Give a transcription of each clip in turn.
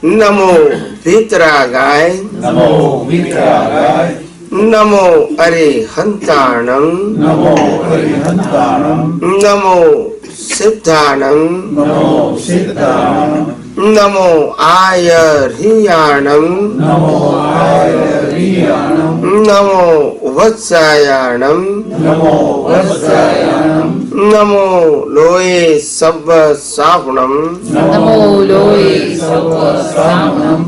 नमो वीतरागाय नमो वीतरागाय नमो अरिहंताणं नमो अरिहंताणं नमो सिद्धाणं नमो सिद्धाणं नमो आयर्हियाणं नमो आयर्हियाणं नमो वत्सायाणं नमो वत्सायाणं नमो लोये सब्ब साहुणं नमो लोये सब्ब साहुणं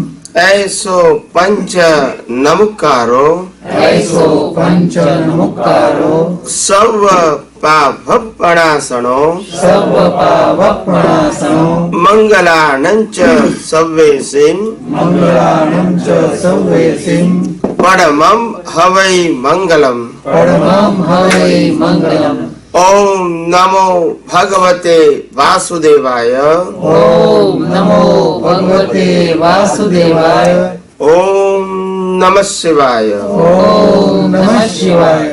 ऐसो पंच नमकारो ऐसो पंच नमकारो सर्व पापपणासनो सर्व पावपणासनो मंगलानंच सव्वेसिं मंगलानं च सव्वेसिं परमं हवै मंगलम् परमं हवै मंगलम् ओम नमो भगवते वासुदेवाय ओम नमो भगवते वासुदेवाय ओम नमः शिवाय ओम नमः शिवाय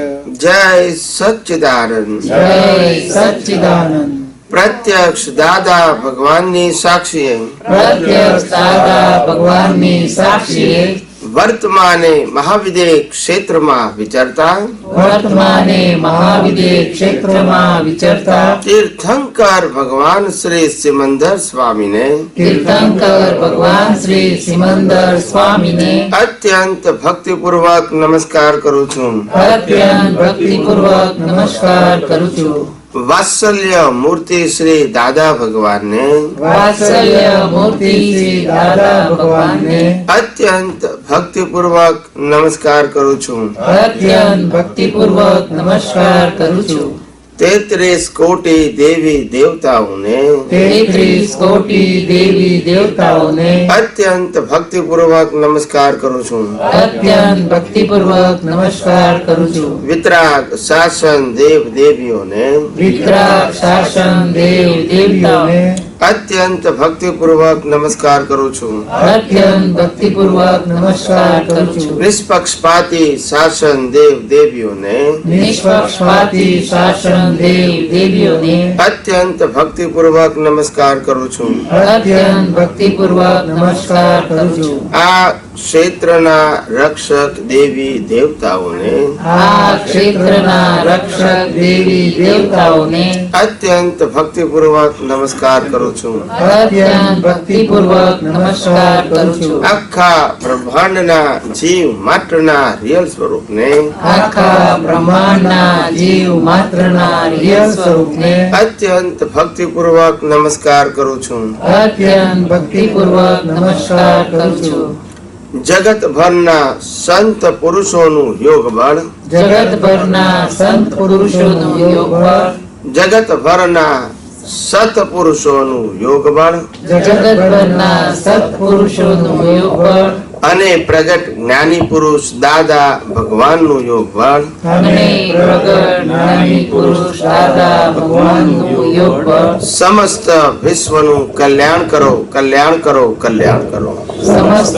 जय सच्चिदानंद जय सच्चिदानंद प्रत्यक्ष दादा भगवाननी साक्षीએ प्रत्यक्ष दादा भगवाननी साक्षीએ વર્તમાને મહાવિદ્ય ક્ષેત્રમાં વિચરતા વર્તમાને મહાવિદ્ય ક્ષેત્રમાં વિચરતા તીર્થંકર ભગવાન શ્રી સિમંદર સ્વામીને તીર્થંકર ભગવાન શ્રી સિમંદર સ્વામીને અત્યંત ભક્તિપૂર્વક નમસ્કાર કરું છું. અત્યંત ભક્તિપૂર્વક નમસ્કાર કરું છું. વાત્સલ્ય મૂર્તિ શ્રી દાદા ભગવાનને વાત્સલ્ય મૂર્તિ શ્રી દાદા ભગવાનને અત્યંત ભક્તિપૂર્વક નમસ્કાર કરું છું. અત્યંત ભક્તિપૂર્વક નમસ્કાર કરું છું. 33 કોટી દેવી દેવતાઓને 33 કોટી દેવી દેવતાઓને અત્યંત ભક્તિપૂર્વક નમસ્કાર કરું છું. અત્યંત ભક્તિપૂર્વક નમસ્કાર કરું છું. વિતરાગ શાસન દેવ દેવીઓને વિતરાગ શાસન દેવ દેવતાઓને અત્યંત ભક્તિપૂર્વક નમસ્કાર કરું છું. અત્યંત ભક્તિપૂર્વક નમસ્કાર કરું છું. નિષ્પક્ષપાતી શાસન દેવ દેવીઓને નિષ્પક્ષપાતી શાસન દેવ દેવીઓને અત્યંત ભક્તિપૂર્વક નમસ્કાર કરું છું. અત્યંત ભક્તિપૂર્વક નમસ્કાર કરું છું. આ ક્ષેત્રના રક્ષક દેવી દેવતાઓને આ ક્ષેત્રના રક્ષક દેવી દેવતાઓને અત્યંત ભક્તિપૂર્વક નમસ્કાર કરું છું. અત્યંત ભક્તિપૂર્વક નમસ્કાર કરું છું. આખા બ્રહ્માંડના જીવ માત્રના રિયલ સ્વરૂપને આખા બ્રહ્માંડના જીવ માત્રના રિયલ સ્વરૂપને અત્યંત ભક્તિપૂર્વક નમસ્કાર કરું છું. અત્યંત ભક્તિપૂર્વક નમસ્કાર કરું છું. જગતભરના સંત પુરુષોનું યોગ બળ જગતભરના સંત પુરુષોનું યોગ બળ જગતભરના સત્પુરુષોનું યોગ બળ જગતભરના સત્પુરુષોનું યોગ બળ અને પ્રગટ જ્ઞાની પુરુષ દાદા ભગવાનનું યોગ બળ અને પ્રગટ જ્ઞાની પુરુષ દાદા ભગવાનનું યોગ બળ સમસ્ત વિશ્વનું કલ્યાણ કરો, કલ્યાણ કરો, કલ્યાણ કરો. સમસ્ત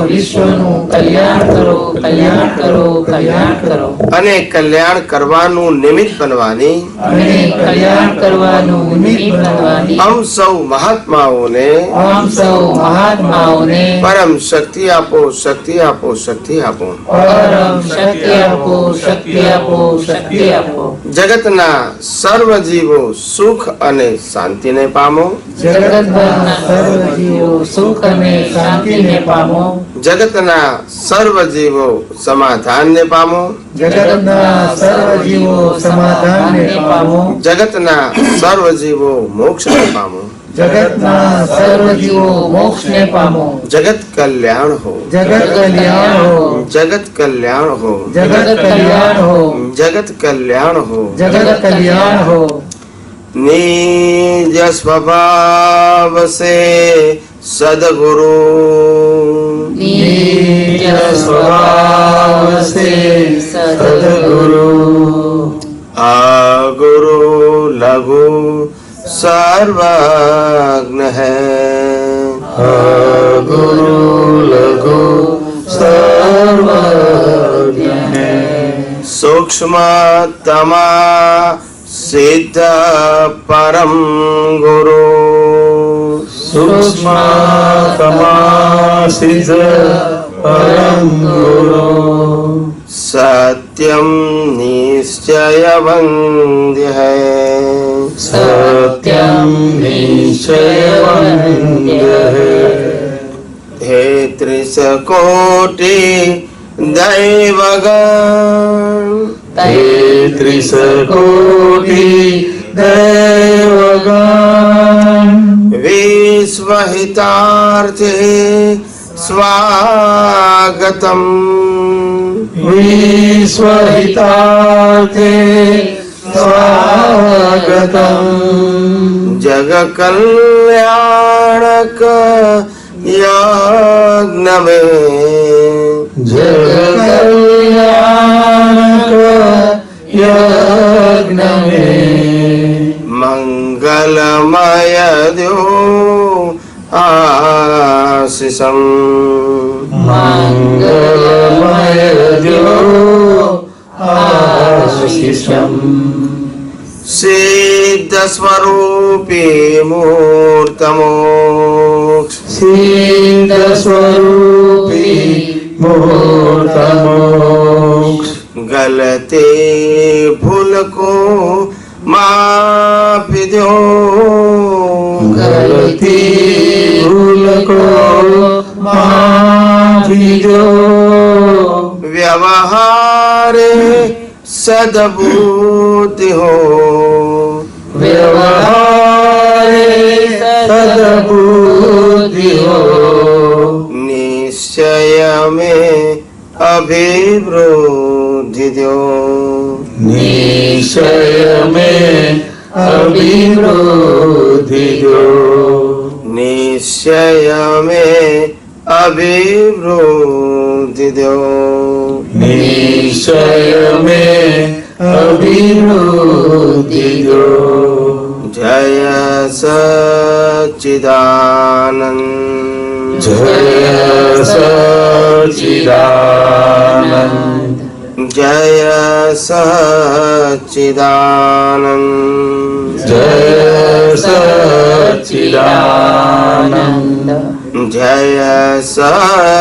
વિશ્વનું કલ્યાણ કરો, કલ્યાણ કરો, કલ્યાણ કરો. અને કલ્યાણ કરવાનું નિમિત્ત બનવાની અને કલ્યાણ કરવાનું નિમિત્ત બનવાની આમ સૌ મહાત્માઓને આમ સૌ મહાત્માઓને પરમ શક્તિ આપો, શક્તિ આપો, શક્તિ આપો. પરમ શક્તિ આપો, શક્તિ આપો, શક્તિ આપો. જગતના સર્વ જીવો સુખ અને શાંતિને પામો. જગતભરના સર્વ જીવો સુખ અને શાંતિને પામો. જગતના સર્વ જીવો સમાધાનને પામો. જગતના સર્વ જીવો સમાધાનને પામો. જગતના સર્વ જીવો મોક્ષને પામો. જગતના સર્વ જીવો મોક્ષને પામો. જગત કલ્યાણ હો, જગત કલ્યાણ હો, જગત કલ્યાણ હો, જગત કલ્યાણ હો, જગત કલ્યાણ હો. જગત કલ્યાણ હો. નિજ સ્વભાવ સે સદગુરુ નિજ સ્વભાવ સે સદગુરુ આ ગુરુ લઘુ सर्वज्ञ है। गुरु लघु सर्वज्ञ है। सूक्ष्मतमा सिद्ध परम गुरु सूक्ष्मतमा सिद्ध परम गुरु सत्यम निश्चय वन्द्य है सत्यम निश्चय वन्द्य है हे त्रिशकोटि दैवगण त्रिशकोटि दैवगण विश्वहितार्थे स्वागतम् विश्वहितार्थे स्वागतम् जगकल्याणक यज्ञ में जगकल्याणक यज्ञ में मंगलमय द्यो आशीषम् मंगलमय द्यो आशीषम् सिद्ध स्वरूपी मूर्तमोक्ष सिद्ध स्वरूपी मूर्तमोक्ष गलती भूल को माफ दो गलती भूल को माफी दो व्यवहार सद्बुद्धि हो व्यवहार सद्बुद्धि हो निश्चय में अभिवृद्धि दो निश्चय में अभिवृद्धि दो निश्चय में अभिवृद्धि दो निश्चय में अभिवृद्धि दो जय सच्चिदानंद जय सच्चिदानंद जय सच्चिदानंद जय सच्चिदानंद जय सच्चिदानंद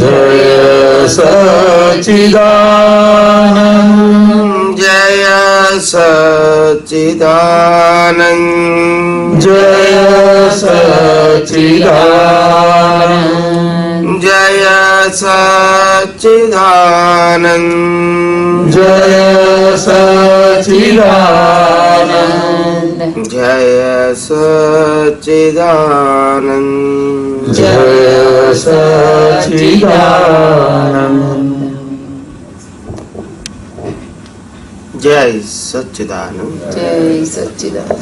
जय सच्चिदानंद जय सच्चिदानंद जय सच्चिदानंद जय सच्चिदानंद जय सच्चिदानंद जय सच्चिदानंद जय सच्चिदानंद जय सच्चिदानंद जय सच्चिदानंद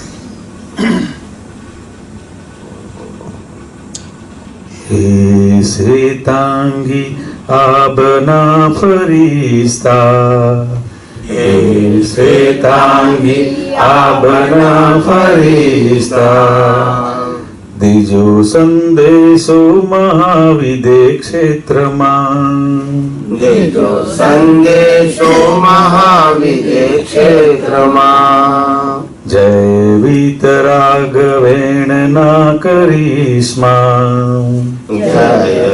हे श्वेतांगी आबना फरिश्ता हे श्वेतांगी आबना फरिश्ता દીજો સંદેશો મહાવિદે ક્ષેત્રમાં દેજો સંદેશો મહાવિદે ક્ષેત્રમાં જય વિતરાગવેણના કરિશ્મા જય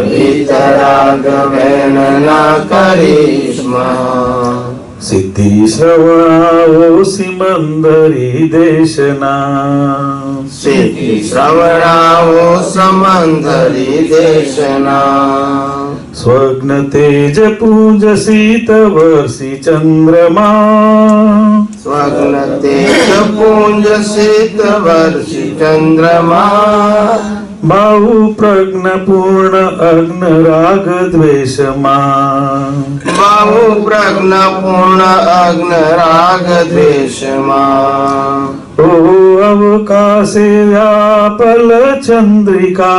વિતરાગવેણના કરિશ્મા સિદ્ધિ શ્રવણાવો સિમંદરી દેશના સિદ્ધિ શ્રવણાવો સમંદરી દેશના સ્વગ્ન તેજ પૂજ શીત વર્ષી ચંદ્રમા સ્વગ્ન તેજ પુંજ શીત વર્ષી ચંદ્રમા બાહુ પ્રજ્ઞ પૂર્ણ અગ્ન રાગ દ્વેષમા બાહુ પ્રજ્ઞ પૂર્ણ અગ્ન રાગ દ્વેષમા ઓ અવકાશે વ્યાપલ ચંદ્રિકા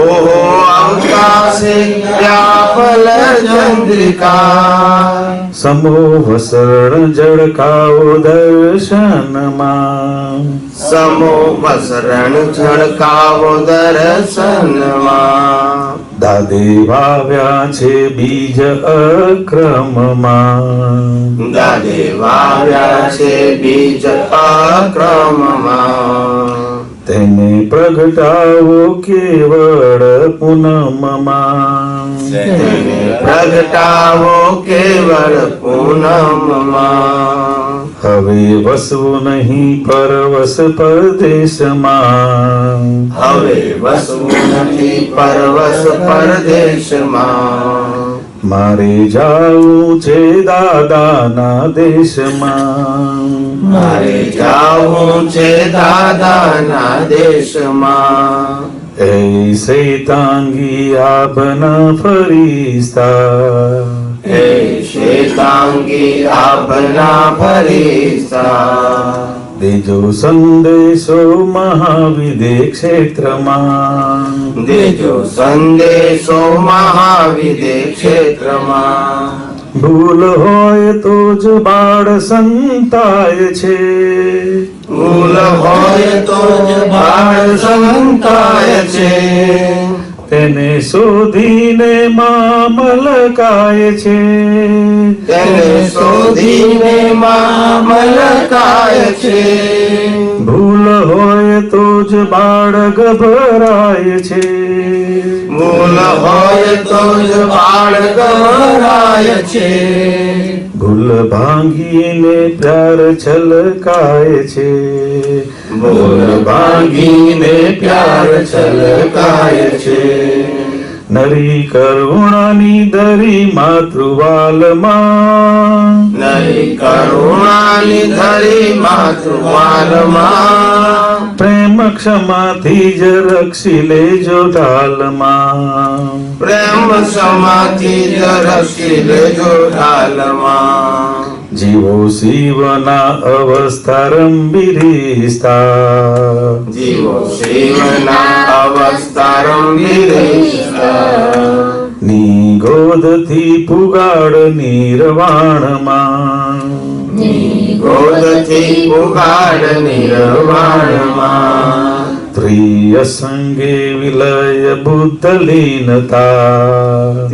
ઓહો અવકાશે વ્યાપલ ચંદ્રિકા સમોહ શરણ જળકાઓ દર્શનમાં સમો વસરણ ઝળકાવો દર્શનમાં દાદે વાવ્યા છે બીજ અક્રમમાં દાદે વાવ્યા છે બીજ અક્રમમાં તેને પ્રગટાવો કેવળ પૂનમમાં. તેને પ્રગટાવો કેવળ પૂનમમાં. હવે વસવું નહીં પરવશ પરદેશમાં. હવે વસવું નથી પરવશ પરદેશમાં. મારે જાવું છે દાદાના દેશમાં. મારે જાવું છે દાદાના દેશમાં. એ શૈતાંગી આભના ફરિશ્તા. હે શ્વેતાંગી આભના ફરિશ્તા. દેજો સંદેશો મહાવિદે ક્ષેત્રમાં. દેજો સંદેશો મહાવિદે ક્ષેત્રમાં. ભૂલ હોય તો જ બાળ સંતાય છે. ભૂલ હોય તો જ બાળ સંતાય છે. તેને શોધીને મામલકાય છે. તેને શોધીને મામલકાય છે. ભૂલ હોય તો જ બાળ ગભરાય છે. ભૂલ હોય તો જ બાળ ગભરાય છે. ભૂલ ભાંગીને પ્યાર છલકાય છે. ભૂલ ભાંગીને પ્યાર છલકાય છે. નરી કરુણાની દરી માતૃવાલમાં. નરી કરુણાની ધરી માતૃવાલમાં. પ્રેમ ક્ષમાથી જ રક્ષી લેજો ઢાલમાં. પ્રેમ સમાથી જ રક્ષી લેજો ઢાલમાં. જીવો શિવના અવસ્થા રંભીરિસ્તા. જીવો શિવના અવસ્થા રંભીરિસ્તા. ની ગોદથી પુગાડ નિર્વાણમાં. ગોદથી પુગાડ નિર્વાણમાં. ત્રિય સંગે વિલય બુદ્ધ લીનતા.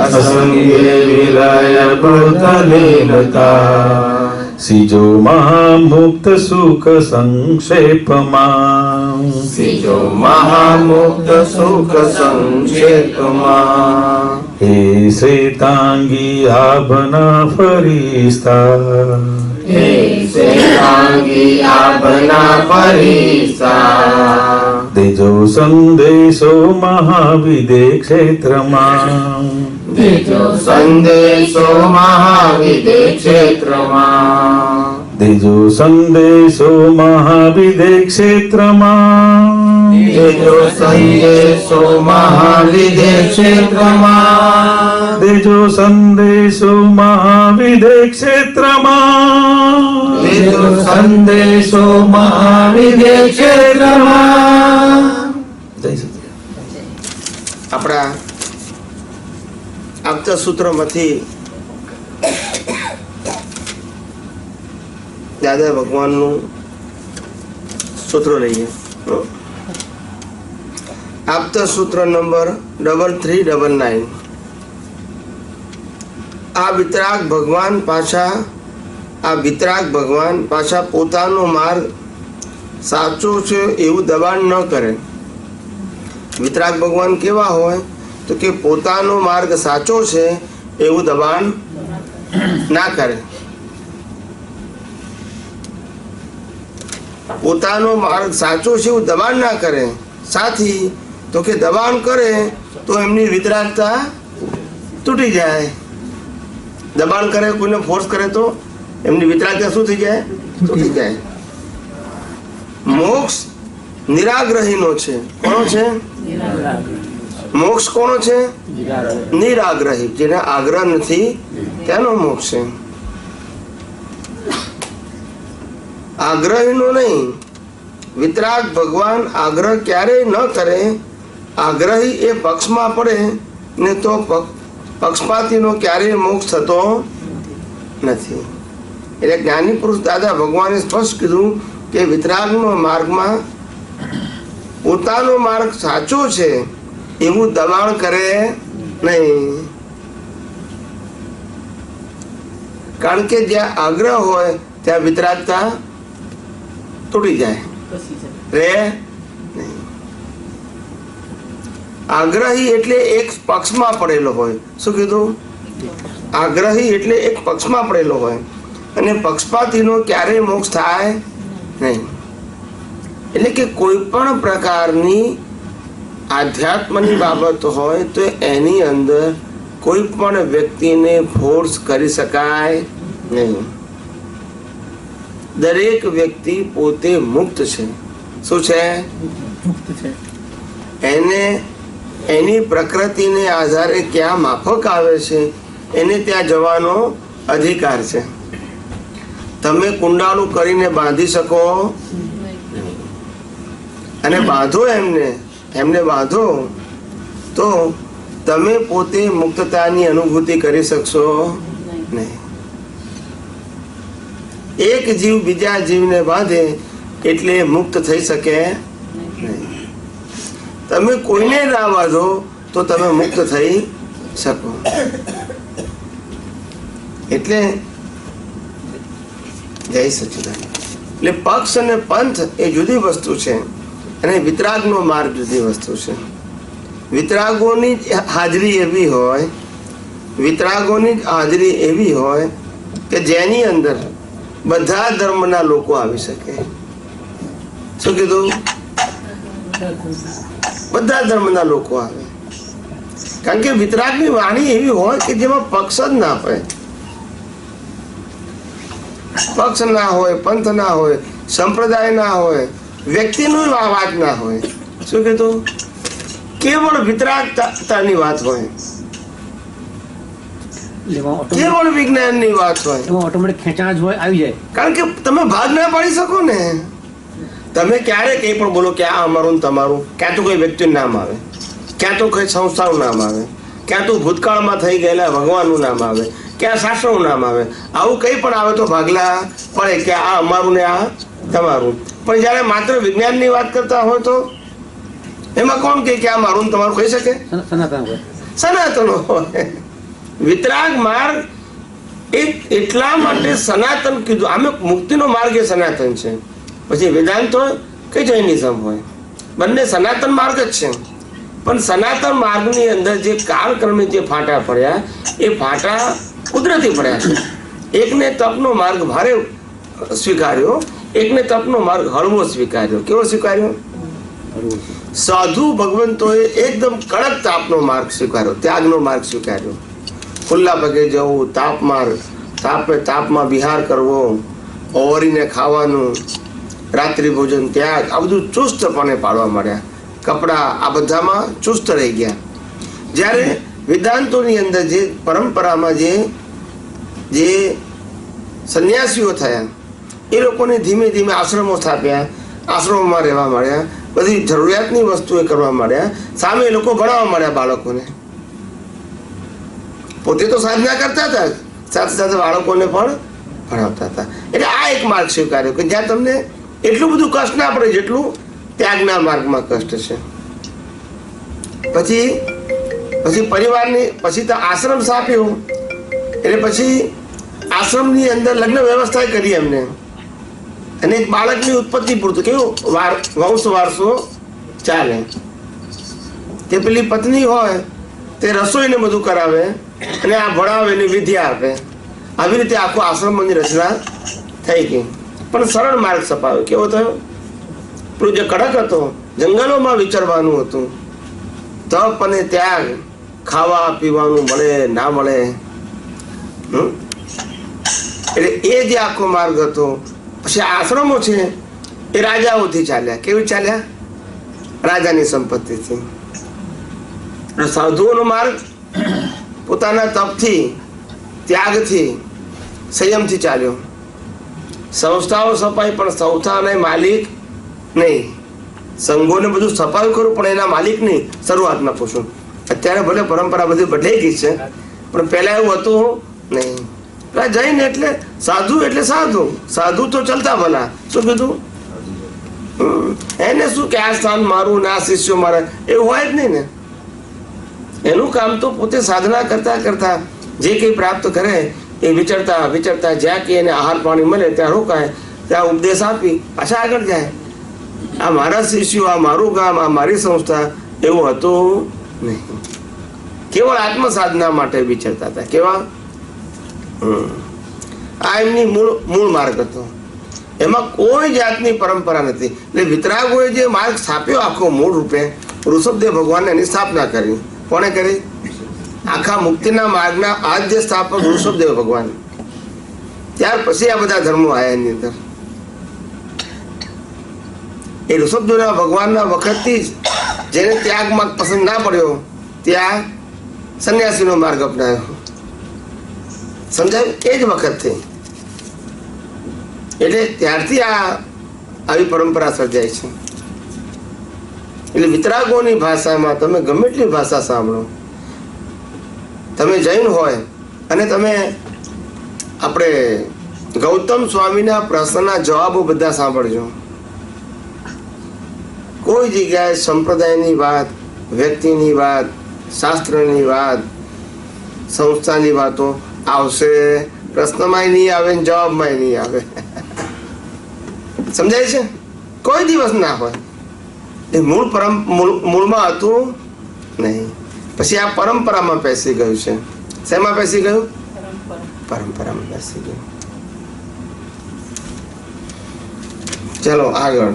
અસંગે વિલય બુદ્ધ લીનતા. સિજો મહામુક્ત સુખ સંક્ષેપમાં. સિજો મહામુક્ત સુખ સંક્ષેપમાં. હે શ્વેતાંગી આભના ફરિશ્તા. હે શ્વેતાંગી આભના ફરિશ્તા. દેજો સંદેશો મહાવિદે ક્ષેત્રમાં. દેજો સંદેશો મહાવિદે ક્ષેત્રમાં. દેજો સંદેશો મહાવિદે ક્ષેત્રમાં. દેજો સંદેશો મહાવિદે ક્ષેત્રમાં. દેજો સંદેશો મહાવિદે ક્ષેત્રમાં. દેજો સંદેશો મહાવિદે ક્ષેત્રમાં. જય સચિદાનંદ. આપણા આપતા સૂત્રમાંથી દાદા ભગવાનનું સૂત્ર લઈએ. આપતા સૂત્ર નંબર 3399. આ વિતરાગ ભગવાન પાછા પોતાનો માર્ગ સાચો છે એવું દબાણ ન કરે. વિતરાગ ભગવાન કેવા હોય તો કે પોતાનો માર્ગ સાચો છે એવું દબાણ ના કરે. પોતાનો માર્ગ સાચો છે એવું દબાણ ના કરે. સાથી તો કે દબાણ કરે તો એમની વિતરાગતા તૂટી જાય. દબાણ કરે, કોઈને ફોર્સ કરે તો એમની વિતરાગતા શું થઈ જાય? તૂટી જાય. મોક્ષ નિરાગ્રહીનો છે. કોનો છે? મોક્ષ કોનો છે? નિરાગ્રહી. જેને આગ્રહ નથી તેનો મોક્ષ છે. આગ્રહીનો નહીં. વિતરાગ ભગવાન આગ્રહ ક્યારેય ન કરે. આગ્રહી એ પક્ષમાં પડે ને તો પક્ષપાતીનો ક્યારેય મોક્ષ થતો નથી. એટલે જ્ઞાની પુરુષ દાદા ભગવાને સ્પષ્ટ કીધું કે વિતરાગનો માર્ગમાં પોતાનો માર્ગ સાચો છે એવું દબાણ કરે નહીં. કારણ કે જ્યાં આગ્રહ હોય ત્યાં વિતરાગતા તૂટી જાય. રે આગ્રહી એટલે એક પક્ષમાં પડેલો હોય. શું કીધું? આગ્રહી એટલે એક પક્ષમાં પડેલો હોય, અને પક્ષપાતીનો ક્યારેય મોક્ષ થાય નહીં. એટલે કે કોઈ પણ પ્રકારની આધ્યાત્મની બાબત હોય તો એની અંદર કોઈ પણ વ્યક્તિને ફોર્સ કરી શકાય નહીં. દરેક વ્યક્તિ પોતે મુક્ત છે. શું છે? મુક્ત છે. એને એની પ્રકૃતિને આધારે ક્યાં માફક આવે છે એને ત્યાં જવાનો અધિકાર છે. તમે કુંડાળું કરીને બાંધી શકો અને બાંધો એમને બાંધો તો તમે પોતે મુક્તતાની અનુભૂતિ કરી શકશો નહીં. એક જીવ બીજા જીવને બાંધે એટલે મુક્ત થઈ શકે નહીં. તમે કોઈને ના બાંધો તો તમે મુક્ત થઈ શકો. એટલે જય સચિદાનંદ. એટલે પક્ષ અને પંથ એ જુદી વસ્તુ છે, અને વિતરાગનો માર્ગ જુદી વસ્તુ છે. વિતરાગોની હાજરી એવી હોય કે જેની અંદર બધા ધર્મના લોકો આવી શકે. શું કીધું? બધા ધર્મના લોકો આવે. કારણ કે વિતરાગની વાણી એવી હોય કે જેમાં પક્ષ જ ના હોય. પક્ષ ના હોય, પંથ ના હોય, સંપ્રદાય ના હોય, વ્યક્તિનું વાત ના હોય. શું કીધું? કેવળ વિતરાગતાની વાત હોય, કેવળ વિજ્ઞાનની વાત હોય. ઓટોમેટિક ખેંચાણ જ હોય, આવી જાય. કારણ કે તમે ભાગ ના પાડી શકો ને. તમે ક્યારે કંઈ પણ બોલો કે આ અમારું ને તમારું, ક્યાં તો કોઈ વ્યક્તિનું નામ આવે, ક્યાં તો કોઈ સંસ્થાનું નામ આવે, ક્યાં તો ભૂતકાળમાં થઈ ગયેલા ભગવાનનું નામ આવે, ક્યાં શાસ્ત્રનું નામ આવે. આવું કંઈ પણ આવે તો ભાગલા પડે કે આ અમારું ને આ તમારું. પણ જ્યારે માત્ર વિજ્ઞાનની વાત કરતા હોય તો એમાં કોણ કે આ મારું ને તમારું કહી શકે? સનાતન હોય. વિતરાગ માર્ગ એટલા માટે સનાતન કીધું. આમે મુક્તિનો માર્ગ એ સનાતન છે. પછી વેદાંત હોય કે જૈનિઝમ હોય, બંને સનાતન માર્ગ જ છે. પણ સનાતન માર્ગની અંદર જે કાળક્રમે જે ફાટા પડ્યા એ ફાટા કુદરતી પડ્યા છે. એકને તપનો માર્ગ ભારે સ્વીકાર્યો, એકને તપનો માર્ગ હળવો સ્વીકાર્યો. કેવો સ્વીકાર્યો? સાધુ ભગવંતોએ એકદમ કડક તાપનો માર્ગ સ્વીકાર્યો, ત્યાગનો માર્ગ સ્વીકાર્યો. ખુલ્લા પગે જવું, તાપમાં વિહાર કરવો, ઓવરીને ખાવાનું, રાત્રિ ભોજન ત્યાગ, આ બધું ચુસ્તપણે પાડવા માંડ્યા. કપડા આ બધામાં ચુસ્ત રહી ગયા. જ્યારે વેદાંતોની અંદર જે પરંપરામાં જે સંન્યાસીઓ થયા એ લોકોને ધીમે ધીમે આશ્રમો સ્થાપ્યા, આશ્રમોમાં રહેવા માંડ્યા, બધી જરૂરિયાતની વસ્તુઓ કરવા માંડ્યા. સામે એ લોકો ભણાવવા માંડ્યા બાળકોને. પોતે તો સાધના કરતા હતા, સાથે સાથે બાળકોને પણ ભણાવતા હતા. એટલે આ એક માર્ગ સ્વીકાર્યો કે જ્યાં તમને એટલું બધું કષ્ટ ના પડે જેટલું ત્યાગના માર્ગમાં કષ્ટ છે. પછી પરિવારની પછી તો આશ્રમ સ્થાપ્યો. એટલે પછી આશ્રમની અંદર લગ્ન વ્યવસ્થા કરી એમને, અને એક બાળકની ઉત્પત્તિ પૂરતું કેવું વંશ વારસો ચાલે. તે પેલી પત્ની હોય તે રસોઈને બધું કરાવે અને આ ભણાવે ને વિદ્યા આપે. આવી રીતે આખો આશ્રમની રચના થઈ ગઈ. પણ સરળ માર્ગ સપાવ્યો. કેવો થયો? પેલું જે કડક હતો, જંગલોમાં વિચરવાનું હતું, તપ અને ત્યાગ, ખાવા પીવાનું મળે ના મળે, એટલે એ જે આખો માર્ગ હતો. પછી આશ્રમો છે એ રાજાઓથી ચાલ્યા. કેવી ચાલ્યા? રાજાની સંપત્તિથી. સાધુઓનો માર્ગ પોતાના તપથી, ત્યાગથી, સંયમથી ચાલ્યો. સંસ્થાઓ સપાઈ પણ સંસ્થાના માલિક નહીં. સંઘોને બધું સફાયું કરું પણ એના માલિક નહીં. શરૂઆતમાં પૂછું. અત્યારે ભલે પરંપરા બધી બદલાઈ ગઈ છે, પણ પહેલા એવું હતું નહીં. જૈન એટલે સાધુ એટલે સાધુ. સાધુ તો ચલતા ભલા. શું કીધું? એને શું કે આ સ્થાન મારું ને આ શિષ્યો મારે, એવું હોય જ નહીં ને. એનું કામ તો પોતે સાધના કરતા કરતા જે કંઈ પ્રાપ્ત કરે એ વિચરતા જ્યાં કે એને આહાર પાણી મળે ત્યાં રોકાય, ત્યાં ઉપદેશ આપી પાછા આગળ જાય. આ મારા શિષ્યો, આ મારું ગામ, આ મારી સંસ્થા, એવું હતું નહીં. કેવળ આત્મ સાધના માટે વિચારતા હતા. કેવા? આ એમની મૂળ માર્ગ હતો. એમાં કોઈ જાતની પરંપરા નથી. એટલે વિતરાગોએ જે માર્ગ સ્થાપ્યો આખો મૂળ રૂપે ઋષભદેવ ભગવાને એની સ્થાપના કરી. કોણે કરી? આખા મુક્તિના માર્ગના આજ જે સ્થાપક ઋષભદેવ ભગવાન. ત્યાર પછી આ બધા ધર્મો આવ્યા એની અંદર. એ ઋષભદેવ ભગવાનના વખતથી જ જેને ત્યાગ માર્ગ પસંદ ના પડ્યો ત્યાં સંન્યાસીનો માર્ગ અપનાવ્યો. સમજાય? એ જ વખતથી. એટલે ત્યારથી આવી પરંપરા સર્જાય છે. એટલે વિતરાગોની ભાષામાં તમે ગમે એટલી ભાષા સાંભળો, તમે જૈન હોય અને તમે આપણે ગૌતમ સ્વામીના પ્રશ્નના જવાબો બધા સાંભળજો. કોઈ જગ્યાએ સંપ્રદાયની વાત, વ્યક્તિની વાત, શાસ્ત્રની વાત, સંસ્થાની વાતો આવશે. પ્રશ્નમાંય નહીં આવે ને જવાબમાંય નહીં આવે. સમજાય છે? કોઈ દિવસ ના હોય. એ મૂળમાં હતું નહીં. પછી આ પરંપરામાં પેસી ગયું છે. શેમાં પેસી ગયું? પરંપરામાં પેસી ગયું. ચલો આગળ.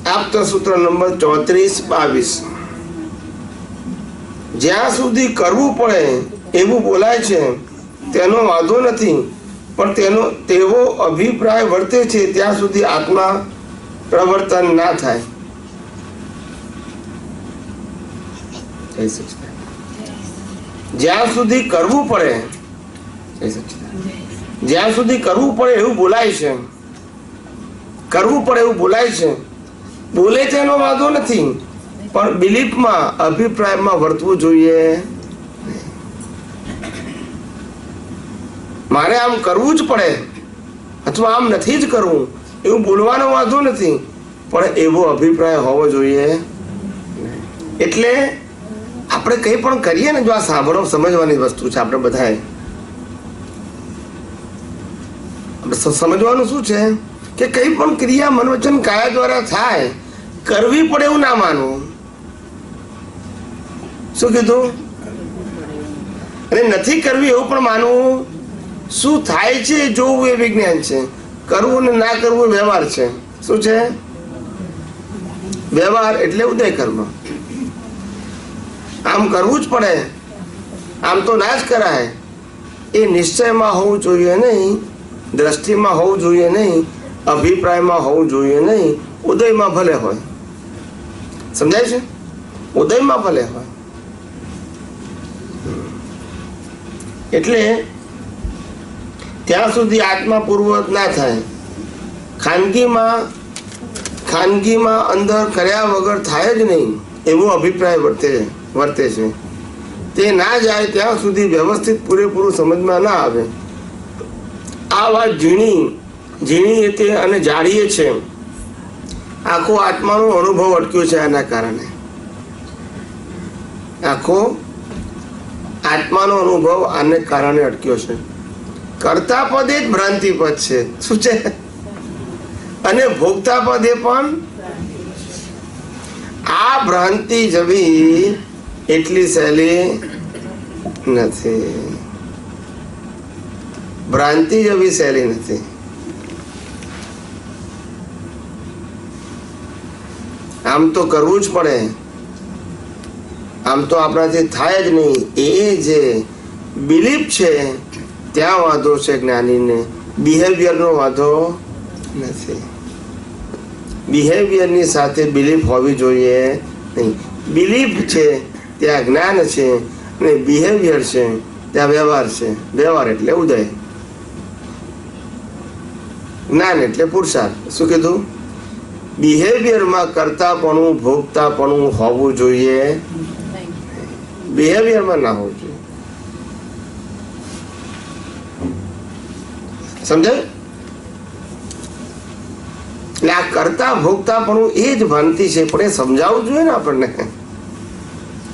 આપતા સૂત્ર નંબર 34-22. જ્યાં સુધી કરવું પડે એવું બોલાય છે તેનો વાંધો નથી, પણ તેવો અભિપ્રાય વર્તે છે ત્યાં સુધી આત્મા પ્રવર્તન ના થાય. જ્યાં સુધી કરવું પડે, જ્યાં સુધી કરવું પડે એવું બોલાય છે, કરવું પડે એવું બોલાય છે, બોલે છે એનો વાંધો નથી, પણ બિલીફમાં, અભિપ્રાયમાં વર્તવું જોઈએ. મારે આમ કરવું જ પડે અથવા આમ નથી જ કરવું એવું બોલવાનો વાંધો નથી, પણ એવો અભિપ્રાય હોવો જોઈએ. એટલે આપણે કંઈ પણ કરીએ ને, જો આ સાંભળો સમજવાની વસ્તુ છે. આપણે બધાએ સમજવાનું શું છે કે કંઈ પણ ક્રિયા મન વચન કાયા દ્વારા થાય, કરવી પડે એવું ના માનવું. શું કીધું? અને નથી કરવી એવું પણ માનવું. શું થાય છે જોવું એ વિજ્ઞાન છે, કરવું ને ના કરવું વ્યવહાર છે. શું છે? વ્યવહાર એટલે ઉદય કર્મ. આમ કરવું જ પડે, આમ તો ના જ કરાય, એ નિશ્ચયમાં હોવું જોઈએ નહીં, દ્રષ્ટિમાં હોવું જોઈએ નહીં, અભિપ્રાયમાં હોવું જોઈએ નહીં. ઉદયમાં ભલે હોય. સમજાય છે? ઉદયમાં ભલે હોય. એટલે ત્યાં સુધી આત્મા પૂર્વવત ના થાય. ખાનગીમાં અંદર કર્યા વગર થાય જ નહીં એવો અભિપ્રાય વર્તે છે. તે ના જાય ત્યાં સુધી વ્યવસ્થિત પૂરેપૂરું સમજમાં ના આવે. આ વાત ઝીણી તે અને જાડીએ છે. આખો આત્માનો અનુભવ અટક્યો છે. આના કારણે આખો આત્માનો અનુભવ આને કારણે અટક્યો છે. કર્તા પદ એ જ ભ્રાંતિ પદ છે. શું છે? અને ભોગતા પદ એ પણ. આ ભ્રાંતિ જવી એટલી સહેલી નથી. ભ્રાંતિ જવી સહેલી નથી. આમ તો કરવું જ પડે, આમ તો આપણાથી થાય જ નહીં. એ જે બિલીફ છે ત્યાં વાંધો છે જ્ઞાનીને, બિહેવિયરનો વાંધો નથી. બિહેવિયરની સાથે બિલીફ હોવી જોઈએ નહીં. બિલીફ છે ત્યાં જ્ઞાન છે અને બિહેવિયર છે ત્યાં વ્યવહાર છે. વ્યવહાર એટલે ઉદય, જ્ઞાન એટલે પુરુષાર્થ. શું કીધું? બિહેવિયરમાં કરતાપણું, ભોગતાપણું હોવું જોઈએ. બિહેવિયરમાં ના હોવું જોઈએ. સમજાય? એટલે આ કરતા ભોગતાપણું એ જ ભ્રાંતિ છે, પણ એ સમજાવવું જોઈએ ને આપણને.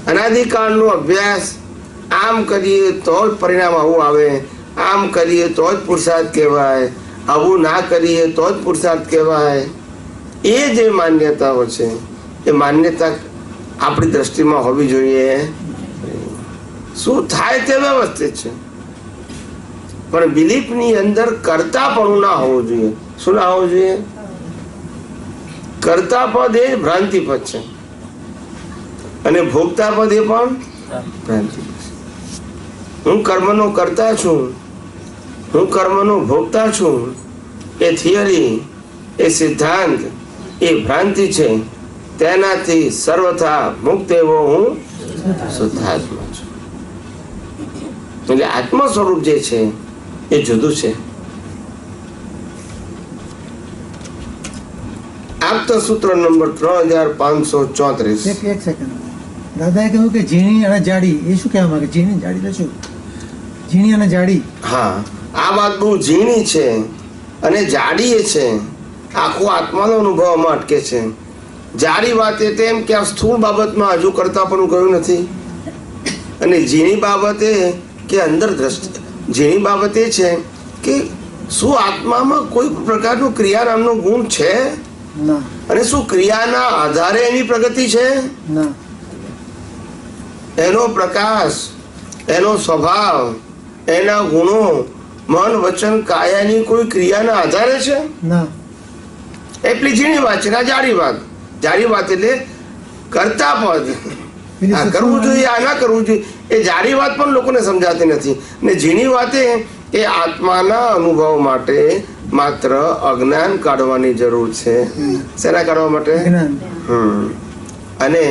અનાદિકાળનો અભ્યાસ, આમ કરીએ તો જ પરિણામ આવું આવે, આમ કરીએ તો જ પુરુષાર્થ કહેવાય, આવું ના કરીએ તો જ પુરુષાર્થ કહેવાય. એ જે માન્યતાઓ છે એ માન્યતા આપણી દ્રષ્ટિમાં હોવી જોઈએ. શું થાય તે વ્યવસ્થિત છે, પણ બિલીફની અંદર કરતાપણું ના હોવું જોઈએ. શું ના હોવું જોઈએ? કરતા પદ એ ભ્રાંતિ પદ છે અને ભોગતા પદ એ પણ ભ્રાંતિ પદ છે. હું કર્મનો કરતા છું, હું કર્મનો ભોગતા છું, એ થિયરી, એ સિદ્ધાંત, એ ભ્રાંતિ છે. તેનાથી સર્વથા મુક્ત એવો હું શુદ્ધાત્મા છું. એટલે આત્મ સ્વરૂપ જે છે એ જુદું છે. આપતા સૂત્ર નંબર 3534. એક સેકન્ડ, દાદાએ કહ્યું કે ઝીણી અને જાડી, એ શું કહેવા માંગે? ઝીણી જાડી તો શું? ઝીણી અને જાડી, હા, આ વાત બહુ ઝીણી છે અને જાડી એ છે. આખો આત્માનો અનુભવમાં અટકે છે. જાડી વાત એ તેમ કે આ સ્થૂળ બાબતમાં હજુ કરતા પણ ગયું નથી, અને ઝીણી બાબત એ કે અંદર દ્રષ્ટિ. ઝીણી બાબત એ છે કે શું આત્મામાં કોઈ પ્રકારનું ક્રિયા નામનો ગુણ છે, ના અને શું ક્રિયાના આધારે એની પ્રગતિ છે? ના. એનો પ્રકાશ, એનો સ્વભાવ, એના ગુણો મન વચન કાયાની કોઈ ક્રિયાના આધારે છે? ના. એટલી ઝીણી વાત છે. ના જાડી વાત. જાડી વાત એટલે કરતા પદ. આ કરવું જોઈએ, આ ના કરવું જોઈએ, એ જાડી વાત પણ લોકોને સમજાતી નથી. ને ઝીણી વાતે એ આત્માના અનુભવ માટે માત્ર અજ્ઞાન કાઢવાની જરૂર છે. શેના કાઢવા માટે? અને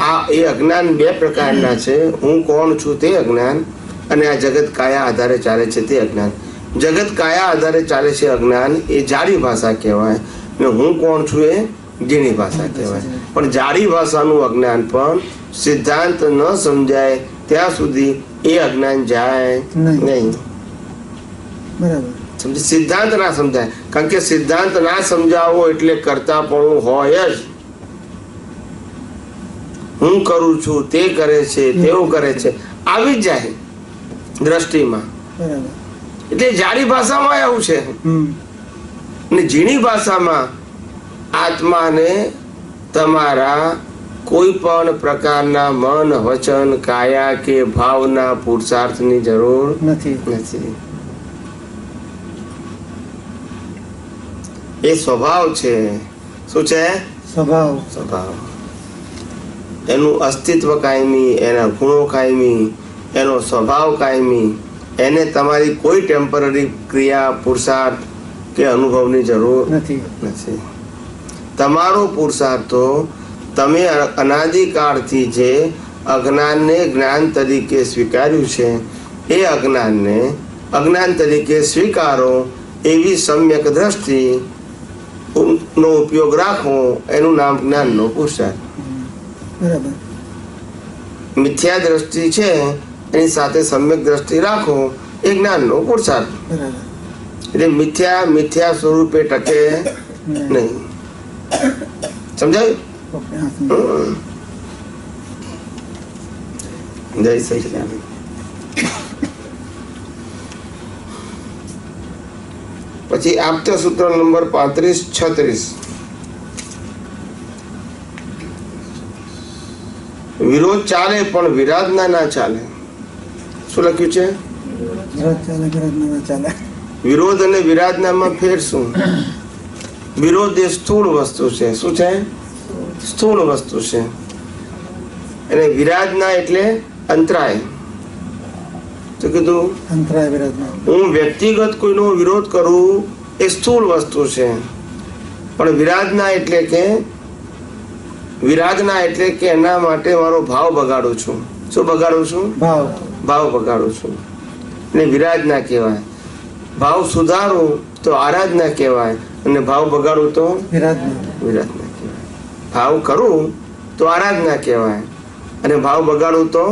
આ એ અજ્ઞાન બે પ્રકારના છે. હું કોણ છું તે અજ્ઞાન, અને આ જગત કાયા આધારે ચાલે છે તે અજ્ઞાન. જગત કાયા આધારે ચાલે છે અજ્ઞાન, એ જાડી ભાષા કહેવાય, ને હું કોણ છું એ ઝીણી ભાષા કહેવાય. પણ જાડી ભાષાનું અજ્ઞાન પણ સિદ્ધાંત ન સમજાય ત્યાં સુધી એ અજ્ઞાન જાય નહીં. બરાબર. સમજ? સિદ્ધાંત ના સમજાય, કારણ કે સિદ્ધાંત ના સમજાવો એટલે કરતાપણું હોય જ. હું કરું છું, તે કરે છે, તેવું કરે છે, આવી જ જાય દ્રષ્ટિમાં. બરાબર. એટલે જાડી ભાષામાં એવું છે. ને ઝીણી ભાષામાં આત્માને તમારા કોઈ પણ પ્રકારના મન વચન કાયા કે ભાવના પુરુષાર્થની જરૂર નથી. એ સ્વભાવ છે. શું છે? સ્વભાવ. એનું અસ્તિત્વ કાયમી, એના ગુણો કાયમી, એનો સ્વભાવ કાયમી. એને તમારી કોઈ ટેમ્પરરી ક્રિયા પુરુષાર્થ કે અનુભવની જરૂર નથી. તમારો પુરુષાર્થ તો તમે અનાદિકાળથી જે અજ્ઞાનને જ્ઞાન તરીકે સ્વીકાર્યું છે એ અજ્ઞાનને અજ્ઞાન તરીકે સ્વીકારો, એવી સમ્યક દ્રષ્ટિ નો ઉપયોગ રાખવો, એનું નામ જ્ઞાનનો પુરુષાર્થ. બરાબર. મિથ્યા દ્રષ્ટિ છે એની સાથે સમ્યક દ્રષ્ટિ રાખો, એ જ્ઞાનનો પુરુષાર્થ. બરાબર. એટલે મિથ્યા સ્વરૂપે ટકે નહીં. સમજાયું? જય સચિદાનંદ. પછી આપતા સૂત્ર નંબર 3536. વિરોધ ચાલે પણ વિરાધના ના ચાલે. શું લખ્યું છે? વિરોધ અને વિરાધનામાં ફેર શું? વિરોધ એ સ્થૂળ વસ્તુ છે. શું છે? સ્થૂળ વસ્તુ છે. અને વિરાધના એટલે અંતરાય. તો કીધું અંતરાય વિરાધના. હું વ્યક્તિગત કોઈનો વિરોધ કરું એ સ્થૂળ વસ્તુ છે, પણ વિરાધના એટલે કે એના માટે મારો ભાવ બગાડું છું. શું બગાડું છું? ભાવ બગાડું છું. ને વિરાધના કહેવાય. ભાવ સુધારું તો આરાધના કહેવાય, અને ભાવ બગાડું તો વિરાધના કહેવાય. ભાવ કરું તો આરાધના કહેવાય, અને ભાવ બગાડું તો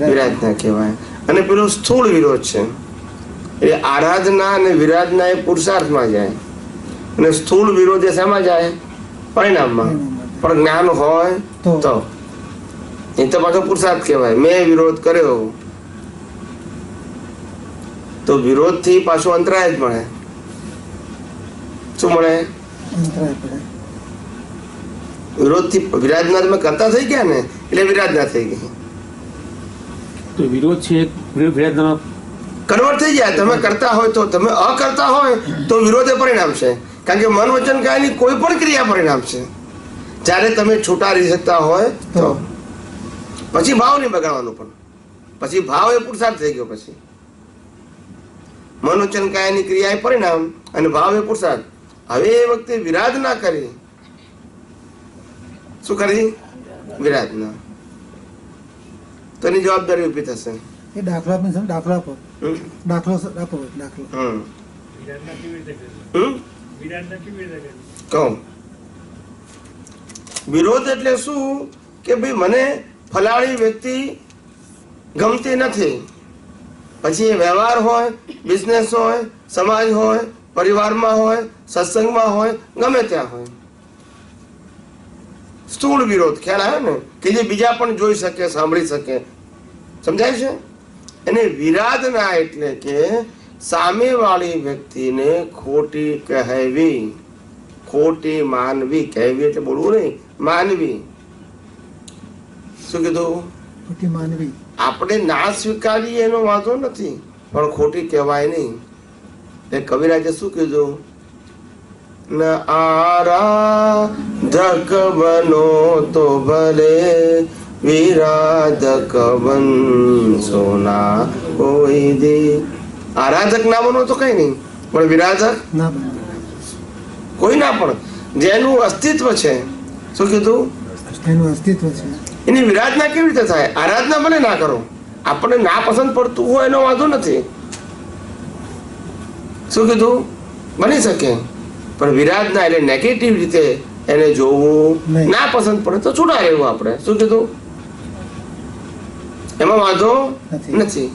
વિરાધના કહેવાય. અને પેલો સ્થૂળ વિરોધ છે. એટલે આરાધના અને વિરાધના એ પુરુષાર્થમાં જાય, અને સ્થૂળ વિરોધ એ શેમાં જાય? પરિણામમાં. પણ જ્ઞાન હોય તો એ તો પાછો પુરુષાર્થ કહેવાય. મેં વિરોધ કર્યો તો વિરોધ થી પાછું અંતરાય જ મળે. શું મળે? વિરોધથી વિરાજના તમે કરતા થઈ ગયા ને એટલે વિરાજના થઈ ગઈ. તો વિરોધ છે વિરાજનાનો કન્વર્ટ થઈ જાય. તમે કરતા હોય તો, તમે અકર્તા હોય તો વિરોધ એ પરિણામ છે. કારણ કે મન વચન કાયની કોઈ પણ ક્રિયા પરિણામ છે. જ્યારે તમે છૂટા રહી શકતા હોય તો પછી ભાવ નહીં બગાડવાનું. પણ પછી ભાવ એ પુરુષાર્થ થઈ ગયો. પછી મન વચન કાયની ક્રિયા એ પરિણામ અને ભાવ એ પુરુષાર્થ. હવે એ વખતે વિરાધના કરી. શું કરી? વિરાધના. તો એની જવાબદારી ઉભી થશે. એ દાખલો આપીને સમજ, દાખલો આપો. દાખલો આપો, દાખલો. કહું વિરોધ એટલે શું કે ભાઈ મને ફલાણી વ્યક્તિ ગમતી નથી. પછી એ વ્યવહાર હોય, બિઝનેસ હોય, સમાજ હોય, પરિવારમાં હોય, સત્સંગમાં હોય, ગમે ત્યાં હોય. સ્થૂળ વિરોધ ખ્યાલ આવે ને, કે જે બીજા પણ જોઈ શકે, સાંભળી શકે. સમજાય છે? એને વિરાધના એટલે કે સામેવાળી વ્યક્તિને ખોટી કહેવી, ખોટી માનવી. કહેવી એટલે બોલવું નહીં, માનવી. શું કીધું? ખોટી માનવી. આપણે ના સ્વીકારીએ એનો વાંધો નથી, પણ ખોટી કહેવાય નહીં. એ કવિરાજે શું કીધું? ન આરાધક બનો તો ભલે, વિરાધક બનશો ના કોઈ દે. આરાધક ના બનો તો કઈ નહીં, પણ વિરાધક ના બને. કોઈ ના, પણ જેનું અસ્તિત્વ છે. શું કીધું? એનું અસ્તિત્વ છે. એની વિરાધના કેવી રીતે થાય? આરાધના ભલે ના કરો, આપણને ના પસંદ પડતું હોય એનો વાંધો નથી. શું કીધું? બની શકે, પણ વિરાધના એટલે નેગેટિવ રીતે એને જોવું, ના પસંદ પડે તો છૂટા રહેવું આપણે. શું કીધું? એમાં વાંધો નથી,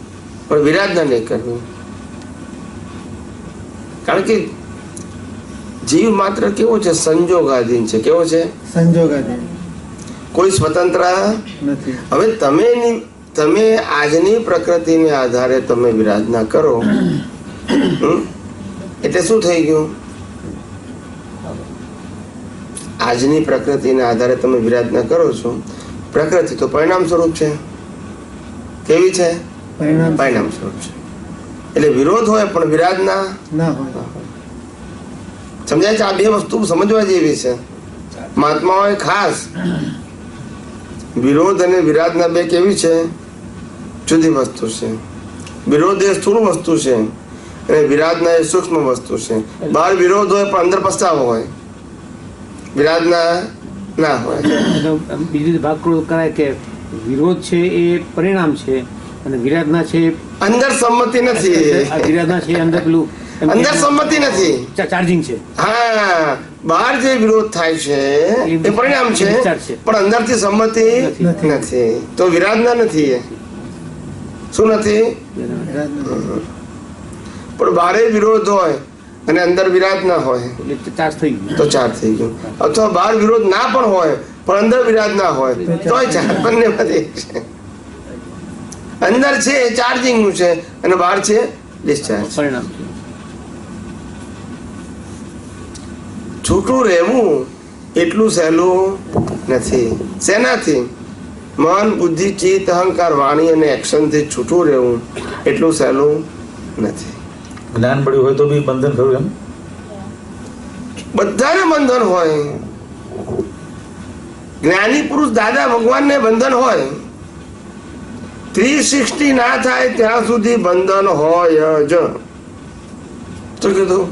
પણ વિરાધના નહીં કરવી. કારણ કે જીવ માત્ર કેવો છે? સંજોગાધીન છે. કેવો છે? સંજોગાધીન. કોઈ સ્વતંત્ર નથી. હવે તમે આજની પ્રકૃતિને આધારે તમે વિરાધના કરો એટલે શું થઈ ગયું? આજની પ્રકૃતિના આધારે તમે વિરાધના કરો છો. પ્રકૃતિ તો પરિણામ સ્વરૂપ છે. કેવી છે? પરિણામ સ્વરૂપ છે. એટલે વિરોધ હોય પણ વિરાધના ના હોય. સમજાય છે? આ બે વસ્તુ સમજવા જેવી છે. મહાત્માઓએ ખાસ વિરોધ અને વિરાધના બે કેવી છે? જુદી વસ્તુ છે. વિરોધ એ સ્થૂળ વસ્તુ છે અને વિરાધના એ સૂક્ષ્મ વસ્તુ છે. બહાર વિરોધ હોય પણ અંદર પસ્તાવો હોય, વિરાધના ના હોય. બીજી ભાગ કરાય કે વિરોધ છે એ પરિણામ છે અને વિરાધના છે અંદર સંમતિ નથી. વિરાધના છે અંદર પેલું અંદર સંમતિ નથી, ચાર્જિંગ છે. હા, બહાર જે વિરોધ થાય છે એ પરિણામ છે, પણ અંદરથી સંમતિ નથી. તો વિરાધના નથી. શું નથી? પણ બહારે વિરોધ હોય અને અંદર વિરાધ ના હોય ચાર્જ થઈ ગયું, તો ચાર્જ થઈ ગયું. અથવા બહાર વિરોધ ના પણ હોય પણ અંદર વિરાધ ના હોય તોય ચાર્જ. બંને બધી છે. અંદર છે ચાર્જિંગ નું છે અને બહાર છે ડિસ્ચાર્જ. પરિણામ. છૂટું રહેવું એટલું સહેલું નથી. શેનાથી? મન, બુદ્ધિ, ચિત્ત, અહંકાર, વાણી અને એક્શન થી છૂટું રહેવું એટલું સહેલું નથી. જ્ઞાન મળ્યું હોય તો બી બંધન ખરું એમ? બધાને બંધન હોય. જ્ઞાની પુરુષ દાદા ભગવાનને બંધન હોય. 360 ના થાય ત્યાં સુધી બંધન હોય જ. શું કીધું?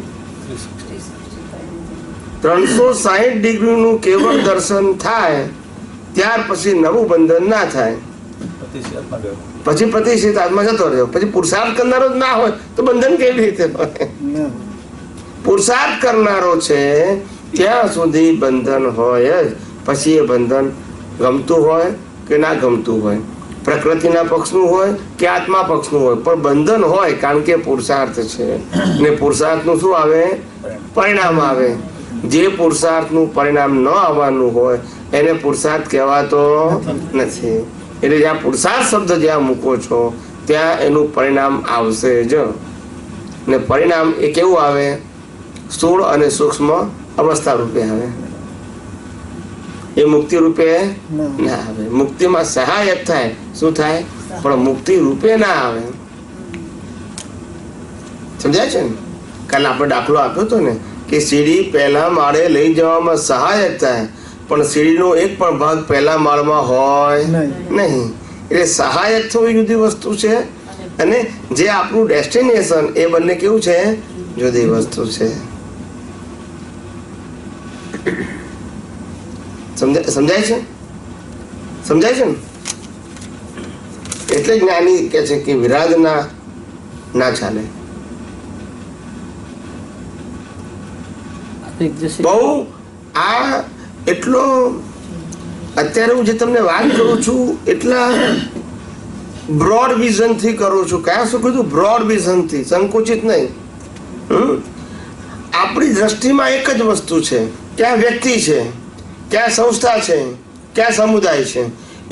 360 ડિગ્રીનું કેવળ દર્શન થાય ત્યાર પછી નવું બંધન ના થાય. પછી પ્રતિષ્ઠિત આત્મા જતો રહ્યો. પછી પુરુષાર્થ કરનારો જ ના હોય તો બંધન કેવી રીતે હોય? પુરુષાર્થ કરનારો છે ત્યાં સુધી બંધન હોય જ. પછી એ બંધન ગમતું હોય કે ના ગમતું હોય, પ્રકૃતિના પક્ષનું હોય કે આત્મા પક્ષનું હોય, પણ બંધન હોય. કારણ કે પુરુષાર્થ છે ને પુરુષાર્થનું શું આવે? પરિણામ આવે. જે પુરુષાર્થનું પરિણામ ન આવવાનું હોય એને પુરુષાર્થ કહેવાતો નથી. એટલે જ્યાં પુરુષાર્થ શબ્દ જ્યાં મૂકો છો ત્યાં એનું પરિણામ આવશે જ. ને પરિણામ એ કેવું આવે? સ્થૂળ અને સૂક્ષ્મ અવસ્થા રૂપે આવે. એ મુક્તિ રૂપે ના. ના આવે. મુક્તિમાં સહાયક થાય. શું થાય? પણ મુક્તિ રૂપે ના આવે. સમજાય છે ને? કાલે આપણે દાખલો આપ્યો હતો ને કે સીડી પહેલા માળે લઈ જવામાં સહાયક થાય, પણ સીડીનો એક પણ ભાગ પહેલા માળમાં હોય નહીં. એટલે સહાયક થવું જુદી વસ્તુ છે, અને જે આપણું ડેસ્ટિનેશન એ બંને કેવું છે? જુદી વસ્તુ છે. સમજાય છે? સમજાય છે ને? એટલે જ્ઞાની કે છે કે વિરાગ ના ચાલે. બહુ આ એટલો અત્યારે હું જે તમને વાત કરું છું એટલા બ્રોડ વિઝન થી કરું છું. કયા શું કીધું? બ્રોડ વિઝન થી, સંકુચિત નહીં. આપણી દ્રષ્ટિમાં એક જ વસ્તુ છે. ક્યાં વ્યક્તિ છે, ક્યાં સંસ્થા છે, ક્યાં સમુદાય છે,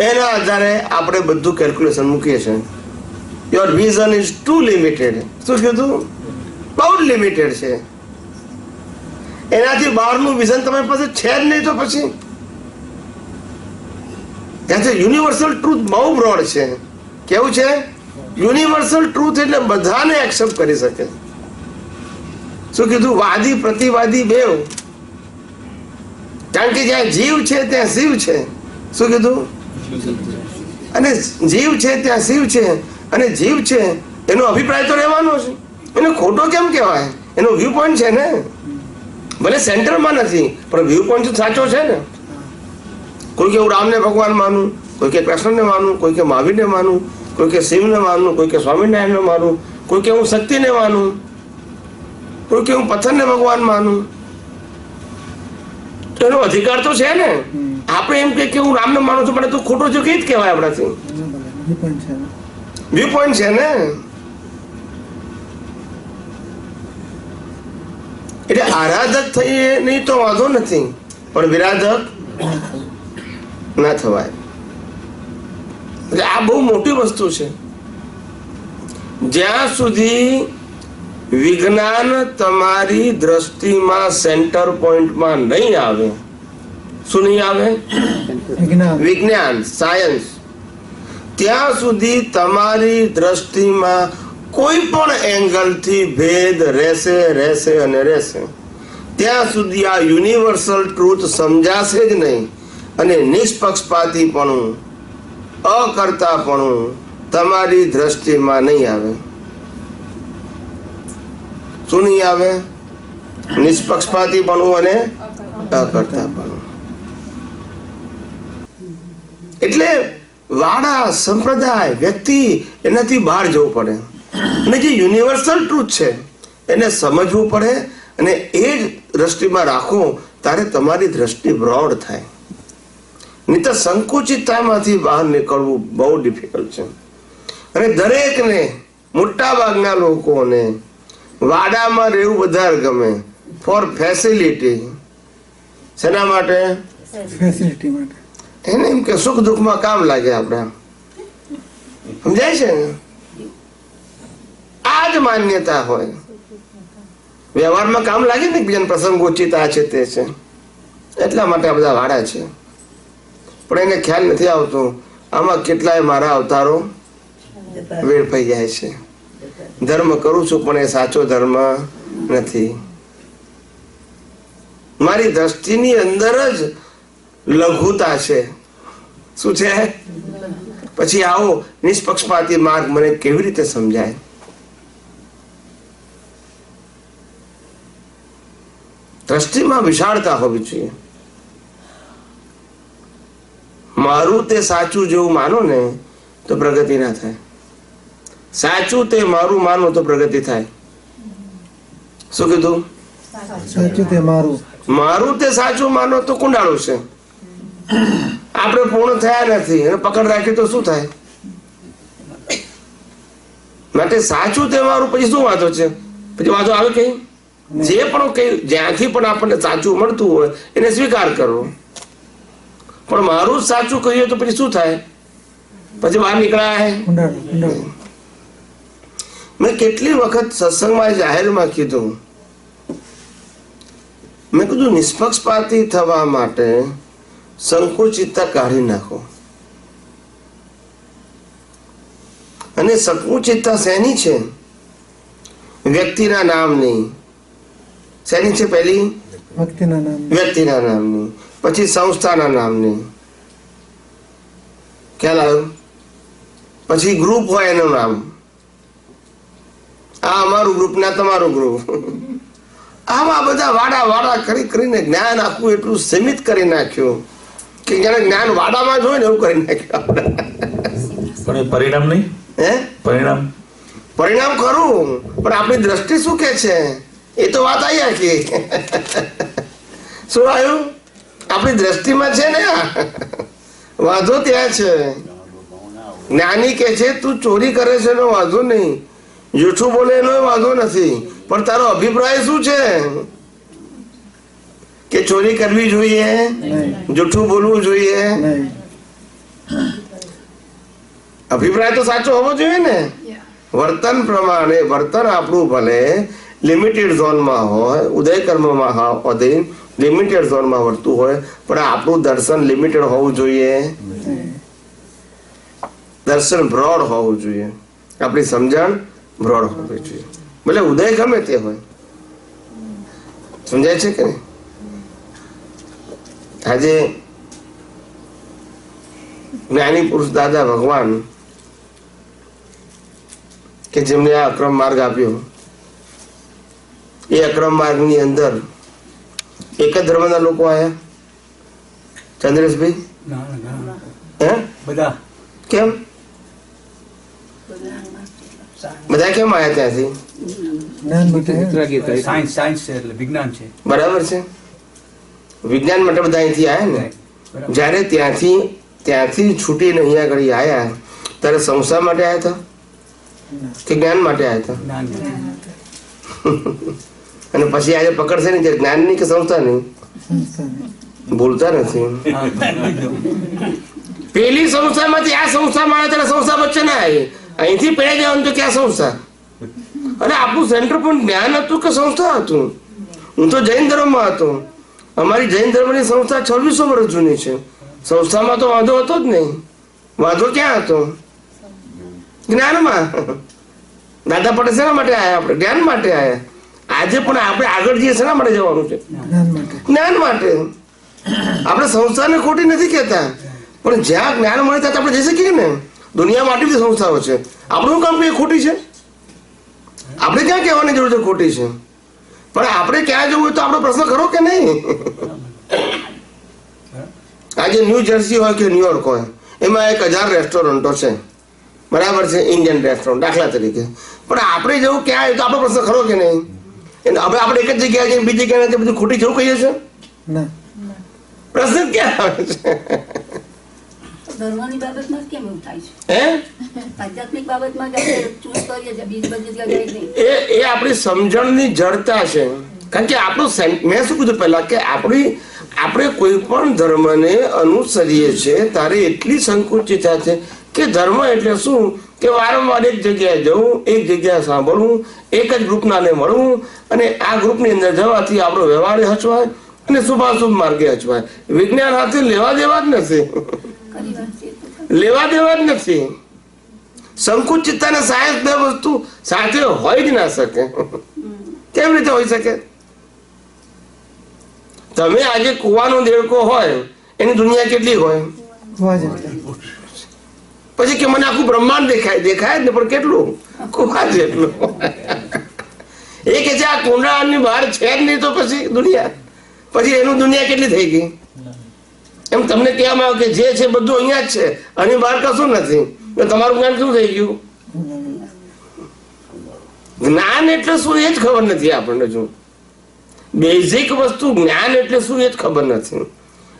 એના આધારે આપણે બધું કેલ્ક્યુલેશન મૂકીએ છીએ. Your vision is too limited. શું કીધું? બહુ જ લિમિટેડ છે. એનાથી બહારનું વિઝન તમારી પાસે છે જ નહીં. તો પછી યુનિવર્સલ ટ્રુથ બહુ બ્રોડ છે. કેવું છે? યુનિવર્સલ ટ્રુથ એટલે બધાને એક્સેપ્ટ કરી શકે. શું કીધું? વાદી પ્રતિવાદી બેવ. કારણ કે જ્યાં જીવ છે ત્યાં શિવ છે. શું કીધું? અને જીવ છે ત્યાં શિવ છે, અને જીવ છે એનો અભિપ્રાય તો રહેવાનો છે. એને ખોટો કેમ કહેવાય? એનો વ્યૂ પોઈન્ટ છે ને. ભલે સેન્ટરમાં નથી પણ વ્યૂ પોઈન્ટ સાચો છે ને. કોઈ કે હું રામને ભગવાન માનું, કોઈ કે કૃષ્ણને માનું, કોઈ કે મહાવીરને માનું, કોઈ કે શિવને માનું, કોઈ કે સ્વામિનારાયણને માનું, કોઈ કે હું શક્તિને માનું, કોઈ કે હું પથ્થરને ભગવાન માનું. એનો અધિકાર તો છે ને. આપણે એમ કે હું રામને માનું છું પણ તું ખોટો છો કે જ કહેવાય આપણાથી. વ્યૂ પોઈન્ટ છે ને. એટલે આરાધક થઈએ નહીં તો વાંધો નથી, પણ વિરાધક ના થવાય. એટલે આ બહુ મોટી વસ્તુ છે. જ્યાં સુધી વિજ્ઞાન તમારી દ્રષ્ટિમાં સેન્ટર પોઈન્ટમાં નહીં આવે. શું નહીં આવે? વિજ્ઞાન, સાયન્સ. ત્યાં સુધી તમારી દ્રષ્ટિમાં કોઈ પણ એંગલથી ભેદ રહેશે અને રહેશે. ત્યાં સુધી આ યુનિવર્સલ ટ્રુથ સમજાશે જ નહીં, અને નિષ્પક્ષપાતીપણું, અકર્તાપણું તમારી દ્રષ્ટિમાં નહીં આવે. શું નહીં આવે? નિષ્પક્ષપાતીપણું અને અકર્તાપણું. એટલે વાડા, સંપ્રદાય, વ્યક્તિ એનાથી બહાર જવું પડે, અને જે યુનિવર્સલ ટ્રુથ છે એને સમજવું પડે, અને એ જ દ્રષ્ટિમાં રાખો ત્યારે તમારી દ્રષ્ટિ બ્રોડ થાય. નહીં તો સંકુચિતતામાંથી બહાર નીકળવું બહુ ડિફિકલ્ટ છે. અને દરેકને, મોટા ભાગના લોકોને વાડામાં રહેવું વધારે ગમે. For facility. શેના માટે? ફેસિલિટી માટે. એને એમ કે સુખ દુઃખમાં કામ લાગે આપણે. સમજાય છે ને? આ જ માન્યતા હોય. વ્યવહારમાં કામ લાગે ને, બીજાને પ્રસંગોચિત આ છે તે છે, એટલા માટે આ બધા વાડા છે. પણ એને ખ્યાલ નથી આવતો આમાં કેટલાય મારા અવતારો વેડફાઈ જાય છે. ધર્મ કરું છું પણ એ સાચો ધર્મ નથી. મારી દ્રષ્ટિની અંદર જ લઘુતા છે. શું છે? પછી આવો નિષ્પક્ષપાતી માર્ગ મને કેવી રીતે સમજાય? દ્રષ્ટિમાં વિશાળતા હોવી જોઈએ. મારું તે સાચું જેવું માનો ને તો પ્રગતિ ના થાય. સાચું તે મારું માનો તો પ્રગતિ થાય. શું કીધું? સાચું તે મારું. મારું તે સાચું માનો તો કુંડાળું છે. આપણે પૂર્ણ થયા નથી અને પકડ રાખી તો શું થાય? માટે સાચું તે મારું. પછી શું વાંધો છે? પછી વાંધો આવે કઈ? જે પણ કઈ જ્યાંથી પણ આપણને સાચું મળતું હોય એને સ્વીકાર કરવો. પણ મારું સાચું કહીએ તો પછી શું થાય? પછી બહાર નીકળાય. મેં કેટલી વખત સત્સંગમાં જાહેરમાં કીધું, મેં કીધું નિષ્પક્ષપાતી થવા માટે સંકુચિતતા કાઢી નાખો. અને સંકુચિતતા શેની છે? વ્યક્તિના નામની. શેની છે? પહેલી ભક્તિના નામ વ્યક્તિના નામની, પછી સંસ્થાના નામની. ખ્યાલ આવ્યો? પછી ગ્રુપ હોય એનું નામ. આ અમારું ગ્રુપ ના તમારું ગ્રુપ. આવા બધા વાડા વાડા કરીને જ્ઞાન આખું એટલું સીમિત કરી નાખ્યું કે જેને જ્ઞાન વાડામાં જ હોય ને એવું કરી નાખ્યું. પણ એ પરિણામ નહીં. હે? પરિણામ ખરું, પણ આપણી દ્રષ્ટિ શું કે છે એ તો વાત આવી આખી. શું આવ્યું? આપણી દ્રષ્ટિમાં છે ને વાંધો ત્યાં છે. જ્ઞાની કે છે તું ચોરી કરે છે એનો વાંધો નહીં, જૂઠું બોલે એનો વાંધો નથી, પણ તારો અભિપ્રાય શું છે કે ચોરી કરવી જોઈએ, જૂઠું બોલવું જોઈએ? નહીં. અભિપ્રાય તો સાચો હોવો જોઈએ ને. વર્તન પ્રમાણે વર્તન આપણું ભલે લિમિટેડ ઝોનમાં હોય, ઉદય કર્મમાં અધીન લિમિટેડ ઝોનમાં વર્તું હોય, પણ આપણું દર્શન લિમિટેડ હોવું જોઈએ. દર્શન બ્રોડ હોવું જોઈએ, આપણી સમજણ બ્રોડ હોવી જોઈએ. ભલે ઉદય ગમે તે હોય. સમજાય છે કે નહીં? આજે જ્ઞાની પુરુષ દાદા ભગવાન કે જેમને આ અક્રમ માર્ગ આપ્યો, એ અક્રમ માર્ગની અંદર એક જ ધર્મના લોકો આયા? ચંદ્રેશભાઈ? હે? બધા કેમ? બધા કેમ આયા ત્યાંથી? જ્ઞાન માટે સાયન્સ છે એટલે વિજ્ઞાન છે. બરાબર છે, વિજ્ઞાન માટે બધા અહીંથી આયા ને. જ્યારે ત્યાંથી છૂટીને અહીંયા આગળ આયા ત્યારે સંસાર માટે આયા હતા કે જ્ઞાન માટે આયા હતા? અને પછી આજે પકડશે ને કે જ્ઞાનની કે સંસ્થાની? બોલતા નથી. પેલી સંસ્થામાંથી આ સંસ્થામાં આવે ત્યારે સંસ્થા વચ્ચે ના આવી. અહીંથી પેલા જવાનું તો ક્યાં સંસ્થા? અને આપણું સેન્ટર પણ જ્ઞાન હતું કે સંસ્થા હતું? હું તો જૈન ધર્મમાં હતો. અમારી જૈન ધર્મની સંસ્થા 2600 વર્ષ જૂની છે. સંસ્થામાં તો વાંધો હતો જ નહીં. વાંધો ક્યાં હતો? જ્ઞાનમાં. દાદા પટેલ શેના માટે આયા? આપણે જ્ઞાન માટે આયા. આજે પણ આપણે આગળ જઈએ શેના માટે જવાનું છે? જ્ઞાન માટે. આપણે સંસ્થાને ખોટી નથી કહેતા, પણ જ્યાં જ્ઞાન મળે ત્યાં આપણે જઈ શકીએ ને. દુનિયામાં આટલી બધી સંસ્થાઓ છે, આપણું કામ કઈ ખોટી છે? આપણે ક્યાં કહેવાની જરૂર છે ખોટી છે? પણ આપણે ક્યાં જવું હોય તો આપણો પ્રશ્ન ખરો કે નહીં? આજે ન્યૂ જર્સી હોય કે ન્યુયોર્ક હોય, એમાં 1000 રેસ્ટોરન્ટો છે, બરાબર છે, ઇન્ડિયન રેસ્ટોરન્ટ દાખલા તરીકે. પણ આપણે જવું ક્યાં તો આપણો પ્રશ્ન ખરો કે નહીં? આપણે એક જ જગ્યાએ જઈને બીજી જગ્યાએ બધું ખોટી જવું કહીએ છીએ? પ્રશ્ન ક્યાં આવે છે? ધર્મની બાબતમાં કેમ એવું થાય છે? હે? આધ્યાત્મિક બાબતમાં ચૂઝ કરીએ છીએ, બીજી બધી જગ્યાએ જાય નહીં. એ આપણી સમજણની જડતા છે. કારણ કે આપણું મેં શું કીધું પહેલા કે આપણે કોઈ પણ ધર્મને અનુસરીએ છીએ ત્યારે એટલી સંકુચિતતા છે કે ધર્મ એટલે શું કે વારંવાર એક જગ્યાએ જવું, એક જગ્યાએ સાંભળવું, એક જ ગ્રુપનાને મળવું, અને આ ગ્રુપની અંદર જવાથી આપણો વ્યવહાર હચવાય અને શુભાશુભ માર્ગે હચવાય. વિજ્ઞાન સાથે લેવા દેવા જ નથી. લેવા દેવા જ નથી. સંકુચિતતા અને સાયન્સ બે વસ્તુ સાથે હોય જ ના શકે. કેવી રીતે હોઈ શકે? તમે આજે કુવાનો દેડકો હોય એની દુનિયા કેટલી હોય? પછી કે મને આખું બ્રહ્માંડ દેખાય જ ને, પણ કેટલું? કુવા જેટલું. એ કે છે આ કુંડાળની બહાર છે જ નહીં તો પછી દુનિયા, પછી એનું દુનિયા કેટલી થઈ ગઈ? એમ તમને કહેવામાં આવે કે જે છે બધું અહીંયા જ છે, આની બહાર કશું નથી. તો તમારું જ્ઞાન શું થઈ ગયું? જ્ઞાન એટલે શું એ જ ખબર નથી આપણને. જો બેઝિક વસ્તુ જ્ઞાન એટલે શું એ જ ખબર નથી.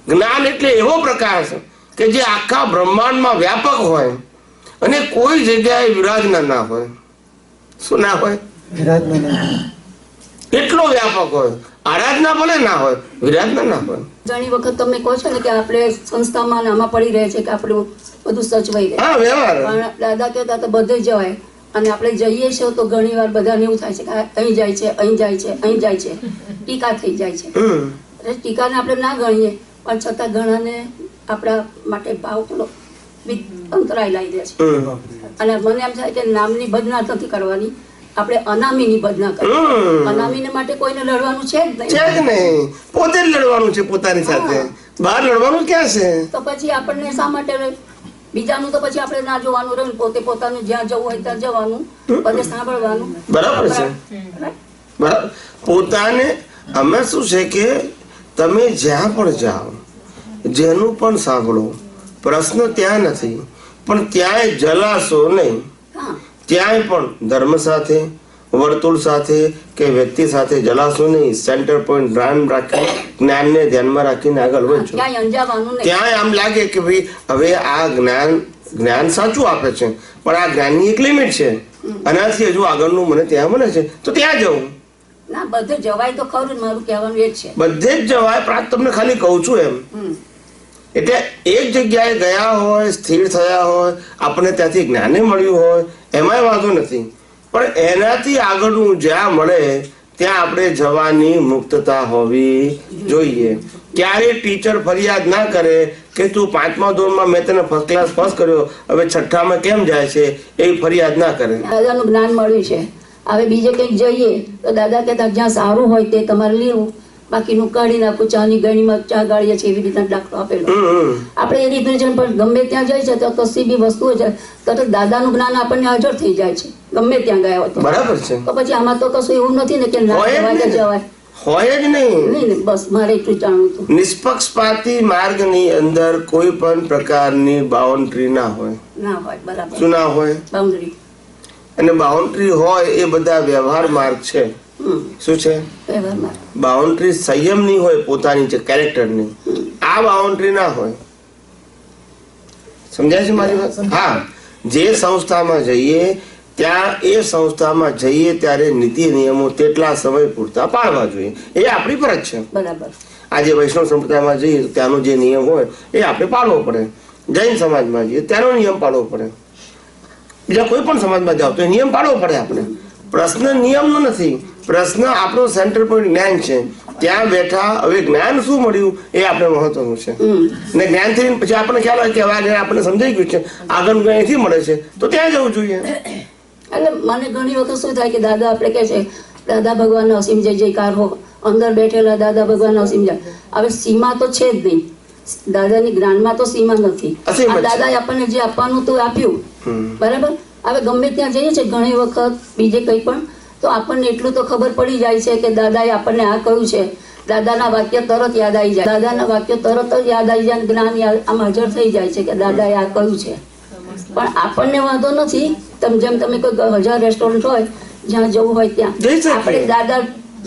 જ્ઞાન એટલે એવો પ્રકાશ કે જે આખા બ્રહ્માંડમાં વ્યાપક હોય અને કોઈ જગ્યાએ વિરાજના ના હોય. શું ના હોય? એટલો વ્યાપક હોય. આરાધના ભલે ના હોય, વિરાજના ના હોય. ઘણી વખત તમે કહો છો ને કે આપણે સંસ્થામાં આમાં પડી રહે છે કે આપણું બધું સચવાઈ રહે. હા, વ્યવહાર. પણ દાદા કહેતા તો બધે જવાય, અને આપણે જઈએ છીએ તો ઘણી વાર બધાને એવું થાય છે કે અહીં જાય છે, અહીં જાય છે, અહીં જાય છે, ટીકા થઈ જાય છે. ટીકાને આપણે ના ગણીએ, પણ છતાં ઘણાને આપણા માટે ભાવ પેલો અંતરાય લાવી દે છે. અને મને એમ થાય કે નામની ભજના નથી કરવાની, આપણે અનામીની ભજના કરવી. અનામીને માટે કોઈને લડવાનું છે જ છે નહીં. જ નહીં, પોતે જ લડવાનું છે પોતાની સાથે, બહાર લડવાનું ક્યાં છે? તો પછી આપણને શા માટે બીજાનું તો પછી આપણે ના જોવાનું રહ્યું, પોતે પોતાનું જ્યાં જવું હોય ત્યાં જવાનું, બધે સાંભળવાનું. બરાબર છે, બરાબર. પોતાને અમે શું છે કે તમે જ્યાં પણ જાઓ, જેનું પણ સાંભળો, પ્રશ્ન ત્યાં નથી, પણ ત્યાંય જલાશો નહીં. હા, ત્યાંય પણ ધર્મ સાથે, વર્તુળ સાથે કે વ્યક્તિ સાથે જલાશો નહીં. સેન્ટર પોઈન્ટ ધ્યાન રાખી, જ્ઞાનને ધ્યાનમાં રાખીને આગળ વધજો. ક્યાંય અંજાવાનું નહીં. ત્યાં આમ લાગે કે ભાઈ હવે આ જ્ઞાન સાચું આપે છે, પણ આ જ્ઞાનની એક લિમિટ છે, આનાથી હજુ આગળનું મને ત્યાં મળે છે, તો ત્યાં જવું. ના, બધે જવાય તો ખરું જ, મારું કહેવાનું એ જ છે. બધે જ જવાય, પણ આ તમને ખાલી કહું છું એમ. એટલે એક જગ્યાએ ગયા હોય, સ્થિર થયા હોય, આપણને ત્યાંથી જ્ઞાને મળ્યું હોય, એમાંય વાંધો નથી, પણ એનાથી આગળનું જ્યાં મળે ત્યાં આપણે જવાની મુક્તતા હોવી જોઈએ. ક્યારે ટીચર ફરિયાદ ના કરે કે તું 5મા ધોરણમાં મેં તને ફર્સ્ટ ક્લાસ પાસ કર્યો, હવે 6ઠ્ઠામાં કેમ જાય છે, એ ફરિયાદ ના કરે. દાદાનું જ્ઞાન મળ્યું છે, હવે બીજે કંઈક જઈએ તો દાદા કહેતા જ્યાં સારું હોય તે તમારે લેવું, બાકીનું કાઢી નાખું. ચાની ગણીમાં ચા ગાળીએ છે એવી રીતના દાખલો આપેલો. આપણે એ રીતે જ પણ ગમે ત્યાં જાય છે તો કશી બી વસ્તુ છે તો દાદાનું જ્ઞાન આપણને હાજર થઈ જાય છે ગમે ત્યાં ગયા હોય તો. બરાબર છે. તો પછી આમાં તો કશું એવું નથી ને કે ના જવાય તો જવાય હોય જ નહીં. નહીં, બસ મારે એટલું જાણવું હતું. નિષ્પક્ષપાતી માર્ગની અંદર કોઈ પણ પ્રકારની બાઉન્ડ્રી ના હોય. ના હોય, બરાબર. શું ના હોય? બાઉન્ડ્રી. અને બાઉન્ડ્રી હોય એ બધા વ્યવહાર માર્ગ છે. શું છે? વ્યવહારમાં બાઉન્ડ્રી સંયમની હોય, પોતાની છે કેરેક્ટરની. આ બાઉન્ડ્રી ના હોય. સમજાય છે મારી વાત? હા, જે સંસ્થામાં જઈએ ત્યાં એ સંસ્થામાં જઈએ ત્યારે નીતિ નિયમો તેટલા સમય પૂરતા પાળવા જોઈએ, એ આપણી ફરજ છે. બરાબર. આજે વૈષ્ણવ સંપ્રદાયમાં જઈએ તો ત્યાંનો જે નિયમ હોય એ આપણે પાળવો પડે. જૈન સમાજમાં જઈએ ત્યાંનો નિયમ પાળવો પડે. બીજા કોઈ પણ સમાજમાં જાઓ તો એ નિયમ પાળવો પડે આપણે. પ્રશ્ન નિયમનો નથી, પ્રશ્ન આપણો સેન્ટર પોઈન્ટ જ્ઞાન છે. ત્યાં બેઠા હવે જ્ઞાન શું મળ્યું એ આપણે મહત્વનું છે. ને જ્ઞાનથી પછી આપણને ખ્યાલ હોય કે હવે આ જ્ઞાન આપણને સમજાઈ ગયું છે, આગળનું જ્ઞાન અહીંથી મળે છે, તો ત્યાં જવું જોઈએ. એટલે મને ઘણી વખત શું થાય કે દાદા આપણે કહે છે દાદા ભગવાનનો અસીમ જય જયકાર હો, અંદર બેઠેલા દાદા ભગવાનનો અસીમ જય. હવે સીમા તો છે જ નહીં, દાદાની જ્ઞાનમાં તો સીમા નથી. આ દાદાએ આપણને જે આપવાનું તો આપ્યું, બરાબર. હવે ગમે ત્યાં જઈએ છે ઘણી વખત બીજે કંઈ પણ તો આપણને એટલું તો ખબર પડી જાય છે કે દાદાએ આપણને આ કહ્યું છે. દાદાના વાક્ય તરત યાદ આવી જાય, દાદાના વાક્ય તરત જ યાદ આવી જાય, જ્ઞાન આમ હાજર થઈ જાય છે કે દાદાએ આ કહ્યું છે. પણ આપણને વાંધો નથી, જેમ તમે કોઈ 1000 રેસ્ટોરન્ટ હોય જ્યાં જવું હોય ત્યાં આપણે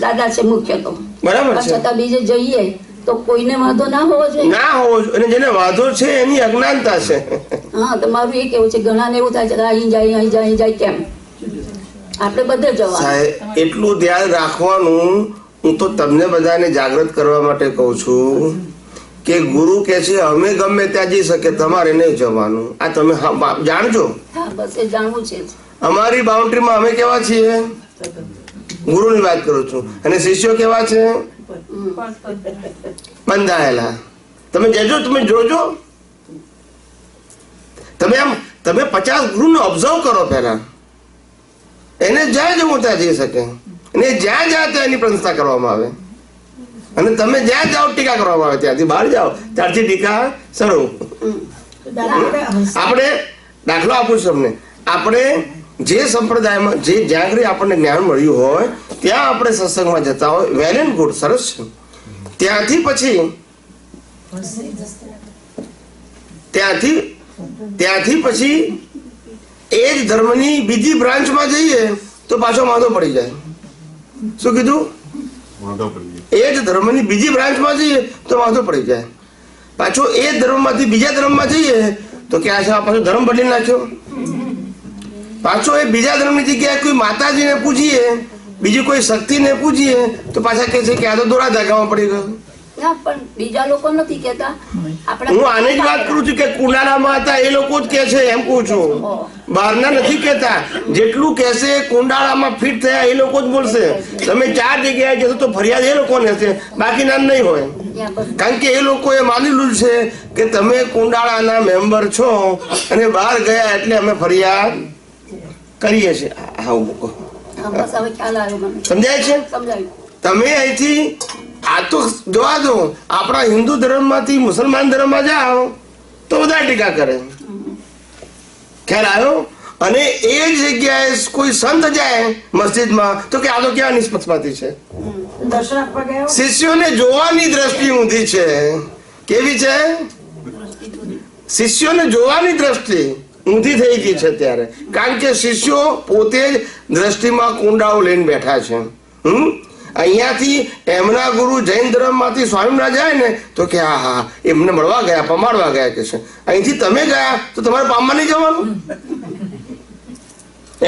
દાદા છે મુખ્ય તો બરાબર છે. છતાં બીજે જઈએ તો કોઈને વાંધો ના હોવો જોઈએ. ના હોવો જોઈએ, અને જેને વાંધો છે એની અજ્ઞાનતા છે. હા, તો મારું એ કેવું છે, ઘણાને એવું થાય છે કે અહીં જાય અહીં જાય અહીં જાય, કેમ આપણે બધે જવાનું. એટલું ધ્યાન રાખવાનું. હું તો તમને બધાને જાગૃત કરવા માટે કહું છું કે ગુરુ કે છે અમે ગમે ત્યાં જઈ શકે, તમારે નહીં જવાનું. આ તમે જાણજો. હા, બસ એ જાણવું છે. અમારી બાઉન્ડ્રીમાં અમે કેવા છીએ, ગુરુની વાત કરું છું, અને શિષ્યો કેવા છે, બંધાયેલા. તમે જજો, તમે જોજો, તમે 50 ગુરુને ઓબ્ઝર્વ કરો પહેલા. એને જ્યાં જવું ત્યાં જઈ શકે, અને જ્યાં ત્યાં એની પ્રશંસા કરવામાં આવે, અને તમે જ્યાં જાઓ ટીકા કરવામાં આવે, ત્યાંથી બહાર જાઓ ત્યારથી ટીકા શરૂ. આપણે દાખલો આપું છું તમને. આપણે જે સંપ્રદાયમાં જ્યાં આગળ આપણને જ્ઞાન મળ્યું હોય ત્યાં આપણે સત્સંગમાં જતા હોય, વેલ એન્ડ ગુડ, સરસ છે. ત્યાંથી પછી એ જ ધર્મની બીજી બ્રાન્ચમાં જઈએ તો પાછો વાંધો પડી જાય. શું કીધું? એ જ ધર્મની બીજી બ્રાન્ચમાં જઈએ તો વાંધો પડી જાય. પાછો એ ધર્મમાંથી બીજા ધર્મમાં જઈએ તો કે આ પાછો ધર્મ બદલી નાખ્યો. પાછો એ બીજા ધર્મની જગ્યાએ કોઈ માતાજીને પૂછીએ, બીજી કોઈ શક્તિને પૂછીએ તો પાછા કહે છે કે આ તો દોરા ધાગામાં પડી ગયો. ના, પણ બીજા લોકો નથી કહેતા. હું આની જ વાત કરું છું કે કુંડાળામાં હતા એ લોકો જ કે છે, એમ કહું છું. બહારના નથી કહેતા. જેટલું કહેશે કુંડાળામાં ફિટ થયા એ લોકો જ બોલશે. તમે 4 જગ્યાએ જશો તો ફરિયાદ એ લોકોને હશે, બાકી નામ નહીં હોય. ત્યાં બસ કારણ કે એ લોકોએ માનેલું છે કે તમે કુંડાળાના મેમ્બર છો અને બહાર ગયા એટલે અમે ફરિયાદ કરીએ છીએ. હા મૂકો. હા, બસ હવે ખ્યાલ આવ્યો મને. સમજાય છે? સમજાયું. તમે અહીંથી આ તો જોવા દો, આપણા હિન્દુ ધર્મમાંથી મુસલમાન ધર્મમાં જાઓ તો બધા ટીકા કરે. ખ્યાલ આવ્યો? અને એ જગ્યાએ કોઈ સંત જાય મસ્જિદમાં તો કે આ તો ક્યાં નિષ્પક્ષપાતી છે. દર્શન આપવા ગયા શિષ્યોને જોવાની દ્રષ્ટિ ઊંધી છે. કેવી છે? શિષ્યોને જોવાની દ્રષ્ટિ ઊંધી થઈ ગઈ છે ત્યારે, કારણ કે શિષ્યો પોતે જ દ્રષ્ટિમાં કુંડાઓ લઈને બેઠા છે. અહીંયાથી એમના ગુરુ જૈન ધર્મમાંથી સ્વામિનારાયણ જાય ને તો કે હા હા એમને મળવા ગયા, પમાડવા ગયા કે છે. અહીંથી તમે ગયા તો તમારે પામવા નહીં જવાનું,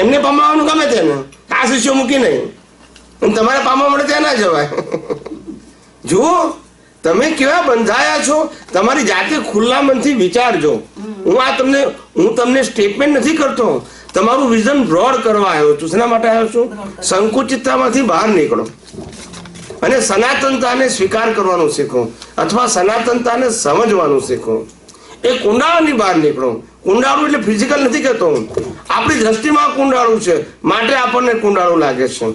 એમને પામવાનું ગમે તેને, આ શિષ્યો મૂકી નહીં. તમારે પામવા મળે ત્યાં ના જવાય. જુઓ તમે કેવા બંધાયા છો, તમારી જાતે ખુલ્લા મનથી વિચારજો. હું તમને સ્ટેટમેન્ટ નથી કરતો, તમારું વિઝન બ્રોડ કરવા આવ્યો છું. શેના માટે આવ્યો છું? સંકુચિતતામાંથી બહાર નીકળો અને સનાતનતાને સ્વીકાર કરવાનું શીખો, અથવા સનાતનતાને સમજવાનું શીખો. એ કુંડાળાની બહાર નીકળો. કુંડાળું એટલે ફિઝિકલ નથી કહેતો, આપણી દ્રષ્ટિમાં કુંડાળું છે માટે આપણને કુંડાળું લાગે છે.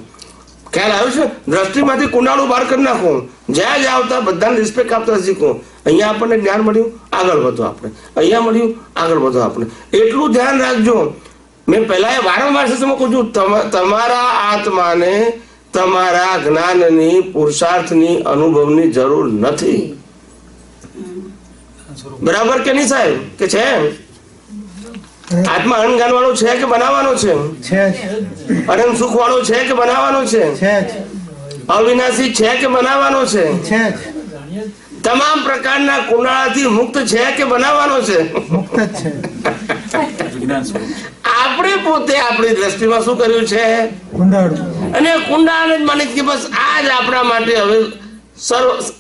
ખ્યાલ આવ્યો છે? દ્રષ્ટિમાંથી કુંડાળું બહાર કરી નાખો. જ્યાં જ આવતા બધાને રિસ્પેક્ટ આપતા શીખો. અહીંયા આપણને જ્ઞાન મળ્યું, આગળ વધો આપણે. અહીંયા મળ્યું, આગળ વધો આપણે. એટલું ધ્યાન રાખજો. મેં પહેલા એ વારંવાર તમે કહું છું, તમારા આત્માને તમારા જ્ઞાનની, પુરુષાર્થની, અનુભવની જરૂર નથી. બરાબર કે નહીં સાહેબ? કે છે આત્મા અણગાન વાળો છે કે બનાવવાનો છે? અનંત સુખ વાળો છે કે બનાવવાનો છે? અવિનાશી છે કે બનાવવાનો છે? તમામ પ્રકારના કુંડાળાથી મુક્ત છે કે બનાવવાનો છે? આપણે પોતે આપણી દ્રષ્ટિમાં શું કર્યું છે? અને કુંડાળાને જ માની કે બસ આ જ આપણા માટે હવે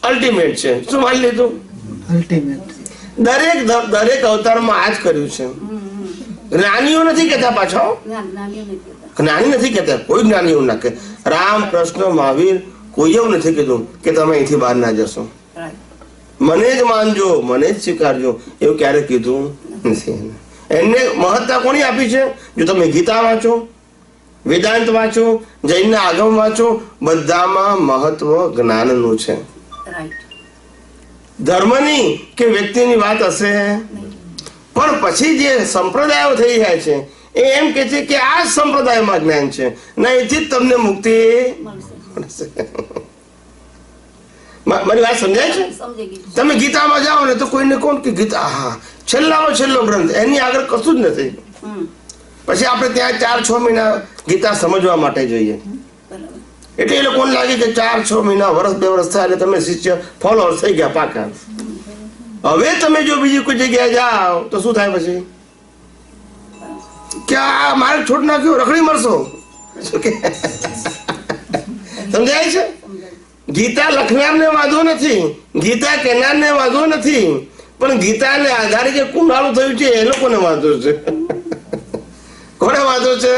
અલ્ટિમેટ છે. શું માની લીધું? દરેક અવતારમાં આ જ કર્યું છે. જ્ઞાનીઓ નથી કહેતા પાછો, જ્ઞાની નથી કહેતા, કોઈ જ્ઞાની એવું ના કહે. રામ, કૃષ્ણ, મહાવીર કોઈ એવું નથી કીધું કે તમે અહીંથી બહાર ના જશો, મને જ માનજો, મને જ સ્વીકારજો, એવું ક્યારે કીધું નથી. એમને મહત્તા કોની આપી છે? જો તમે ગીતા વાંચો, વેદાંત વાંચો, જૈનના આગમ વાંચો, બધામાં મહત્વ જ્ઞાનનું છે. ધર્મની કે વ્યક્તિની વાત હશે. પણ પછી જે સંપ્રદાયો થઈ જાય છે એ એમ કે છે કે આ જ સંપ્રદાયમાં જ્ઞાન છે, ના એથી જ તમને મુક્તિ મળશે. મારી વાત સમજાય છે? તમે ગીતામાં જાઓ ને તો કોઈને કોણ કે ગીતા હા છેલ્લો ગ્રંથ, એની આગળ કશું જ નથી. પછી આપણે ત્યાં 4-6 મહિના ગીતા સમજવા માટે જોઈએ. એટલે એ લોકોને લાગે કે 4-6 મહિના, વર્ષ 2 વર્ષ થાય એટલે તમે શિષ્ય ફોલોઅર થઈ ગયા પાકા. હવે તમે જો બીજી કોઈ જગ્યાએ જાઓ તો શું થાય પછી? કે આ મારે છોડ નાખ્યો, રખડી મરશો. સમજાય છે? ગીતા લખનારને વાંધો નથી, ગીતા કહેનારને વાંધો નથી, પણ ગીતાને આધારે જે કુંડાળું થયું છે એ લોકોને વાંધો છે. કોને વાંધો છે?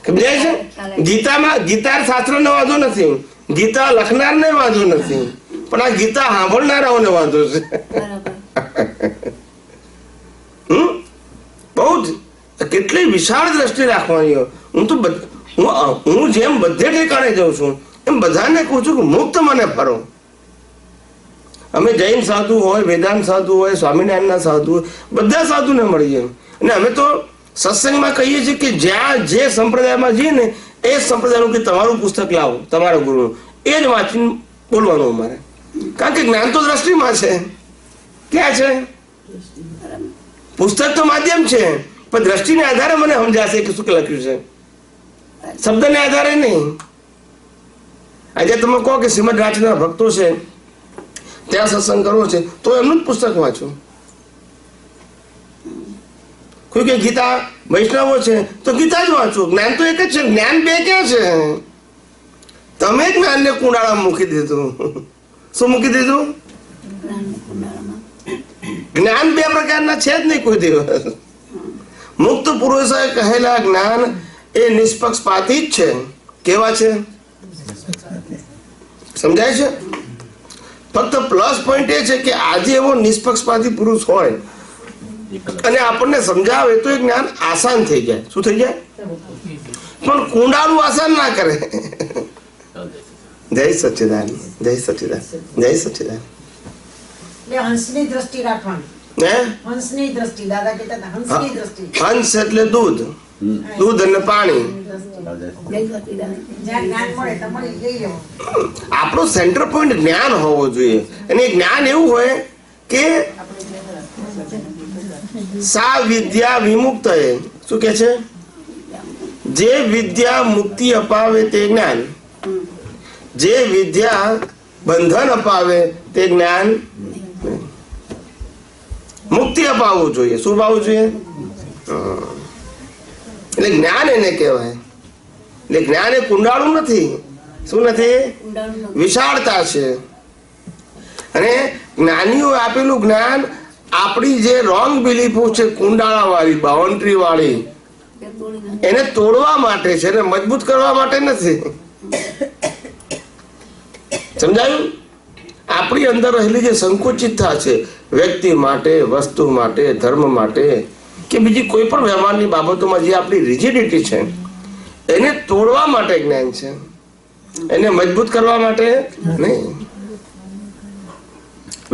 સમજાય છે? ગીતા શાસ્ત્રને વાંધો નથી, ગીતા લખનારને વાંધો નથી, પણ આ ગીતા સાંભળનારાઓને વાંધો છે. બહુ જ કેટલી વિશાળ દ્રષ્ટિ રાખવાની. હું જેમ બધે ઠેકાણે જાઉં છું એમ બધાને કહું છું કે મુક્ત મને ફરો. અમે જૈન સાધુ હોય, વેદાંત સાધુ હોય, સ્વામિનારાયણના સાધુ હોય, બધા સાધુને મળીએ. અને અમે તો સત્સંગમાં કહીએ છીએ કે જ્યાં જે સંપ્રદાયમાં જઈએ ને એ સંપ્રદાયનું કે તમારું પુસ્તક લાવો, તમારા ગુરુનું, એ જ વાંચીને બોલવાનું અમારે. કારણ કે જ્ઞાન તો દ્રષ્ટિમાં છે. ક્યાં છે? પુસ્તક તો માધ્યમ છે, પણ દ્રષ્ટિને આધારે મને સમજાશે કે શું લખ્યું છે, શબ્દને આધારે નહીં. આજે તમે કહો કે શ્રીમદ રાજના ભક્તો છે ત્યાં સત્સંગ કરવો છે તો એમનું જ પુસ્તક વાંચો. કોઈ કે ગીતા વૈષ્ણવો છે તો ગીતા જ વાંચો. જ્ઞાન તો એક જ છે, જ્ઞાન બે ક્યાં છે? તમે જ્ઞાનને કુંડાળામાં મૂકી દીધું. શું મૂકી દીધું? જ્ઞાન બે પ્રકારના છે જ નહીં કોઈ દિવસ. મુક્ત પુરુષોએ કહેલા જ્ઞાન એ નિષ્પક્ષપાતી જ છે. કેવા છે? સમજાય છે? ફક્ત પ્લસ પોઈન્ટ એ છે કે આજે એવો નિષ્પક્ષપાતી પુરુષ હોય અને આપણને સમજાવે તો એ જ્ઞાન આસાન થઈ જાય. શું થઈ જાય? પણ કુંડાળું આસાન ના કરે. જય સચ્ચિદાનંદ, જય સચ્ચિદાનંદ, જય સચ્ચિદાનંદ. એટલે હંસની દ્રષ્ટિ રાખવાની. હે? હંસની દ્રષ્ટિ, દાદા કહેતા હતા, હંસની દ્રષ્ટિ. હંસ એટલે દૂધ, દૂધ અને પાણી. જ્યાં જ્ઞાન મળે તો મળી લઈ લેવું. આપણો સેન્ટર પોઈન્ટ જ્ઞાન હોવો જોઈએ. અને જ્ઞાન એવું હોય કે સા વિદ્યા વિમુક્ત. શું કે છે? જે વિદ્યા મુક્તિ અપાવે તે જ્ઞાન, જે વિદ્યા બંધન અપાવે તે જ્ઞાન. મુક્તિ અપાવવું જોઈએ. શું અપાવવું જોઈએ? એટલે જ્ઞાન એને કહેવાય. એટલે જ્ઞાન એ કુંડાળું નથી. શું નથી? વિશાળતા છે. અને જ્ઞાનીઓ આપેલું જ્ઞાન આપણી જે રોંગ બિલીફો છે, કુંડાળા વાળી, બાઉન્ડ્રી વાળી, એને તોડવા માટે છે, એને મજબૂત કરવા માટે નથી. સમજાયું? આપણી અંદર રહેલી જે સંકુચિતતા છે, વ્યક્તિ માટે, વસ્તુ માટે, ધર્મ માટે કે બીજી કોઈ પણ વ્યવહારની બાબતોમાં જે આપણી રિજિડિટી છે, એને તોડવા માટે જ્ઞાન છે, એને મજબૂત કરવા માટે નહીં.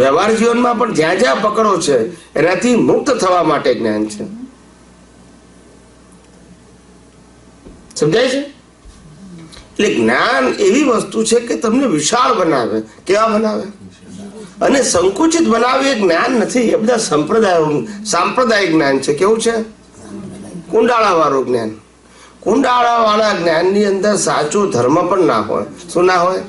વ્યવહાર જીવનમાં પણ જ્યાં જ્યાં પકડો છે એનાથી મુક્ત થવા માટે જ્ઞાન છે. સમજાય છે? એટલે જ્ઞાન એવી વસ્તુ છે કે તમને વિશાળ બનાવે. કેવા બનાવે? અને સંકુચિત બનાવે એ જ્ઞાન નથી. એ બધા સાંપ્રદાયિક જ્ઞાન છે. કેવું છે? કુંડાળા વાળું જ્ઞાન. કુંડાળા વાળા જ્ઞાનની અંદર સાચો ધર્મ પણ ના હોય. શું ના હોય?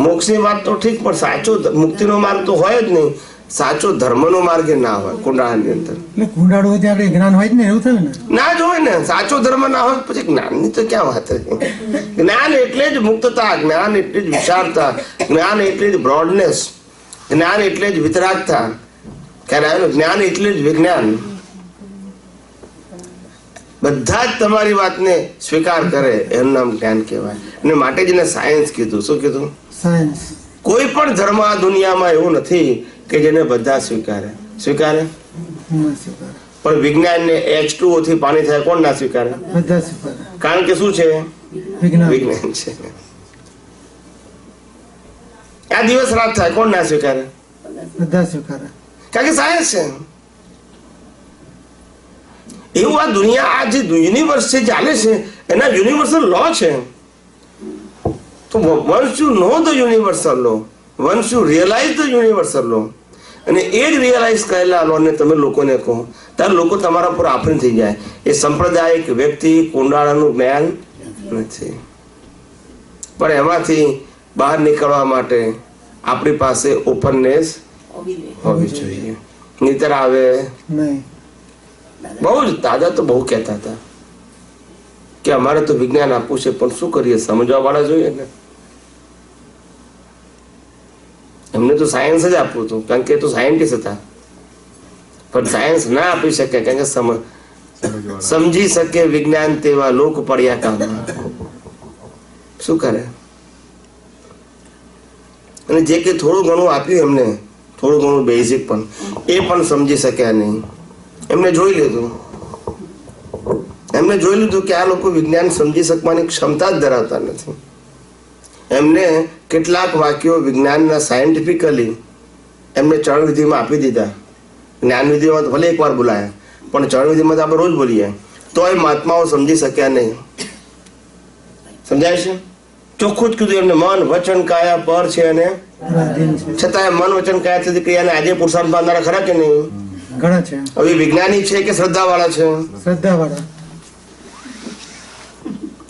મોક્ષની વાત તો ઠીક, પણ સાચો મુક્તિનો માર્ગ તો હોય જ નહીં. સાચો ધર્મનો માર્ગ ના હોય કુંડાળાની અંદર. એટલે કુંડાળું હોય ત્યાં આપણે જ્ઞાન હોય જ ને, એવું થયું ને? ના જ હોય ને. સાચો ધર્મ ના હોય પછી જ્ઞાનની તો ક્યાં વાત રહી? જ્ઞાન એટલે જ મુક્તતા, જ્ઞાન એટલે જ વિશાળતા, જ્ઞાન એટલે જ બ્રોડનેસ, જ્ઞાન એટલે જ વિતરાગતા, જ્ઞાન એટલે જ વિજ્ઞાન. બધા જ તમારી વાતને સ્વીકાર કરે એનું નામ જ્ઞાન કહેવાય. અને માટે જ એને સાયન્સ કીધું. શું કીધું? સાયન્સ. કોઈ પણ ધર્મ આ દુનિયામાં એવું નથી કે જેને બધા સ્વીકારે. સ્વીકારે? પણ વિજ્ઞાનને H2O થી પાણી થાય, કોણ ના સ્વીકારે? બધા સ્વીકારે. કારણ કે શું છે? વિજ્ઞાન છે. આ દિવસ રાત થાય, કોણ ના સ્વીકારે? બધા સ્વીકારે. કારણ કે સાયન્સ છે. એવું આ દુનિયા, આ જે યુનિવર્સ છે ચાલે છે, એના યુનિવર્સલ લો છે. તો once you know the universal law, once you realise the universal law, અને એ જ રિયલાઇઝ કરેલા લો ને તમે લોકોને કહો, ત્યારે લોકો તમારા પર આફરીન થઈ જાય. એ સાંપ્રદાયિક વ્યક્તિ કુંડાળાનું જ્ઞાન નથી. પણ એમાંથી બહાર નીકળવા માટે આપણી પાસે ઓપનનેસ હોવી જોઈએ. નહીતર આવે નહીં. બહુ જ દાદા તો બહુ કહેતા હતા કે અમારે તો વિજ્ઞાન આપવું છે, પણ શું કરીએ, સમજવા વાળા જોઈએ ને. એમને તો સાયન્સ જ આપવું હતું, કારણ કે એ તો સાયન્ટિસ્ટ હતા. પણ સાયન્સ ના આપી શકે, કારણ કે સમજી શકે વિજ્ઞાન તેવા લોક પડ્યા કામમાં. શું કરે? અને જે કે થોડું ઘણું આપ્યું એમને, થોડું ઘણું બેઝિક પણ, એ પણ સમજી શક્યા નહીં. એમને જોઈ લીધું કે આ લોકો વિજ્ઞાન સમજી શકવાની ક્ષમતા જ ધરાવતા નથી. એમને કેટલાક વાક્યો વિજ્ઞાનના સાયન્ટિફિકલી એમને ચરણવિધિમાં આપી દીધા. જ્ઞાનવિધિમાં તો ભલે એકવાર બોલાયા, પણ ચરણવિધિમાં તો આપણે રોજ બોલીએ, તો એ મહાત્માઓ સમજી શક્યા નહીં. સમજાય છે? ચોખ્ખું જ કીધું એમને, મન વચન કાયા પર છે, અને છતાં મન વચન કાયા થતી ક્રિયાને આજે પુરુષાર્થ બાંધનારા ખરા કે નહીં? ઘણા છે. હવે વિજ્ઞાની છે કે શ્રદ્ધા વાળા છે? શ્રદ્ધા વાળા.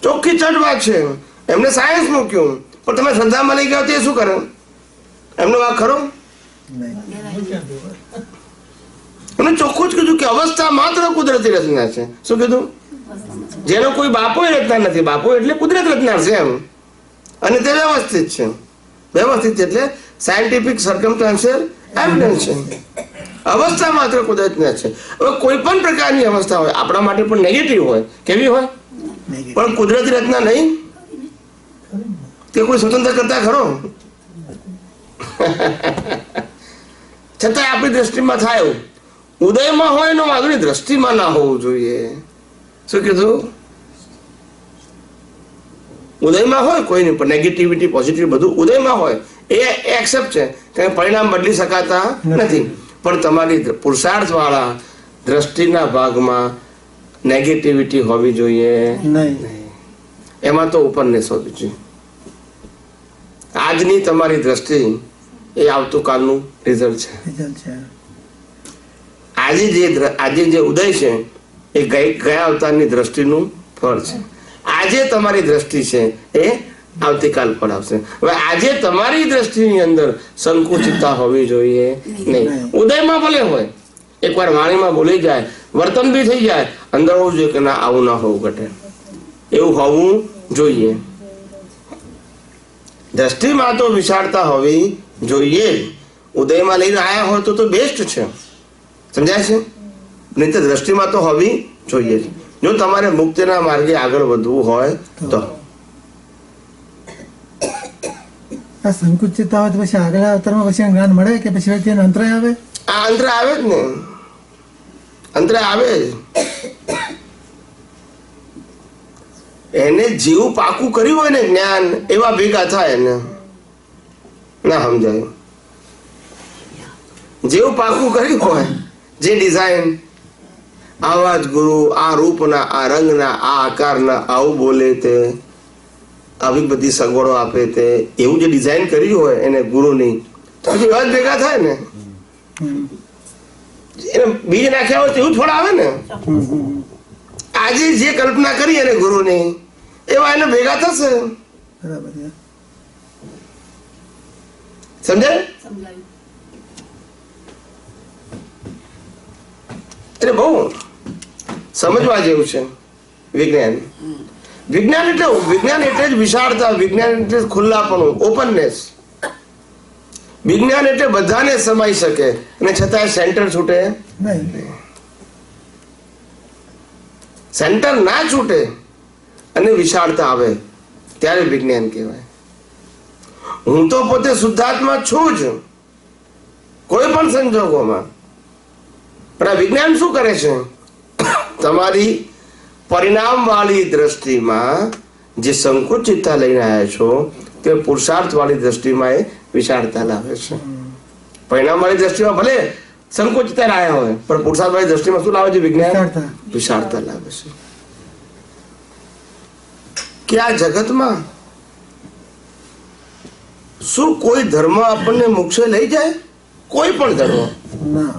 ચોખ્ખી ચટ વાત છે. એમને સાયન્સ મૂક્યું, પણ તમે શ્રદ્ધામાં લઈ ગયા તો એ શું કરે? એમનો વાક ખરો? એમને ચોખ્ખું જ કીધું કે અવસ્થા માત્ર કુદરતી રચના છે. શું કીધું? જેનો કોઈ બાપો રચના નથી. બાપો એટલે કુદરત રચનાર છે એમ, અને તે વ્યવસ્થિત છે. વ્યવસ્થિત એટલે સાયન્ટિફિક સર્કમસ્ટાન્શિયલ એવિડન્સ છે. અવસ્થા માત્ર કુદરતના છે. હવે કોઈ પણ પ્રકારની અવસ્થા હોય, આપણા માટે પણ નેગેટિવ હોય, કેવી હોય, પણ કુદરતી રચના નહીં. તે કોઈ સ્વતંત્ર કરતા ખરો? છતાં આપણી દ્રષ્ટિમાં થાય એવું. ઉદયમાં હોય એનો વાંધો નહીં, દ્રષ્ટિમાં ના હોવું જોઈએ. શું કીધું? ઉદયમાં હોય કોઈ નહીં, પણ નેગેટિવિટી પોઝિટિવ બધું ઉદયમાં હોય એ એક્સેપ્ટ છે, કારણ પરિણામ બદલી શકાતા નથી. પણ તમારી પુરુષાર્થ વાળા દ્રષ્ટિના ભાગમાં નેગેટિવિટી હોવી જોઈએ નહીં. એમાં તો ઉપરનેસ હોવી જોઈએ. આજની તમારી દ્રષ્ટિ એ આવતીકાલનું રિઝલ્ટ છે. રિઝલ્ટ છે. આજે જે ઉદય છે એ ગયા અવતારની દ્રષ્ટિનું ફળ છે. આજે તમારી દ્રષ્ટિ છે એ આવતીકાલ ફળ આવશે. હવે આજે તમારી દ્રષ્ટિની અંદર સંકુચિતતા હોવી જોઈએ નહીં. ઉદયમાં ભલે હોય, એકવાર વાણીમાં બોલી જાય, વર્તન બી થઈ જાય, અંદર હોવું જોઈએ કે ના આવું ના હોવું ઘટે, એવું હોવું જોઈએ. દ્રષ્ટિમાં તો વિશાળતા હોવી જોઈએ. ઉદયમાં લઈને આયા હોય તો બેસ્ટ છે, સમજાય છે? નહીં તો દ્રષ્ટિમાં તો હોવી જોઈએ. જો તમારે મુક્તિના માર્ગે આગળ વધવું હોય તો આ સંકુચિતતા હોય તો પછી આગલા અવતારમાં પછી જ્ઞાન મળે કે પછી વ્યક્તિને અંતરાય આવે? આ અંતરે આવે જ ને, અંતરે આવે જ. એને જેવું પાકું કર્યું હોય ને જ્ઞાન, એવા ભેગા થાય એને ના સમજાય. જેવું પાકું કર્યું હોય, જે ડિઝાઇન, આવા જ ગુરુ, આ રૂપના, આ રંગના, આ આકારના, આવું બોલે તે, આવી બધી સગવડો આપે તે, એવું જે ડિઝાઇન કર્યું હોય એને ગુરુની, તો પછી એવા જ ભેગા થાય ને. એને બીજ નાખ્યા હોય તેવું થોડા આવે ને. આજે જે કલ્પના કરી એને ગુરુની, એવા એને ભેગા થશે. બરાબર છે. સમજાય? એટલે બહુ સમજવા જેવું છે વિજ્ઞાન. વિજ્ઞાન એટલે જ વિશાળતા, વિજ્ઞાન એટલે ખુલ્લાપણું, ઓપનનેસ. વિજ્ઞાન એટલે બધાને સમાઈ શકે અને છતાં સેન્ટર છૂટે નહીં. સેન્ટર ના છૂટે અને વિશાળતા આવે ત્યારે વિજ્ઞાન કહેવાય. હું તો પોતે શુદ્ધાત્મા છું જ કોઈ પણ સંજોગોમાં. પણ આ વિજ્ઞાન શું કરે છે? તમારી પરિણામ વાળી દ્રષ્ટિમાં જે સંકુચિતતા લઈને આવ્યા છો તે પુરુષાર્થ વાળી દ્રષ્ટિમાં એ વિશાળતા લાવે છે. પરિણામ વાળી દ્રષ્ટિમાં ભલે સંકુચિતતા લાવ્યા હોય, પણ પુરુષાર્થ વાળી દ્રષ્ટિમાં શું લાવે છે? વિજ્ઞાન વિશાળતા લાવે છે. કે આ જગતમાં શું કોઈ ધર્મ આપણને મોક્ષે લઈ જાય? કોઈ પણ ધર્મ ના.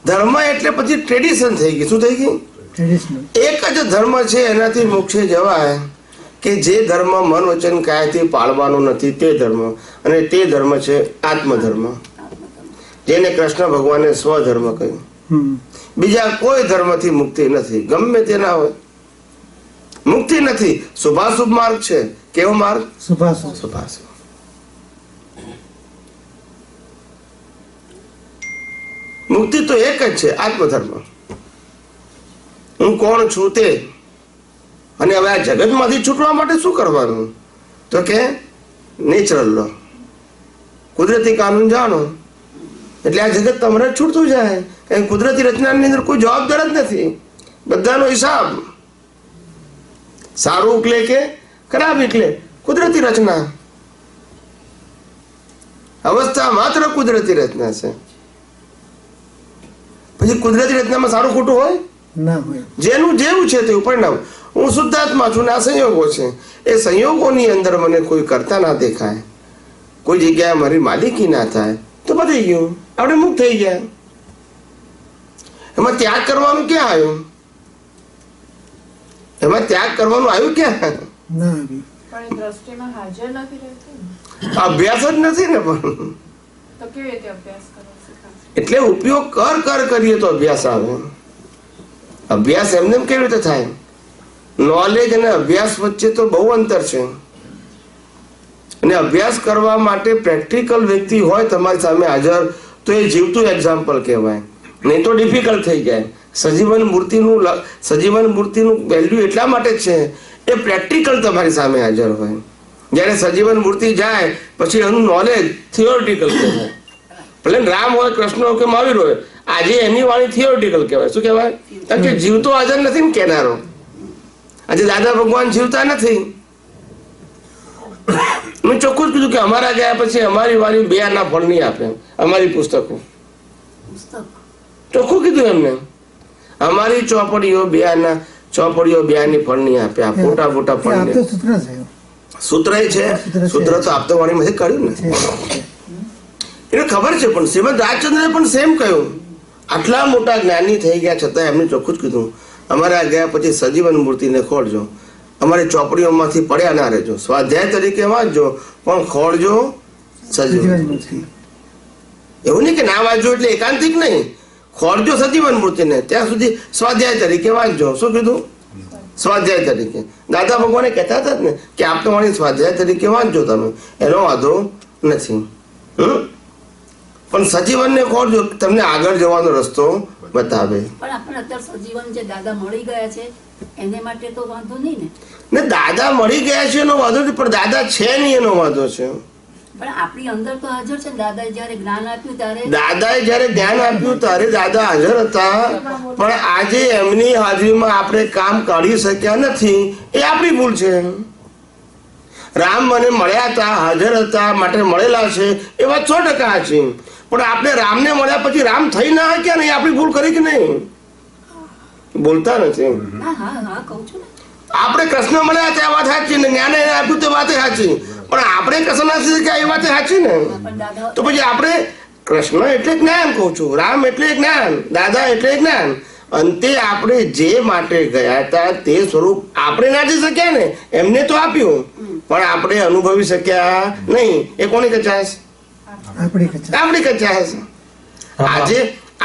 ધર્મ એટલે પછી ટ્રેડિશન થઈ ગઈ. શું થઈ ગઈ? ટ્રેડિશનલ. એક જ ધર્મ છે એનાથી મોક્ષે જવાય કે જે ધર્મ મન વચન કાયાથી પાળવાનો નથી તે ધર્મ, અને તે ધર્મ છે આત્મધર્મ, જેને કૃષ્ણ ભગવાને સ્વધર્મ કહ્યું. બીજા કોઈ ધર્મથી મુક્તિ નથી, ગમે તે ના હોય, મુક્તિ નથી. શુભાશુભ માર્ગ છે. કેવો માર્ગ? શુભાશુભ. શુભાશુભ. મુક્તિ તો એક જ છે, આત્મધર્મ. હું કોણ છું તે. અને હવે આ જગતમાંથી છૂટવા માટે શું કરવાનું? તો કે નેચરલ લો, કુદરતી કાનૂન જાણો, એટલે આ જગત તમારે છૂટતું જાય. કારણ કુદરતી રચનાની અંદર કોઈ જવાબદાર જ નથી, બધાનો હિસાબ. સારું એટલે કે ખરાબ એટલે કુદરતી રચના. અવસ્થા માત્ર કુદરતી રચના છે. પછી કુદરતી રચનામાં સારું ખોટું હોય ના હોય. જેનું જેવું છે તેવું પરિણામ. હું શુદ્ધાત્મા છું ને આ સંયોગો છે. એ સંયોગોની અંદર મને કોઈ કરતા ના દેખાય, કોઈ જગ્યાએ મારી માલિકી ના થાય તો પતી ગયું, આપણે મુક્ત થઈ ગયા. એમાં ત્યાગ કરવાનું ક્યાં આવ્યું? એમાં ત્યાગ કરવાનું આવ્યું ક્યાં? ના આવી. પણ એ દ્રષ્ટિમાં હાજર નથી રહેતું ને. અભ્યાસ જ નથી ને. પણ તો કેવી રીતે અભ્યાસ કરવો શીખવાશે? એટલે ઉપયોગ કરીએ તો અભ્યાસ આવે. અભ્યાસ એમને કેવી રીતે થાય? નોલેજ અને અભ્યાસ વચ્ચે તો બહુ અંતર છે. અને અભ્યાસ કરવા માટે પ્રેક્ટિકલ વ્યક્તિ હોય તમારી સામે હાજર તો એ જીવતું એક્ઝામ્પલ કહેવાય, નહીં તો ડિફિકલ્ટ થઈ જાય. સજીવન મૂર્તિનું વેલ્યુ એટલા માટે જ છે એ પ્રેક્ટિકલ તમારી સામે હાજર હોય. જ્યારે સજીવન મૂર્તિ જાય પછી એનું નોલેજ થિયોરિટિકલ કહેવાય. ભલે રામ હોય, કૃષ્ણ હોય કે મહાવીર હોય, આજે એની વાણી થિયોરિટિકલ કહેવાય. શું કહેવાય? કારણ કે જીવતો હાજર નથી ને કહેનારો. આજે દાદા ભગવાન જીવતા નથી. મેં ચોખ્ખું જ કીધું કે અમારા ગયા પછી અમારી વાણી 2 આના ફળ નહીં આપે. અમારી પુસ્તકો ચોખ્ખું કીધું એમને, અમારી ચોપડીઓ 2 આના ચોપડીઓ 2 આની ફળ નહીં આપે. આ મોટા મોટા ફળ આ તો નહીં. સૂત્ર છે. સૂત્ર છે, સૂત્ર તો આપતો વાણીમાંથી કાઢ્યું ને. એને ખબર છે, પણ શ્રીમદ રાજચંદ્રે પણ સેમ કહ્યું. આટલા મોટા જ્ઞાની થઈ ગયા છતાં એમને ચોખ્ખું જ કીધું અમારે આ ગયા પછી સજીવન મૂર્તિને ખોળજો, અમારી ચોપડીઓમાંથી પડ્યા ના રહેજો, સ્વાધ્યાય તરીકે વાંચજો પણ ખોળજો સજીવન મૂર્તિ. એવું નહીં કે ના વાંચજો એટલે એકાંતિક નહીં, ખોળજો સજીવન મૂર્તિને, ત્યાં સુધી સ્વાધ્યાય તરીકે વાંચજો. શું કીધું? સ્વાધ્યાય તરીકે. દાદા ભગવાને કહેતા હતા ને કે આપતો વાણી સ્વાધ્યાય તરીકે વાંચજો તમે, એનો વાંધો નથી. પણ સજીવનને ખોળજો, તમને આગળ જવાનો રસ્તો બતાવે. પણ આપણે અત્યારે સજીવન જે દાદા મળી ગયા છે એને માટે તો વાંધો નહીં ને દાદા મળી ગયા છે એનો વાંધો નથી, પણ દાદા છે નહીં એનો વાંધો છે. પણ આપણી અંદર તો હાજર છે. દાદાએ જ્યારે જ્ઞાન આપ્યું ત્યારે દાદાએ જ્યારે જ્ઞાન આપ્યું ત્યારે દાદા હાજર હતા, પણ આજે એમની હાજરીમાં આપણે કામ કાઢી શક્યા નથી. એ આપણી ભૂલ છે. રામ મને મળ્યા હતા, હાજર હતા માટે મળેલા છે, એ વાત 100% સાચી. પણ આપણે રામને મળ્યા પછી રામ થઈ ના શક્યા ને, એ આપણી ભૂલ કરી કે નહીં? બોલતા નથી. હા હા હા કહું છું ને. આપણે કૃષ્ણ મળ્યા હતા, વાત સાચી ને, જ્ઞાન એને આપ્યું તે વાત સાચી, પણ આપણે કૃષ્ણ નથી શક્યા એ વાત સાચી ને. પણ દાદા તો પછી આપણે કૃષ્ણ એટલે જ્ઞાન કહું છું, રામ એટલે જ્ઞાન, દાદા એટલે જ્ઞાન. અંતે આપણે જે માટે ગયા હતા તે સ્વરૂપ આપણે નાચી શક્યા ને, એમને તો આપ્યું, પણ આપણે અનુભવી શક્યા નહીં. એ કોની કચાશ? આપણી કચાશ.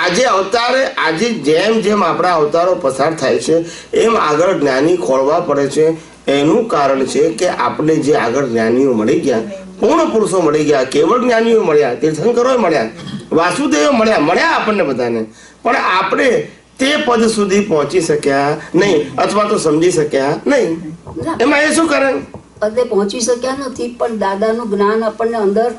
આજે અવતારે, આજે જેમ જેમ આપણા અવતારો પસાર થાય છે એમ આગળ જ્ઞાની ખોળવા પડે છે. એનું કારણ છે કે આપણે જે આગળ જ્ઞાનીઓ મળી ગયા, પૂર્ણ પુરુષો મળી ગયા, કેવળ જ્ઞાનીઓ મળ્યા, તીર્થંકરો મળ્યા, વાસુદેવ મળ્યા આપણને બધાને, પણ આપણે તે પદ સુધી પહોંચી શક્યા નહીં અથવા તો સમજી શક્યા નહીં. એમાં એ શું કરે? પદે પહોંચી શક્યા નથી, પણ દાદાનું જ્ઞાન આપણને અંદર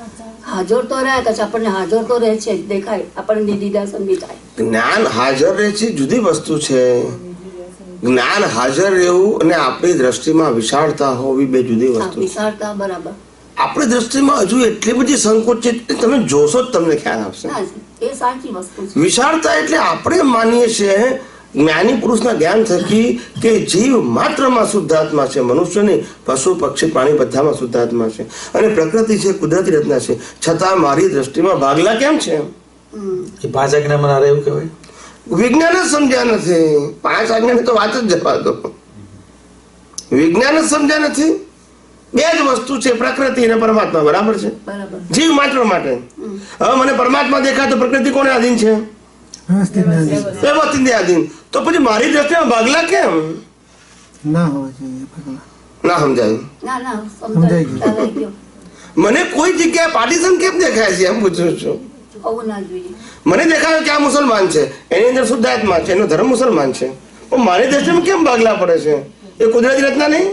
હાજર તો રહ્યા છે. આપણને હાજર તો રહે છે, દેખાય, આપણને દીદા સમજી થાય. જ્ઞાન હાજર રહે છે જુદી વસ્તુ છે. જ્ઞાન હાજર રહેવું અને આપણી દ્રષ્ટિમાં વિશાળતા હોવી બે જુદી વસ્તુ છે. વિશાળતા બરાબર. આપણી દ્રષ્ટિમાં હજુ એટલી બધી સંકોચ છે, તમે જોશો જ તમને ખ્યાલ આવશે. હા, એ સાચી વસ્તુ છે. વિશાળતા એટલે આપણે માનીએ છીએ જ્ઞાની પુરુષના જ્ઞાન થકી કે જીવ માત્રમાં શુદ્ધાત્મા છે, મનુષ્ય નહીં, પશુ પક્ષી પ્રાણી બધામાં શુદ્ધાત્મા છે, અને પ્રકૃતિ છે, કુદરતી રચના છે, છતાં મારી દ્રષ્ટિમાં ભાગલા કેમ છે? એ 5 આજ્ઞામાં ના રહે એવું કહેવાય. વિજ્ઞાન જ સમજ્યા નથી. 5 આજ્ઞાની તો વાત જ જવા દો. વિજ્ઞાન જ સમજ્યા નથી. 2 જ વસ્તુ છે, પ્રકૃતિ અને પરમાત્મા. બરાબર છે? બરાબર. જીવ માત્ર માટે. હવે મને પરમાત્મા દેખાય તો પ્રકૃતિ કોને આધીન છે? વ્યવસ્થિત આધીન. તો પછી મારી દ્રષ્ટિમાં ભાગલા કેમ? ના હોવા જોઈએ ભાગલા. ના સમજાય. ના ના સમજાઈ સમજાઈ ગયો. મને કોઈ જગ્યાએ પાર્ટીશન કેમ દેખાય છે એમ પૂછું છું. હોવું ના જોઈએ. મને દેખાય કે આ મુસલમાન છે, એની અંદર શુદ્ધાત્મા છે, એનો ધર્મ મુસલમાન છે, પણ મારી દ્રષ્ટિમાં કેમ ભાગલા પડે છે? એ કુદરતી રચના નહીં,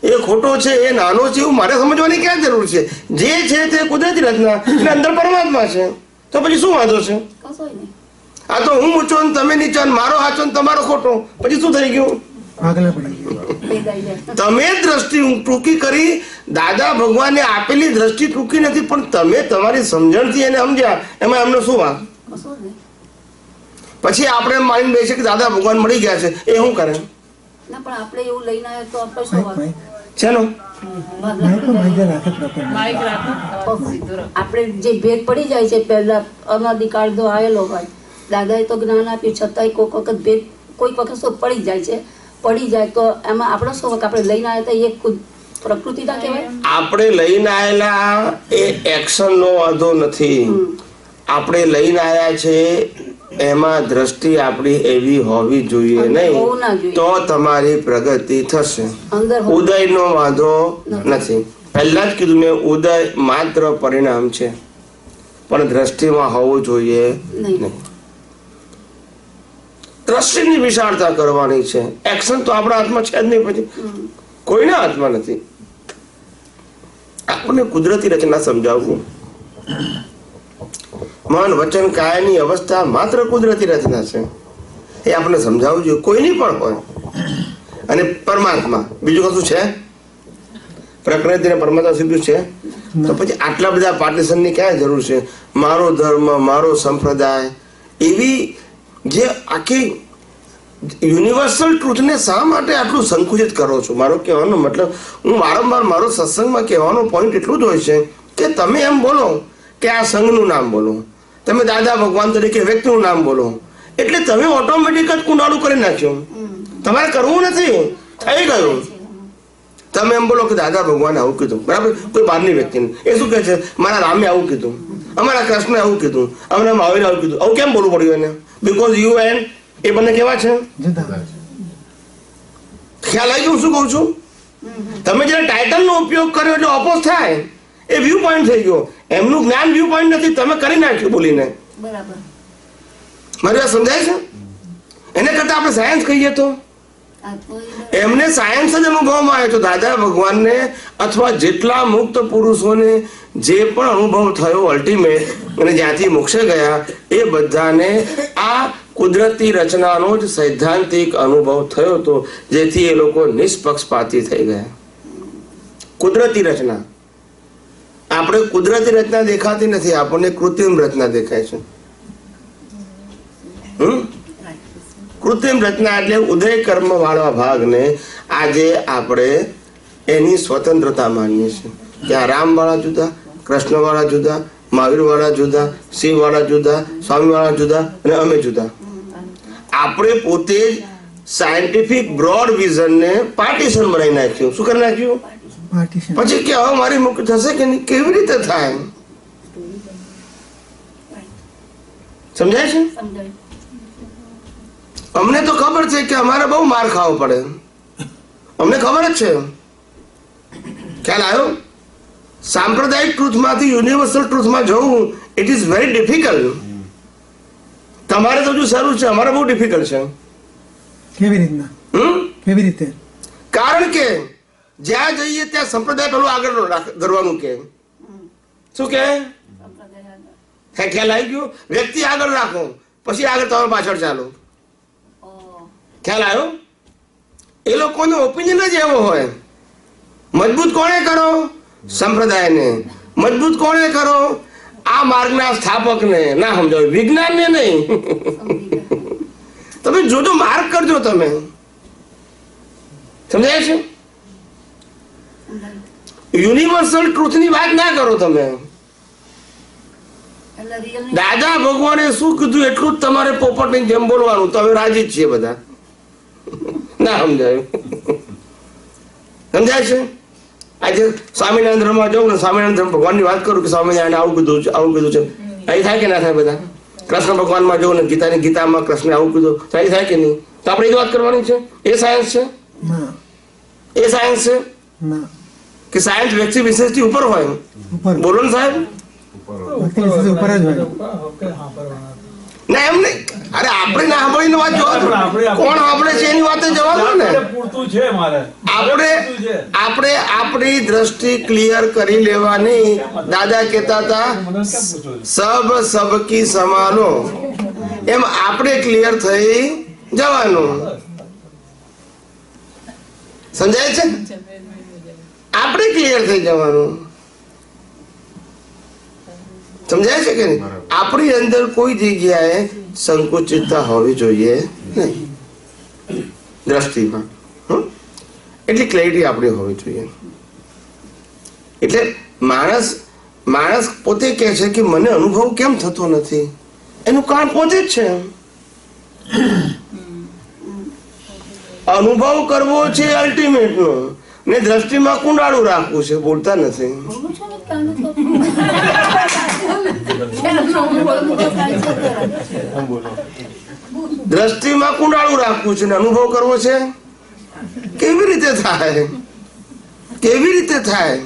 એ ખોટો છે, એ નાનો છે, એવું મારે સમજવાની ક્યાં જરૂર છે? જે છે તે કુદરતી રચના, એટલે અંદર પરમાત્મા છે, તો પછી શું વાંધો છે? કશોય નહીં. આ તો હું ઊંચો ને તમે નીચો, મારો સાચો ને તમારો ખોટો, પછી શું થઈ ગયું? ભાગલા પડી ગયા. ભેગાઈ જાય. તમે દ્રષ્ટિ ટૂંકી કરી. દાદા ભગવાને આપેલી દ્રષ્ટિ ટૂંકી નથી, પણ તમે તમારી સમજણથી એને સમજ્યા, એમાં એમનો શું વાંક? કશો નહીં. પછી આપણે માની બેસે કે દાદા ભગવાન મળી ગયા છે, એ શું કરે? ના, પણ આપણે એવું લઈને આવ્યા તો આપણે શું વાત? ચલો આપણે જે ભેદ પડી જાય છે પહેલા અનાદિકાળ જો આવેલો હોય, દાદાએ તો જ્ઞાન આપ્યું છતાંય કોઈક વખત ભેદ કોઈક વખત શું પડી જાય છે. પડી જાય તો એમાં આપણો શું વખત આપણે લઈને આવ્યા હતા એ ખુદ પ્રકૃતિ ના કહેવાય. આપણે લઈને આવેલા એ એક્શન નો વાંધો નથી. આપણે લઈને આવ્યા છે એમાં દ્રષ્ટિ આપણી એવી હોવી જોઈએ નહીં, તો તમારી પ્રગતિ થશે. ઉદય નો વાંધો નથી. પહેલા જ કીધું મેં, ઉદય માત્ર પરિણામ છે, પણ દ્રષ્ટિમાં હોવું જોઈએ નહીં. દ્રષ્ટિની વિશાળતા કરવાની છે. એક્શન તો આપણા હાથમાં છે જ નહીં, પછી કોઈના હાથમાં નથી. આપણને કુદરતી રચના સમજાવવું. મન વચન કાયની અવસ્થા માત્ર કુદરતી રચના છે, એ આપણે સમજાવવું જોઈએ, કોઈની પણ હોય. અને પરમાત્મા બીજું કશું છે? પ્રકૃતિ ને પરમાત્મા સીધું છે, તો પછી આટલા બધા પાર્ટીશનની ક્યાં જરૂર છે? મારો ધર્મ, મારો સંપ્રદાય, એવી જે આખી યુનિવર્સલ ટ્રુથને શા માટે આટલું સંકુચિત કરો છો? મારો કહેવાનો મતલબ, હું વારંવાર મારો સત્સંગમાં કહેવાનો પોઈન્ટ એટલું જ હોય છે કે તમે એમ બોલો કે આ સંઘનું નામ બોલો, તમે દાદા ભગવાન તરીકે વ્યક્તિનું નામ બોલો, એટલે તમે ઓટોમેટિક જ કુંડાળું કરી નાખ્યું. તમારે કરવું નથી, થઈ ગયું. તમે એમ બોલો કે દાદા ભગવાને આવું કીધું, બરાબર? કોઈ બહારની વ્યક્તિને એ શું કહે છે? મારા રામે આવું કીધું, અમારા કૃષ્ણે આવું કીધું, અમારા મહાવીરે આવું કીધું. આવું કેમ બોલવું પડ્યું એને? બીકોઝ યુ એન્ડ એ બંને કેવા છે? ખ્યાલ આવી ગયું શું કહું છું? તમે જયારે ટાઇટલનો ઉપયોગ કર્યો એટલે ઓપોઝ થાય, એ વ્યૂ પોઈન્ટ થઈ ગયો. એમનું જ્ઞાન વ્યૂ પોઈન્ટ નથી, તમે કરી નાખ્યું બોલીને. બરાબર. મારી વાત સમજાય છે? એને કરતા આપણે સાયન્સ કહીએ તો એમને સાયન્સ જ અનુભવમાં આવ્યો તો દાદા ભગવાનને અથવા જેટલા મુક્ત પુરુષોને જે પણ અનુભવ થયો અલ્ટિમેટ, અને જ્યાંથી મોક્ષે ગયા, એ બધાને આ કુદરતી રચનાનો જ સૈદ્ધાંતિક અનુભવ થયો હતો, જેથી એ લોકો નિષ્પક્ષપાતી થઈ ગયા. કુદરતી રચના. આપણે કુદરતી રચના દેખાતી નથી, આપણને કૃત્રિમ રચના દેખાય છે. કૃત્રિમ રચના એટલે ઉદય કર્મ વાળા ભાગને આજે આપણે એની સ્વતંત્રતા માનીએ છીએ. ત્યાં રામ વાળા જુદા, કૃષ્ણ વાળા જુદા, મહાવીર વાળા જુદા, શિવ વાળા જુદા, સ્વામી વાળા જુદા, અને અમે જુદા. આપણે પોતે જ સાયન્ટિફિક બ્રોડ વિઝનને પાર્ટીશન બનાવી નાખ્યું. શું કરી નાખ્યું? પછી કે હવે મારી મુક્તિ થશે કે નહીં? કેવી રીતે થાય? સમજાય છે? અમને તો ખબર છે કે અમારે બહુ માર ખાવો પડે, અમને ખબર જ છે. ખ્યાલ આવ્યો? સાંપ્રદાયિક ટ્રુથમાંથી યુનિવર્સલ ટ્રુથમાં જવું ઇટ ઇઝ વેરી ડિફિકલ્ટ. તમારે તો હજુ શરૂ છે, અમારે બહુ ડિફિકલ્ટ છે. કેવી રીતના? કેવી રીતે? કારણ કે જ્યાં જઈએ ત્યાં સંપ્રદાય પેલું આગળ ધરવાનું કે શું કે ખ્યાલ આવી ગયો? વ્યક્તિ આગળ રાખો, પછી આગળ તમે પાછળ ચાલો. ખ્યાલ આવ્યો? એ લોકોનો ઓપિનિયન જ એવો હોય. મજબૂત કોણે કરો? સંપ્રદાયને. મજબૂત કોણે કરો? આ માર્ગના સ્થાપકને. ના સમજાવ, વિજ્ઞાનને નહીં. તમે જોજો, માર્ગ કરજો. તમે સમજાય છે? યુનિવર્સલ ટ્રુથની વાત ના કરો તમે. દાદા ભગવાને શું કીધું એટલું જ તમારે પોપટની જેમ બોલવાનું. તો હવે રાજી જ છીએ બધા. ના સમજાયું? સમજાય છે? આજે સ્વામિનારાયણ ધર્મમાં જવું ને, સ્વામિનારાયણ ધર્મ ભગવાનની વાત કરું કે સ્વામિનારાયણ આવું કીધું છે, આવું કીધું છે, અહીં થાય કે ના થાય? બધા કૃષ્ણ ભગવાનમાં જવું ને, ગીતામાં કૃષ્ણ આવું કીધું, થાય થાય કે નહીં? તો આપણે એ જ વાત કરવાની છે. એ સાયન્સ છે? એ સાયન્સ છે કે સાયન્સ વ્યક્તિ વિશેષથી ઉપર હોય? બોલો ને સાહેબ. ના એમ નહીં. અરે આપણે ના સાંભળીને વાત જોવા, કોણ સાંભળે છે એની વાત જવા દો ને. આપણે આપણી દ્રષ્ટિ ક્લિયર કરી લેવાની. દાદા કહેતા હતા સબ સબકી સમાનો, એમ આપણે ક્લિયર થઈ જવાનું. સમજાય છે? આપણે ક્લિયર થઈ જવાનું. સમજાય છે કે નહીં? આપણી અંદર કોઈ જગ્યાએ સંકુચિતતા હોવી જોઈએ નહીં દ્રષ્ટિમાં. એટલી ક્લેરિટી આપણી હોવી જોઈએ. એટલે માણસ પોતે કહે છે કે મને અનુભવ કેમ થતો નથી, એનું કારણ પોતે જ છે. અનુભવ કરવો છે અલ્ટિમેટ નો, ને દ્રષ્ટિમાં કુંડાળું રાખવું છે. બોલતા નથી. દ્રષ્ટિમાં કુંડાળું રાખવું છે ને અનુભવ કરવો છે. કેવી રીતે થાય? કેવી રીતે થાય?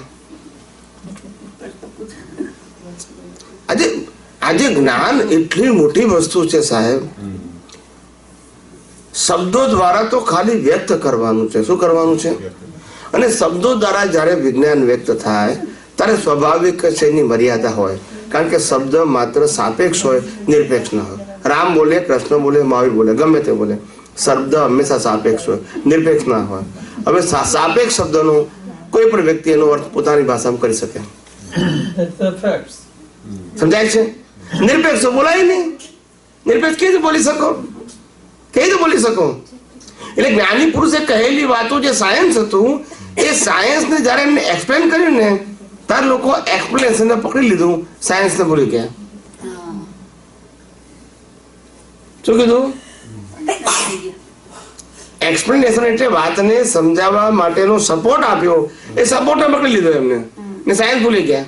આજે જ્ઞાન એટલી મોટી વસ્તુ છે સાહેબ. શબ્દો દ્વારા તો ખાલી વ્યક્ત કરવાનું છે. શું કરવાનું છે? અને શબ્દો દ્વારા જ્યારે વિજ્ઞાન વ્યક્ત થાય ત્યારે સ્વાભાવિક છે એની મર્યાદા હોય, કારણ કે શબ્દ માત્ર સાપેક્ષ હોય, નિરપેક્ષ ના હોય. રામ બોલે, કૃષ્ણ બોલે, મહાવીર બોલે, ગમે તે બોલે, શબ્દ હંમેશા સાપેક્ષ હોય, નિરપેક્ષ ના હોય. હવે સાપેક્ષ શબ્દનો કોઈ પણ વ્યક્તિ એનો અર્થ પોતાની ભાષામાં કરી શકે. સમજાય છે? નિરપેક્ષ તો બોલાય નહીં. નિરપેક્ષ કેવી રીતે બોલી શકો? કેવી રીતે બોલી શકો? એટલે જ્ઞાની પુરુષે કહેલી વાતો જે સાયન્સ હતું, એ સાયન્સને જયારે એમને એક્સપ્લેન કર્યું ને, ત્યારે લોકો એક્સપ્લેનેશન પકડી લીધું, સાયન્સને ભૂલી ગયા. શું કીધું? એક્સપ્લેનેશન એટલે વાતને સમજાવવા માટેનો સપોર્ટ આપ્યો, એ સપોર્ટ પકડી લીધો એમને, ને સાયન્સ ભૂલી ગયા.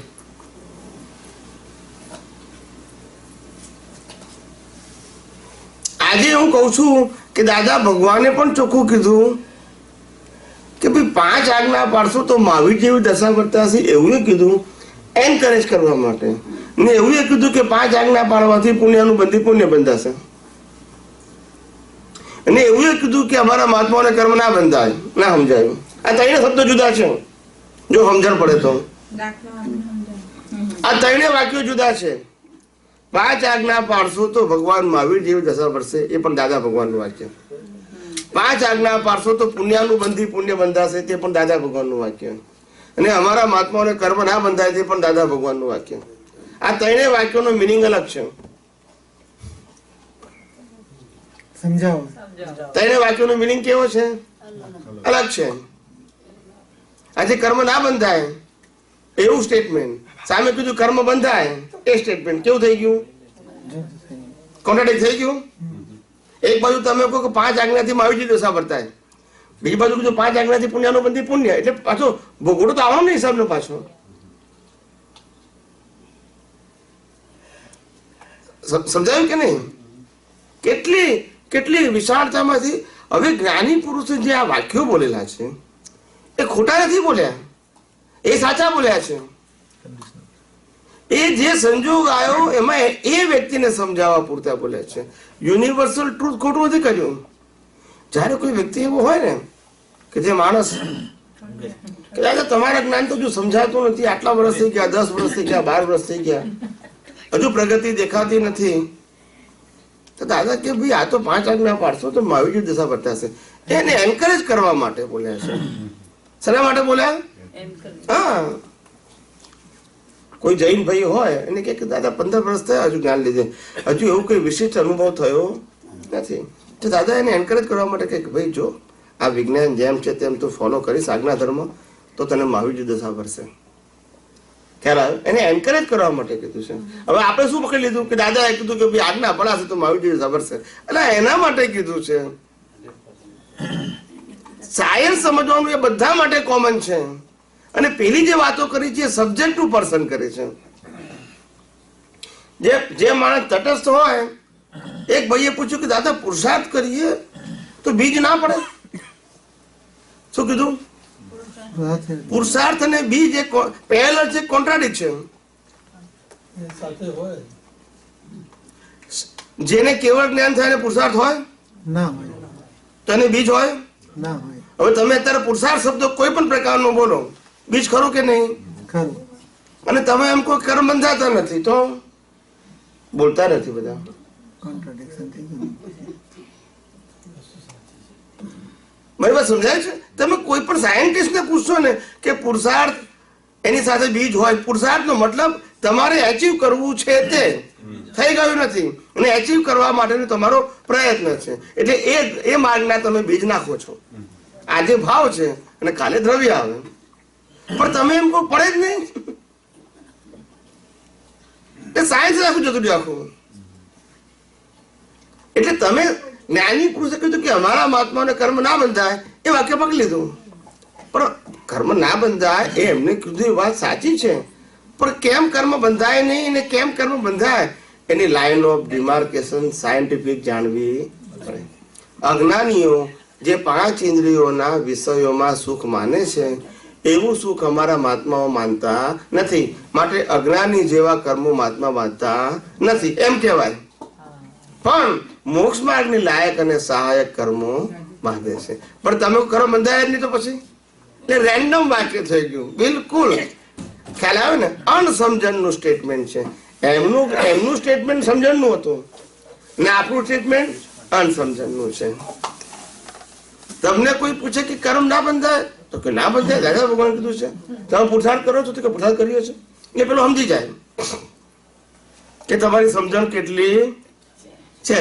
આજે હું કઉ છું કે દાદા ભગવાને પણ ચોખ્ખું કીધું કે ભાઈ 5 આજ્ઞા પાડશો તો મહાવીર જેવી દશા વર્તાશે, એવું કીધું એન્કરેજ કરવા માટે. ને એવું કીધું કે 5 આજ્ઞા પાડવાથી પુણ્યનું બંધી પુણ્ય બંધાશે. અને એવું કીધું કે અમારા મહાત્માઓને કર્મ ના બંધાય, ના સમજાયું. આ ત્રણે શબ્દો જુદા છે, જો સમજણ પડે તો. આ ત્રણે વાક્યો જુદા છે. 5 આજ્ઞા પાડશો તો ભગવાન મહાવીર જેવી દશા પડશે, એ પણ દાદા ભગવાનનું વાક્ય. 5 આજ્ઞા પાડશો તો પુણ્યનું બંધી પુણ્ય બંધાશે, તે પણ દાદા ભગવાનનું વાક્ય. અને અમારા મહાત્માઓને કર્મ ના બંધાય, તે પણ દાદા ભગવાનનું વાક્ય. આ ત્રણેય વાક્યોનો મિનિંગ અલગ છે. સમજાવો. ત્રણેય વાક્યોનો મિનિંગ કેવો છે? અલગ છે. આજે કર્મ ના બંધાય એવું સ્ટેટમેન્ટ, સામે કીધું કર્મ બંધાય એ સ્ટેટમેન્ટ કેવું થઈ ગયું? કોન્ટ્રાડિક્ટ થઈ ગયું. એક બાજુ તમે કહો કે 5 આજ્ઞાથી મહાવીરજી દશા વર્તાય, બીજી બાજુ કીધું 5 આજ્ઞાથી પુણ્યનું બંધી પુણ્ય, એટલે પાછો ભોગવટો તો આવવાનો ને હિસાબનો પાછો. સમજાયું કે નહીં? કેટલી વિશાળતામાંથી. હવે જ્ઞાની પુરુષે જે આ વાક્યો બોલેલા છે એ ખોટા નથી બોલ્યા, એ સાચા બોલ્યા છે. એ જે સંજોગ આવ્યો એમાં એ વ્યક્તિને સમજાવવા પૂરતા બોલ્યા છે. યુનિવર્સલ ટ્રુથ ખોટું નથી કર્યું. જયારે કોઈ વ્યક્તિ એવો હોય ને કે જે માણસ કે દાદા તમારા જ્ઞાન તો જો સમજાતું નથી, આટલા વર્ષ થઈ ગયા, 10 વર્ષ થઈ ગયા, 12 વર્ષ થઈ ગયા, હજુ પ્રગતિ દેખાતી નથી, તો દાદા કે ભાઈ આ તો 5 આજ્ઞા પાડશો તો મહાવીર દશા વર્તાશે. એને એન્કરેજ કરવા માટે બોલ્યા છે. શેના માટે બોલ્યા? હા, કોઈ જૈન ભાઈ હોય એને કે દાદા 15 વર્ષ થયા હજુ જ્ઞાન લીધે, હજુ એવું કોઈ વિશિષ્ટ અનુભવ થયો નથી, તો દાદા એને એન્કરેજ કરવા માટે કે ભાઈ જો આ વિજ્ઞાન જેમ છે તેમ તું ફોલો કરીશ આજ્ઞા ધર્મ તો તને મહાવીર દશા ભરશે. ખ્યાલ આવ્યો? એને એન્કરેજ કરવા માટે કીધું છે. હવે આપણે શું પકડી લીધું કે દાદા એ કીધું કે ભાઈ આજ્ઞા પડાશે તો મહાવીર દશા ભરશે, એટલે એના માટે કીધું છે. સાયન્સ સમજવાનું એ બધા માટે કોમન છે. અને પેલી જે વાતો કરી છે સબ્જેક્ટ ટુ પર્સન કરી છે. જે માણસ તટસ્થ હોય, એક ભાઈએ પૂછ્યું કે દાદા પુરુષાર્થ કરીએ તો બીજ ના પડે? શું કીધું? પુરુષાર્થ અને બીજ એક પેરેલલ છે, કોન્ટ્રાડિક્શન. જેને કેવળ જ્ઞાન થાય એને પુરુષાર્થ હોય ના હોય, તો એને બીજ હોય ના હોય. હવે તમે અત્યારે પુરુષાર્થ શબ્દ કોઈ પણ પ્રકારનો બોલો, બીજ ખરું કે નહીં? ખરું. અને તમે એમ કોઈ કર્મ બંધાતા નથી તો બોલતા નથી બધા. કોન્ટ્રાડિક્શન થઈ ગયું. મારી વાત સમજાય છે? તમે કોઈ પણ સાયન્ટિસ્ટને પૂછશો ને કે પુરુષાર્થ એની સાથે બીજ હોય, પુરુષાર્થનો મતલબ તમારે એચીવ કરવું છે તે થઈ ગયું નથી, અને એચીવ કરવા માટેનો તમારો પ્રયત્ન છે, એટલે એ માર્ગના તમે બીજ નાખો છો. આજે ભાવ છે અને કાલે દ્રવ્ય આવે, પણ તમે એમ કોઈ પડે જ નહીં. એ સાયન્સ આખું જતું આખું. એટલે તમે જ્ઞાની પુરુષે કીધું કે અમારા મહાત્માઓને કર્મ ના બંધાય, એ વાક્ય પકડી લીધું. પણ કર્મ ના બંધાય એ એમને કીધું એ વાત સાચી છે, પણ કેમ કર્મ બંધાય નહીં અને કેમ કર્મ બંધાય એની લાઈન ઓફ ડિમાર્કેશન સાયન્ટિફિક જાણવી પડે. અજ્ઞાનીઓ જે 5 ઇન્દ્રિયોના વિષયોમાં સુખ માને છે એવું સુખ અમારા મહાત્માઓ માનતા નથી, માટે અજ્ઞાની જેવા કર્મો મહાત્મા માનતા નથી એમ કહેવાય. પણ મોક્ષ માર્ગની લાયક અને સહાયક કર્મો બાંધે છે. પણ તમે કર્મ બંધાય જ નહીં તો પછી એટલે રેન્ડમ વાક્ય થઈ ગયું બિલકુલ. ખ્યાલ આવે ને? અણસમજણનું સ્ટેટમેન્ટ છે. એમનું સ્ટેટમેન્ટ સમજણનું હતું ને આપણું સ્ટેટમેન્ટ અણસમજણનું છે. તમને કોઈ પૂછે કે કર્મ ના બંધાય તો કે ના બંધાય, દાદા ભગવાન કીધું છે. તમે પુરુષાર્થ કરો છો તો કે પુરુષાર્થ કરીએ છીએ, એ પેલો સમજી જાય કે તમારી સમજણ કેટલી છે.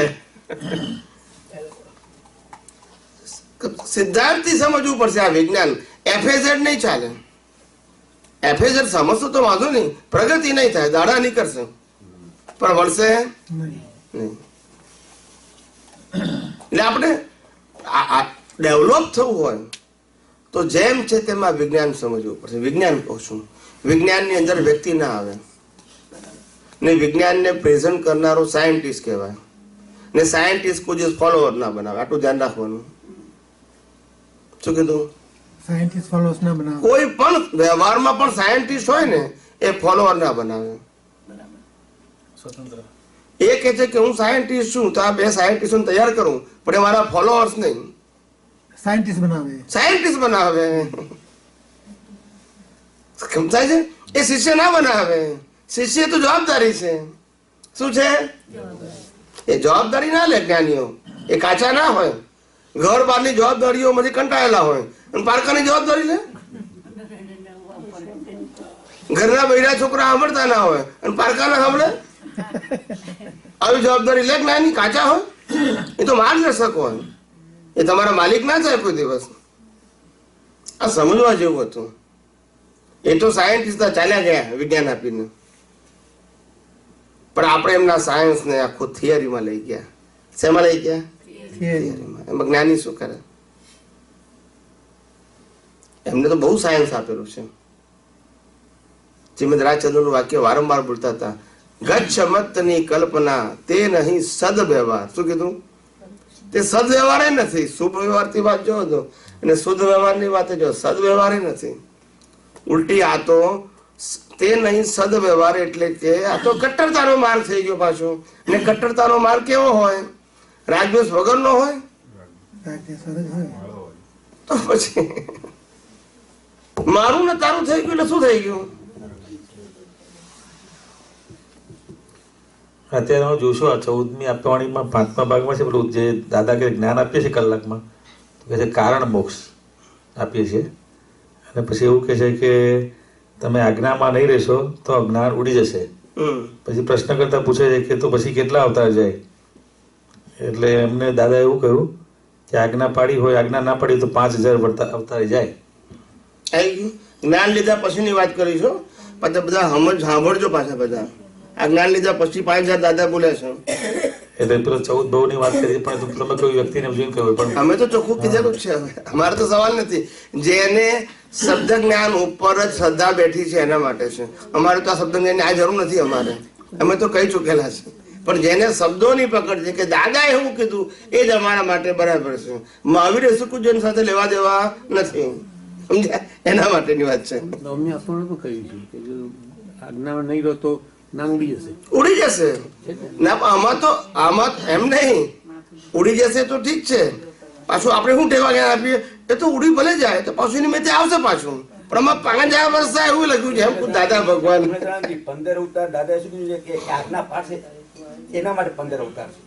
સિદ્ધાંતથી સમજવું પડશે આ વિજ્ઞાન. એફએઝેડ નહીં ચાલે. એફએઝેડ સમજતો તો વાંધો નહીં, પ્રગતિ નહીં થાય, દાડા નીકળશે પણ વળશે નહીં. એટલે આપણે ડેવલપ થવું હોય તો જેમ છે તેમાં વિજ્ઞાન સમજવું પડશે. વિજ્ઞાન કહું છું, વિજ્ઞાનની અંદર વ્યક્તિ ના આવે ને વિજ્ઞાનને પ્રેઝન્ટ કરનારો સાયન્ટિસ્ટ કહેવાય ને સાયન્ટિસ્ટ કોઈ દિવસ ફોલોઅર ના બનાવે. આટલું ધ્યાન રાખવાનું. શું કીધું? સાયન્ટિસ્ટ ફોલોઅર્સ ના બનાવે. કોઈ પણ વ્યવહારમાં પણ સાયન્ટિસ્ટ હોય ને એ ફોલોઅર ના બનાવે. એ કહે છે કે હું સાયન્ટિસ્ટ છું તો આ 2 સાયન્ટિસ્ટોને તૈયાર કરું, પણ એ મારા ફોલોઅર્સ નહીં, સાયન્ટિસ્ટ બનાવે. સાયન્ટિસ્ટ બનાવે. સમજાય છે? એ શિષ્ય ના બનાવે. શિષ્ય તો જવાબદારી છે. શું છે? એ જવાબદારી ના લે. જ્ઞાનીઓ એ કાચા ના હોય, ઘર બહારની જવાબદારીઓમાંથી કંટાળેલા હોય અને પારકાની જવાબદારી લે. ઘરના બૈરા છોકરા સાંભળતા ના હોય અને પારકા ના સાંભળે. આવી જવાબદારી લે. જ્ઞાની કાચા હોય એ તો માર્ગદર્શક હોય, એ તમારા માલિક ના થાય કોઈ દિવસ. આ સમજવા જેવું હતું. એ તો સાયન્ટિસ્ટ ચાલ્યા ગયા વિજ્ઞાન આપીને, પણ આપણે એમના સાયન્સ ને આખું થિયરીમાં લઈ ગયા. શેમાં લઈ ગયા? થિયરીમાં. એમાં જ્ઞાની શું કરે? એમને તો બહુ સાયન્સ આપેલું છે. શ્રીમદ રાજચંદ્રનું વાક્ય વારંવાર બોલતા હતા, ગચ્છમતની કલ્પના તે નહીં સદવ્યવહાર. શું કીધું? તે સદવ્યવહાર નથી. શુભ વ્યવહારથી વાત જો હતો અને શુદ્ધ વ્યવહારની વાત જો, સદવ્યવહાર નથી. ઉલટી આ તો તે નહીં સદવ્યવહાર એટલે કે આ તો કટ્ટરતાનો માર્ગ થઈ ગયો પાછો. ને કટ્ટરતાનો માર્ગ કેવો હોય? રાજદ્વેષ વગરનો હોય તો પછી મારું ને તારું થઈ ગયું એટલે શું થઈ ગયું? અત્યારે હું જોશું આ 14મી આપવાણીમાં 5મા ભાગમાં છે પેલું જે દાદા કે જ્ઞાન આપીએ છીએ કલાકમાં, તો કહે છે કારણ મોક્ષ આપીએ છીએ અને પછી એવું કહે છે કે તમે આજ્ઞામાં નહીં રહેશો તો જ્ઞાન ઉડી જશે. પછી પ્રશ્ન કરતા પૂછે છે કે તો પછી કેટલા અવતાર જાય? એટલે એમને દાદા એવું કહ્યું કે આજ્ઞા પાડી હોય, આજ્ઞા ના પાડી તો 5000 અવતાર જાય. જ્ઞાન લીધા પછીની વાત કરીશું. પાછા બધા સાંભળજો. પાછા બધા આ જ્ઞાન લીધા પછી 5000 દાદા બોલ્યા છે. એટલે પેલો 14 બહુની વાત કરી, પણ તમે કોઈ વ્યક્તિને જોઈને કહ્યું. પણ અમે તો ચોખ્ખું કીધેલું જ છે. અમારે તો સવાલ નથી. જેને શબ્દ જ્ઞાન ઉપર જ શ્રદ્ધા બેઠી છે એના માટે છે. અમારે તો આ શબ્દ જ્ઞાનની આ જરૂર નથી. અમે તો કહી ચૂકેલા છે. પણ જેને શબ્દોની પકડ છે કે દાદા એવું કીધું એ જ અમારા માટે બરાબર છે. મહાવીર સુકુજન સાથે લેવા દેવા નથી. સમજ્યા? એના માટેની વાત છે. નવમી આપણને પણ કહ્યું છે કે જો આજ્ઞામાં નહીં રહો તો જ્ઞાન ઉડી જશે. ઉડી જશે ના, આમાં એમ નહીં. ઉડી જશે તો ઠીક છે. પાછું આપણે શું ટેવા જ્ઞાન આપીએ એ તો ઉડી ભલે જાય તો પાછું એની મેં આવશે પાછું. પણ આમાં 5000 વર્ષ થાય એવું લખ્યું છે. એમ દાદા ભગવાન 15 અવતાર દાદા શું કીધું છે કે આજ્ઞા પાડશે એના માટે 15 અવતાર છે.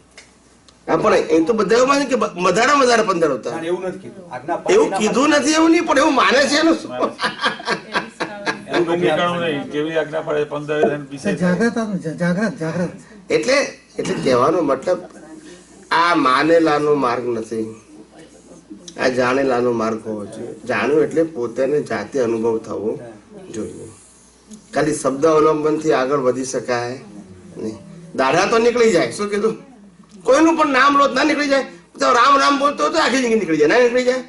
હા, પણ એ તો બધા એવું માને કે વધારે 15 અવતાર. એવું નથી કીધું. આજ્ઞા એવું કીધું નથી, એવું નહીં, પણ એવું માને છે એનું શું? જેવી આજ્ઞા પાડે 15 જાગ્રત. એટલે કહેવાનો મતલબ આ માનેલાનો માર્ગ નથી, આ જાણેલાનો માર્ગ હોવો જોઈએ. જાણ્યું એટલે પોતાને જાતે અનુભવ થવો જોઈએ. ખાલી શબ્દ અવલંબનથી આગળ વધી શકાય નહીં. દાઢા તો નીકળી જાય. શું કીધું? કોઈનું પણ નામ લો ના નીકળી જાય. તો રામ રામ બોલતો તો આખી જિંદગી નીકળી જાય. ના નીકળી જાય.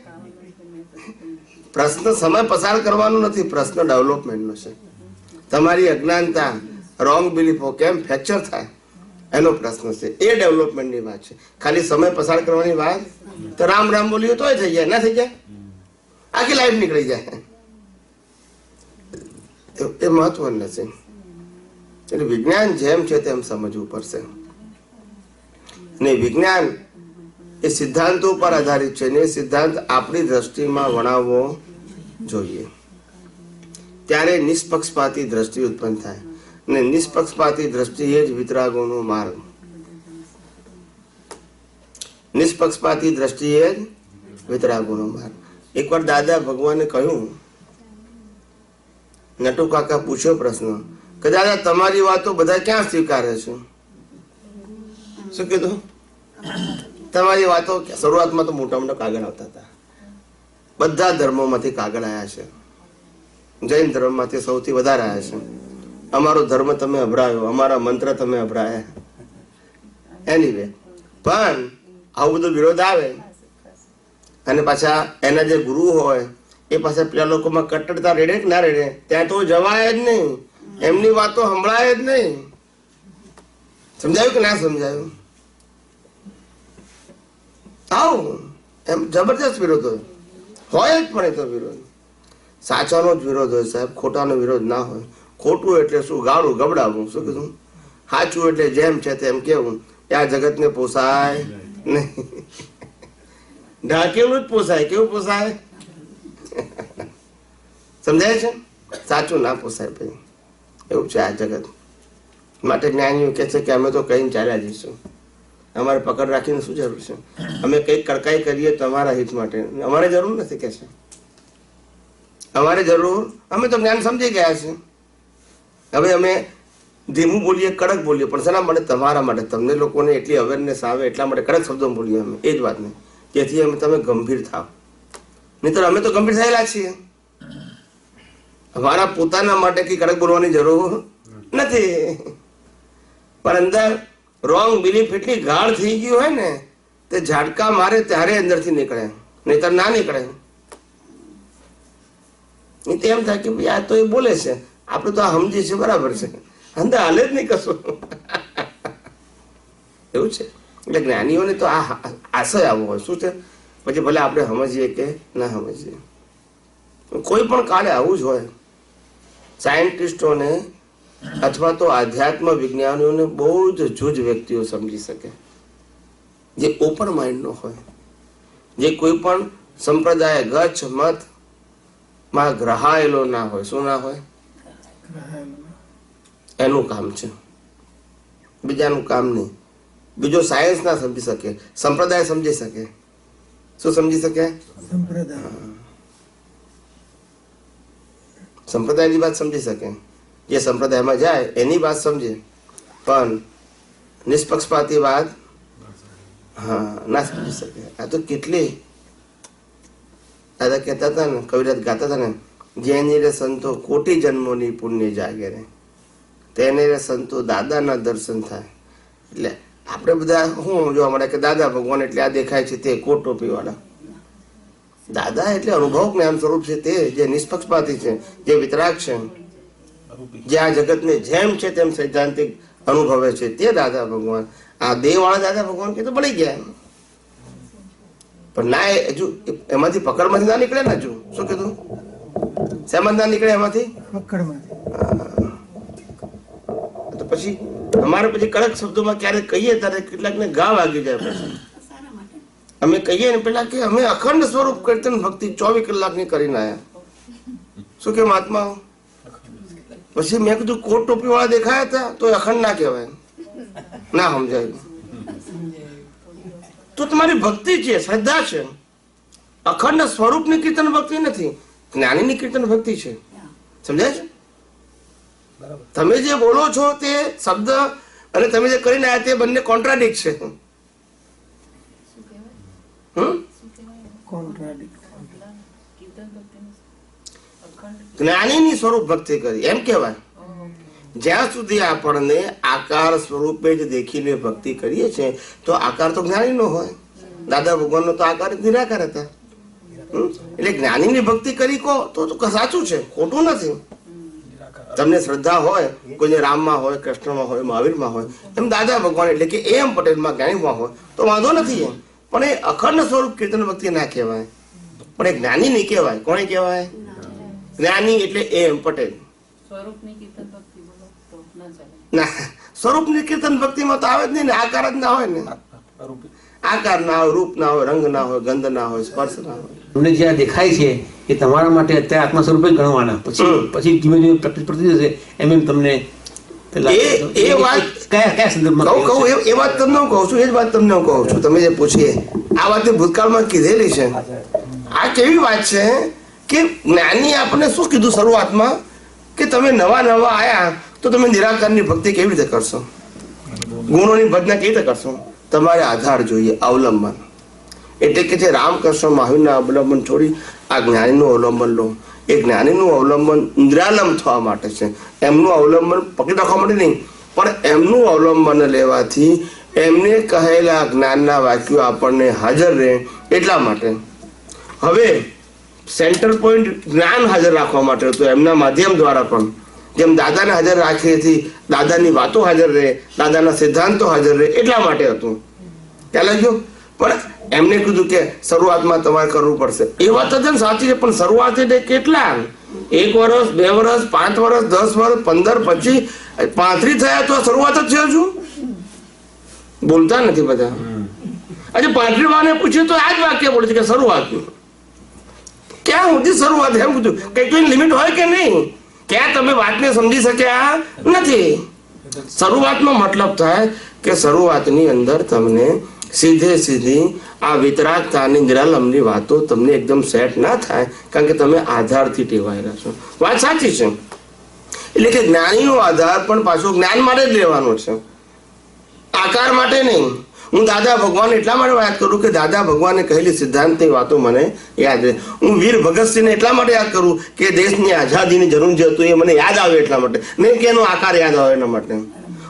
પ્રશ્ન સમય પસાર કરવાનો નથી, પ્રશ્ન ડેવલપમેન્ટનો છે. તમારી અજ્ઞાનતા, રોંગ બિલીફો કેમ ફ્રેક્ચર થાય એનો પ્રશ્ન છે. એ ડેવલપમેન્ટની વાત છે. ખાલી સમય પસાર કરવાની વાત તો રામ રામ બોલ્યું તોય થઈ જાય, ના થઈ જાય, આખી લાઈફ નીકળી જાય. એ મહત્વનું નથી. એટલે વિજ્ઞાન જેમ છે તેમ સમજવું પડશે. ને વિજ્ઞાન એ સિદ્ધાંતો પર આધારિત છે ને એ સિદ્ધાંત આપણી દ્રષ્ટિમાં વણાવવો જોઈએ. ત્યારે નિષ્પક્ષપાતી દ્રષ્ટિ ઉત્પન્ન થાય, અને નિષ્પક્ષપાતી દ્રષ્ટિ એ જ વિતરાગોનો માર્ગ. નિષ્પક્ષપાતી દ્રષ્ટિએ જ વિતરાગોનો માર્ગ. એકવાર દાદા ભગવાને કહ્યું, નટુ કાકા પૂછ્યો પ્રશ્ન કે દાદા તમારી વાતો બધા ક્યાં સ્વીકારે છે? શું કીધું? તમારી વાતો શરૂઆતમાં તો મોટા મોટા કાગળ આવતા હતા, બધા ધર્મોમાંથી કાગળ આવ્યા છે, જૈન ધર્મમાંથી સૌથી વધારે આવ્યા છે. અમારો ધર્મ તમે અભરાયો, અમારા મંત્ર તમે અભરાયા. એનીવે, પણ આવું બધું વિરોધ આવે અને પાછા એના જે ગુરુ હોય એ પાછા પેલા લોકોમાં કટ્ટરતા રેડે કે ના રેડે, ત્યાં તો જવાય જ નહીં, એમની વાતો સંભળાય જ નહીં. સમજાયું કે ના સમજાયું? આવું એમ જબરજસ્ત વિરોધ હોય જ, પણ એ તો વિરોધ સાચાનો જ વિરોધ હોય સાહેબ, ખોટાનો વિરોધ ના હોય. ખોટું એટલે શું? ગાળું ગબડાવવું. શું કીધું? સાચું એટલે જેમ છે તેમ કેવું. આ જગતને પોસાય નહીં, ઢાકેલું જ પોસાય. કેવું પોસાય? સમજાય છે? સાચું ના પોસાય ભાઈ, એવું છે આ જગત. માટે જ્ઞાનીઓ કહે છે કે અમે તો કહીને ચાલ્યા જઈશું, અમારે પકડ રાખીને શું જરૂર છે? અમે કંઈક કડકાઈ કરીએ તમારા હિત માટે, અમારે જરૂર નથી કે છે. અમારે જરૂર, અમે તો જ્ઞાન સમજી ગયા છે. હવે અમે ધીમું બોલીએ, કડક બોલીએ, પણ શેના માટે? તમારા માટે. તમને લોકોને એટલી અવેરનેસ આવે એટલા માટે કડક શબ્દો બોલીએ અમે, એ જ વાતને, જેથી અમે તમે ગંભીર થાવ. નહીં તો અમે તો ગંભીર થયેલા છીએ. અમારા પોતાના માટે કઈ કડક બોલવાની જરૂર નથી, પણ અંદર રોંગ બિલીફ એટલી ગાઢ થઈ ગયું હોય ને, તે ઝાટકા મારે ત્યારે અંદરથી નીકળે, નહીતર ના નીકળે. નહીં તો એમ થાય કે ભાઈ આ તો એ બોલે છે, આપણે તો આ સમજીએ છીએ, બરાબર છે, અંદર હાલે જ નહીં કશું. એવું છે. એટલે જ્ઞાનીઓને તો આ આશય આવો હોય. શું છે? પછી ભલે આપણે સમજીએ કે ના સમજીએ, કોઈ પણ કાળે આવું જ હોય. સાયન્ટિસ્ટોને અથવા તો આધ્યાત્મ વિજ્ઞાનીઓને બહુ જ જૂજ વ્યક્તિઓ સમજી શકે, જે ઓપન માઇન્ડનો હોય, જે કોઈ પણ સંપ્રદાય ગચ્છ મત માં ગ્રહાયેલો ના હોય. શું ના હોય? એનું કામ છે, બીજાનું કામ નહીં. બીજો સાયન્સ ના સમજી શકે, સંપ્રદાય સમજી શકે. શું સમજી શકે? સંપ્રદાયની વાત સમજી શકે, જે સંપ્રદાયમાં જાય એની વાત સમજે, પણ નિષ્પક્ષપાતી વાત ના સમજી શકે. આ તો કેટલી દાદા કહેતા હતા ને, કવિરાજ ગાતા હતા ને, જેની રે સંતો કોટી જન્મોની પુણ્ય જાગે રે, તેને રે સંતો દાદાના દર્શન થાય. એટલે આપણે બધા શું જોવા મળે કે દાદા ભગવાન એટલે આ દેખાય છે તે કોટ ટોપી વાળા. દાદા એટલે અનુભવ જ્ઞાન સ્વરૂપ છે, તે જે નિષ્પક્ષપાતી છે, જે વિતરાગ છે, જે આ જગતને જેમ છે તેમ સૈદ્ધાંતિક અનુભવે છે, તે દાદા ભગવાન. આ દેહ વાળા દાદા ભગવાન કે તો બળી ગયા, પણ ના હજુ એમાંથી પકડમાંથી ના નીકળે ને. હજુ શું કીધું? શેમાં ના નીકળે? એમાંથી પકડમાંથી. તો પછી અમારે પછી કડક શબ્દોમાં ક્યારેક કહીએ ત્યારે કેટલાકને ઘા વાગી જાય. પછી અમે કહીએ ને પેલા કે અમે અખંડ સ્વરૂપ કીર્તન ભક્તિ 24 કલાકની કરીને આવ્યા. શું કે મહાત્મા? પછી મેં કીધું કોટ ટોપી વાળા દેખાયા હતા તો અખંડ ના કહેવાય, ના સમજાય. તો તમારી ભક્તિ છે, શ્રદ્ધા છે, અખંડ સ્વરૂપની કીર્તન ભક્તિ નથી, જ્ઞાનીની કીર્તન ભક્તિ છે. સમજાય છે? તમે જે બોલો છો તે શબ્દ અને તમે જે કરીને આવ્યા તે બંને કોન્ટ્રાડિક્ટ છે. જ્ઞાનીની સ્વરૂપ ભક્તિ કરી એમ કહેવાય. જ્યાં સુધી આપણને આકાર સ્વરૂપે જ દેખીને ભક્તિ કરીએ છીએ તો આકાર તો જ્ઞાનીનો હોય. દાદા ભગવાનનો તો આકાર જ નિરાકાર હતા. એટલે જ્ઞાનીની ભક્તિ કરી કહો તો સાચું છે, ખોટું નથી. તમને શ્રદ્ધા હોય, કોઈને રામમાં હોય, કૃષ્ણમાં હોય, મહાવીરમાં હોય, એમ દાદા ભગવાન એટલે કે એમ પટેલમાં જ્ઞાનીમાં હોય તો વાંધો નથી એમ. પણ એ અખંડ સ્વરૂપ કીર્તન ભક્તિ ના કહેવાય, પણ એ જ્ઞાની નહીં કહેવાય. કોને કહેવાય? જ્ઞાની એટલે એમ પટેલ. ના, સ્વરૂપની કીર્તન ભક્તિમાં તો આવે જ નહીં ને, આકાર જ ના હોય ને. આકાર ના હોય, રૂપ ના હોય, રંગ ના હોય, ગંધ ના હોય, સ્પર્શ ના હોય. તમને જે આ દેખાય છે એ તમારા માટે અત્યારે આત્મા સ્વરૂપે જ ગણવાના, પછી ધીમે ધીમે પ્રેક્ટિસ પડતી જશે એમ એમ તમને એ વાત કયા સંદર્ભમાં કહું એ વાત તમને હું કહું છું, એ જ વાત તમને હું કહું છું. તમે જે પૂછીએ આ વાત ભૂતકાળમાં કીધેલી છે. આ કેવી વાત છે કે જ્ઞાની આપણને શું કીધું શરૂઆતમાં કે તમે નવા આયા તો તમે નિરાકારની ભક્તિ કેવી રીતે કરશો, ગુણોની ભજના કેવી રીતે કરશો? તમારે આધાર જોઈએ, અવલંબન. એટલે કે જે રામકૃષ્ણ મહાવીરના અવલંબન છોડી આ જ્ઞાનીનું અવલંબન લો. એ જ્ઞાનીનું અવલંબન નિરાલંબ થવા માટે છે, એમનું અવલંબન પકડી રાખવા માટે નહીં, પણ એમનું અવલંબન લેવાથી એમને કહેલા જ્ઞાનના વાક્યો આપણને હાજર રહે એટલા માટે. હવે સેન્ટર પોઈન્ટ જ્ઞાન હાજર રાખવા માટે તો એમના માધ્યમ દ્વારા પણ જેમ દાદાને હાજર રાખીએથી દાદાની વાતો હાજર રહે, દાદાના સિદ્ધાંતો હાજર રહે એટલા માટે હતું. ખ્યાલ આવ્યો? પણ એમને કીધું કે શરૂઆતમાં તમારે કરવું પડશે. એ વાત તદ્દન સાચી છે, પણ શરૂઆત એટલે કેટલા? 1 વર્ષ, 2 વર્ષ, 5 વર્ષ, 10 વર્ષ, 15, 25, 35 થયા તો શરૂઆત જ છે. હજુ બોલતા નથી બધા. આજે 35 વાળાને પૂછ્યું તો આ જ વાક્ય બોલે છે કે શરૂઆત. ક્યાં સુધી શરૂઆત? એમ કીધું કઈ કોઈ લિમિટ હોય કે નહીં? ક્યાં તમે વાતને સમજી શક્યા નથી? શરૂઆતનો મતલબ થાય કે શરૂઆતની અંદર તમને સીધી આ વિતરાગતાની નિરાલંબની વાતો તમને એકદમ સેટ ના થાય, કારણ કે તમે આધારથી ટેવાયેલા છો. વાત સાચી છે. એટલે કે જ્ઞાનીનો આધાર પણ પાછો જ્ઞાન માટે જ લેવાનો છે, આકાર માટે નહીં. હું દાદા ભગવાન એટલા માટે યાદ કરું કે દાદા ભગવાને કહેલી સિદ્ધાંતની વાતો મને યાદ રહે. હું વીર ભગતસિંહને એટલા માટે યાદ કરું કે દેશની આઝાદીની જરૂર જે હતું એ મને યાદ આવે એટલા માટે, નહીં કે એનો આકાર યાદ આવે એના માટે.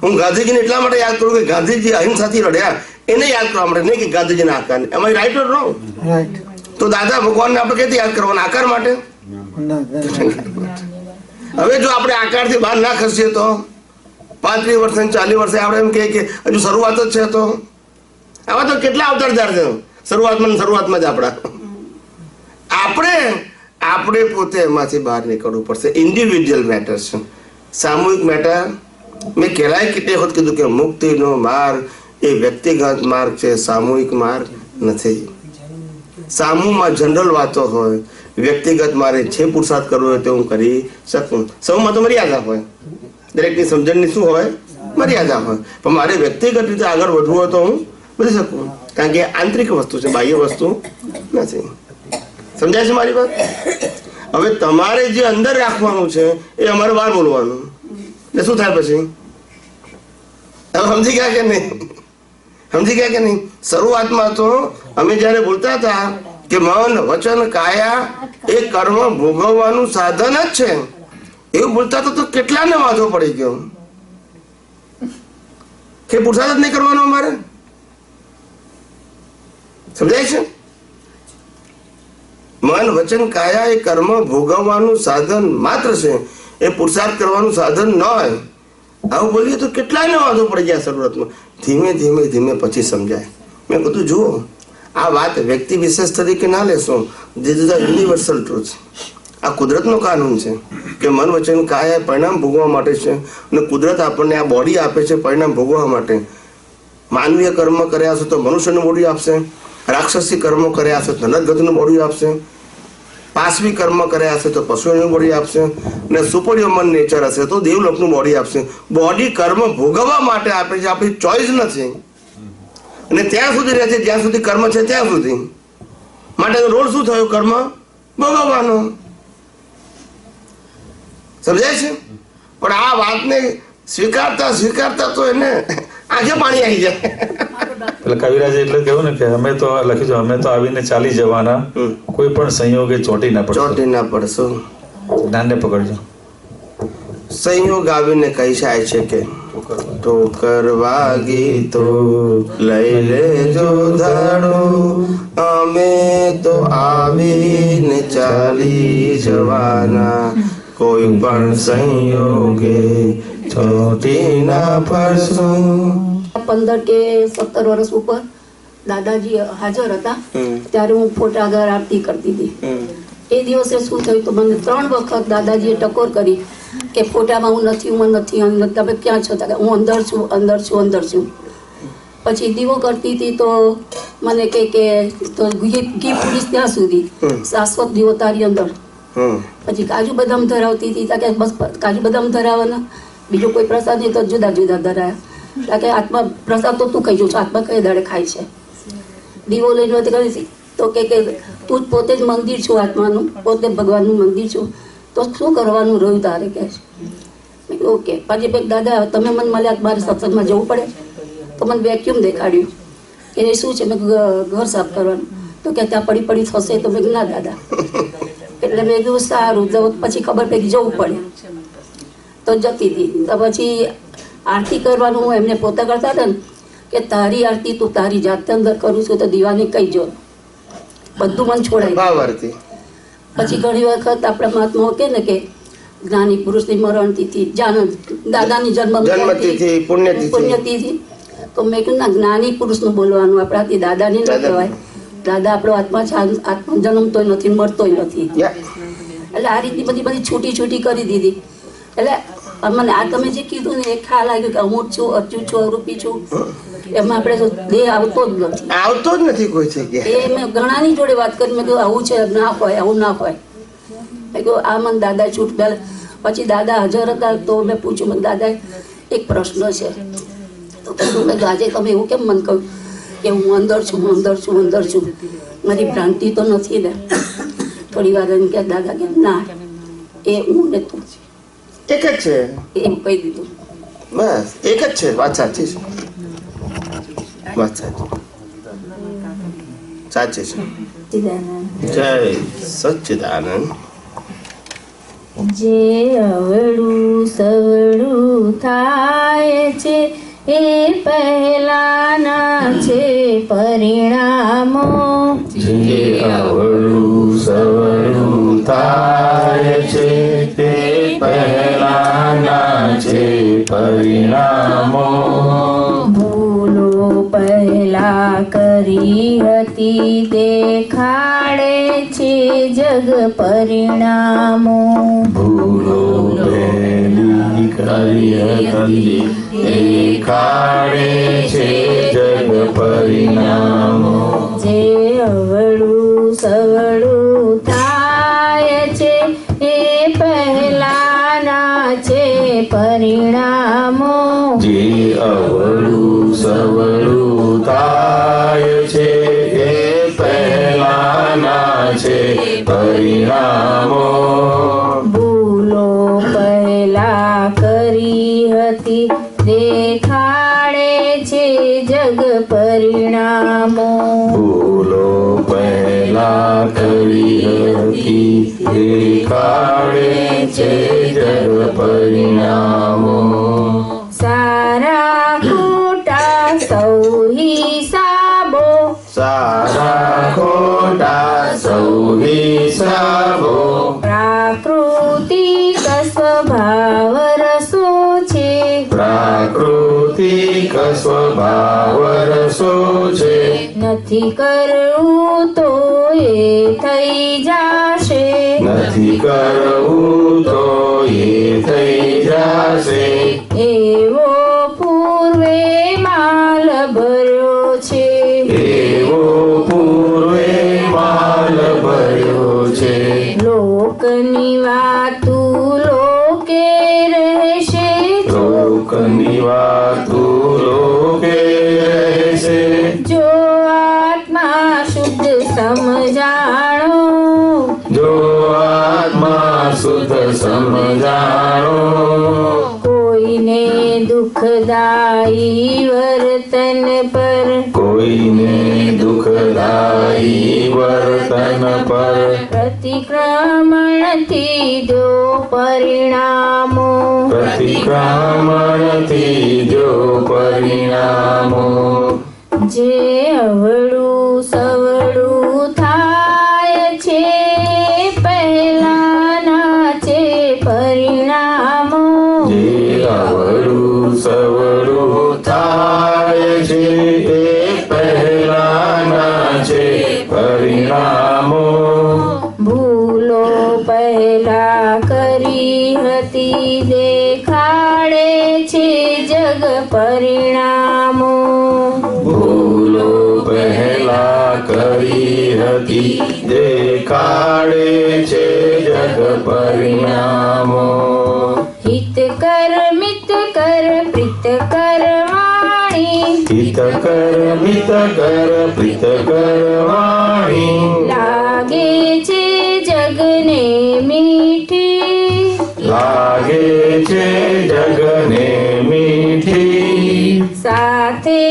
હું ગાંધીજીને એટલા માટે યાદ કરું કે ગાંધીજી અહિંસાથી લડ્યા એને યાદ કરવા માટે, નહીં કે ગાંધીજીના આકારને. એમ રાઈટ ઓર રોંગ? તો દાદા ભગવાનને આપણે ક્યાંથી યાદ કરવાના? આકાર માટે. હવે જો આપણે આકારથી બહાર ના ખસીએ તો 35 વર્ષે 40 વર્ષે આપણે એમ કહીએ કે હજુ શરૂઆત જ છે. તો આવા તો કેટલા અવતાર છે શરૂઆતમાં જ આપણે પોતે એમાંથી બહાર નીકળવું પડશે. ઇન્ડિવિજ્યુઅલ મેટર છે, સામૂહિક મેટર. મેં કેટલાય કેટલી વખત કીધું કે મુક્તિનો માર્ગ એ વ્યક્તિગત માર્ગ છે, સામૂહિક માર્ગ નથી. સામૂહમાં જનરલ વાતો હોય, વ્યક્તિગત મારે જે પુરુષાર્થ કરવો હોય તે હું કરી શકું. સૌમાં તો મર્યાદા હોય, દરેકની સમજણની શું હોય? મર્યાદા હોય. પણ મારે વ્યક્તિગત રીતે આગળ વધવું હોય તો હું વધી શકું, કારણ કે આંતરિક વસ્તુ છે, બાહ્ય વસ્તુ નથી. સમજાય છે મારી વાત? હવે તમારે જે અંદર રાખવાનું છે એ અમારે બહાર બોલવાનું. એટલે શું થાય પછી? હવે સમજી ગયા કે નહીં? શરૂઆતમાં તો અમે જયારે બોલતા હતા કે મન, વચન, કાયા એ કર્મ ભોગવવાનું સાધન જ છે, એવું બોલતા હતા તો કેટલાને વાંધો પડી ગયો કે પુરુષાર્થ જ નહીં કરવાનો અમારે. સમજાય છે? મન, વચન, કાયા એ કર્મ ભોગવવાનું સાધન માત્ર છે, એ પુરુષાર્થ કરવાનું સાધન ન હોય. આવું બોલીએ તો કેટલાયને વાંધો પડી ગયા શરૂઆતમાં. ધીમે પછી સમજાય. મેં કીધું જુઓ, આ વાત વ્યક્તિ વિશેષ તરીકે ના લેશો. This is a universal truth. આ કુદરતનો કાનૂન છે કે મન, વચન, કાયા પરિણામ ભોગવવા માટે છે, અને કુદરત આપણને આ બોડી આપે છે પરિણામ ભોગવવા માટે. માનવીય કર્મ કર્યા હશે તો મનુષ્યનું બોડી આપશે, રાક્ષસી કર્મો કર્યા હશે તો નરગતનું બોડી આપશે, પાશવી કર્મ કર્યા હશે તો પશુઓનું બોડી આપશે, અને સુપર હ્યુમન નેચર હશે તો દેવલોકનું બોડી આપશે. બોડી કર્મ ભોગવવા માટે આપે છે, આપણી ચોઈસ નથી. અને ત્યાં સુધી રહે છે જ્યાં સુધી કર્મ છે ત્યાં સુધી. માટે રોલ શું થયો? કર્મ ભોગવવાનો. સમજાય છે? પણ આ વાતને સ્વીકારતા તો એને આંખે પાણી આવી જાય. એટલે કવિરાજે એટલે કેવું ને કે અમે તો લખી દો, અમે તો આવીને ચાલી જવાના, કોઈ પણ સંયોગે ચોંટી ના પડશો. જ્ઞાનને પકડજો. સંયોગ આવીને કહી જાય છે કે ઠોકર વાગી તો લઈ લેજો ધાડો, અમે તો આવીને ચાલી જવાના, કોઈ પણ સંયોગે ચોંટી ના પડશો. 15 કે 17 વર્ષ ઉપર દાદાજી હાજર હતા ત્યારે હું ફોટાઘર આરતી કરતી હતી. એ દિવસે શું થયું તો મને 3 વખત દાદાજીએ ટકોર કરી કે ફોટામાં હું નથી, તમે ક્યાં છો? હું અંદર છું. પછી દીવો કરતી હતી તો મને કે તો ઘી પૂરીશ ત્યાં સુધી શાશ્વત દીવો તારી અંદર. પછી કાજુ બદામ ધરાવતી હતી ત્યાં કે બસ કાજુ બદામ ધરાવવાના, બીજો કોઈ પ્રસાદ નહીં તો જુદા જુદા ધરાયા. એટલે કે આત્મા પ્રસાદ તો તું કહી છું, આત્મા કઈ દાડે ખાય છે. દીવો લઈને કરી તો કે તું જ પોતે જ મંદિર છું, આત્માનું પોતે ભગવાનનું મંદિર છું, તો શું કરવાનું રહ્યું તારે કે છે. ઓકે. પછી પેક દાદા તમે મને મળ્યા મારે સત્સંગમાં જવું પડે, તો મને વેક્યુમ દેખાડ્યું કે એ શું છે. મેં ઘર સાફ કરવાનું, તો કે ત્યાં પડી થશે. તો મેં ના દાદા. એટલે મેં કીધું સારું. પછી ખબર પડી જવું પડે તો જતી હતી. તો પછી આરતી કરવાનું હું એમને પોતા કરતા હતા ને કે તારી આરતી તું તારી જાતે અંદર કરું છું તો દીવાની કઈ જો બધું મન છોડાય. પછી ઘણી વખત આપણા મહાત્માઓ કે ને કે જ્ઞાની પુરુષની મરણ તિથિ, દાદાની જન્મતિથિ, પુણ્યતિથિ, તો મેં કહ્યું ના જ્ઞાની પુરુષનું બોલવાનું, આપણાથી દાદાની ન કહેવાય. દાદા આપણો આત્મા છે, આત્મા જન્મતોય નથી મરતોય નથી. એટલે આ રીતની બધી છૂટી કરી દીધી. એટલે મને આ તમે જે કીધું ને એ ખ્યાલ આવ્યો કે અમૂર્ત છું, અચ્યુત છું, અરૂપી છું, એમાં આપણે તો દેહ આવતો જ નથી કોઈ જગ્યાએ. એ મેં ઘણાની જોડે વાત કરી, મેં કહ્યું આવું છે, ના હોય, આવું ના હોય. મેં કહ્યું આ મને દાદા છૂટ. પછી દાદા હાજર હતા તો મેં પૂછ્યું, મને દાદા એક પ્રશ્ન છે. તો મેં આજે તમે એવું કેમ મને કહ્યું કે હું અંદર છું, મારી ભ્રાંતિ તો નથી ને. થોડી વાર એમ કે દાદા કે ના, એ હું ને તું એક જ છે, એમ કહી દીધું. બસ એક જ છે. વાત સાચી છે, વાત સાચી છે. જય સચ્ચિદાનંદ. જે અવળું સવળું થાય છે એ પહેલાના છે પરિણામો. જે અવળું સવળું થાય છે તે પહેલાના છે પરિણામો. ભૂલો પહેલા કરી હતી દેખાડે છે જગ પરિણામો. ભૂલો પહેલી કરી હતી દેખાડે છે જગ પરિણામો. જે અવળું સવળું થાય છે એ પહેલાના છે પરિણામો. જે અવળું સવળું થાય છે એ પહેલાના છે પરિણામો. ભૂલો પહેલા કરી હતી દેખાડે છે જગ પરિણામો. ભૂલો પહેલા કરી હતી દેખાડે છે જગ પરિણામો. સારા ખોટા સૌ હિસાબો, સારા ખોટા સૌ હિસાબો. પ્રાકૃતિક સ્વભાવ રસો છે, પ્રાકૃતિક સ્વભાવ રસો છે. નથી કરવું તો એ થઈ જશે, નથી કરવું તો એ થઈ જશે. એવો પૂર્વે માલ ભર્યો છે, એવો પૂર્વે માલ ભર્યો છે. લોકની વાતું લોકે રહેશે, લોકની વાતું લોકે રહેશે. જો આત્મા શુદ્ધ સમજાણો, જો આત્મા શુદ્ધ સમજાણો. કોઈને દુઃખદાયી વર્તન પર, કોઈને દુઃખદાયી વર્તન પર પ્રતિક્રમણથી દો પરિણામો. પ્રતિક્રમણથી જો પરિણામો. જે અવળું સવળું થાય છે પહેલાના છે પરિણામો. જે અવળું સવળું થાય છે એ પહેલાના છે પરિણામો. ભૂલો પહેલા કરી હતી દેખાડે છે જગ પરિણામો. ભૂલો પહેલા નથી દેખાડે છે જગ પરિણામો. હિત કર મિત કર પ્રીત કર વાણી, હિત કર મિત કર પ્રીત કર વાણી, લાગે છે જગને મીઠી, લાગે છે જગને મીઠી. સાથે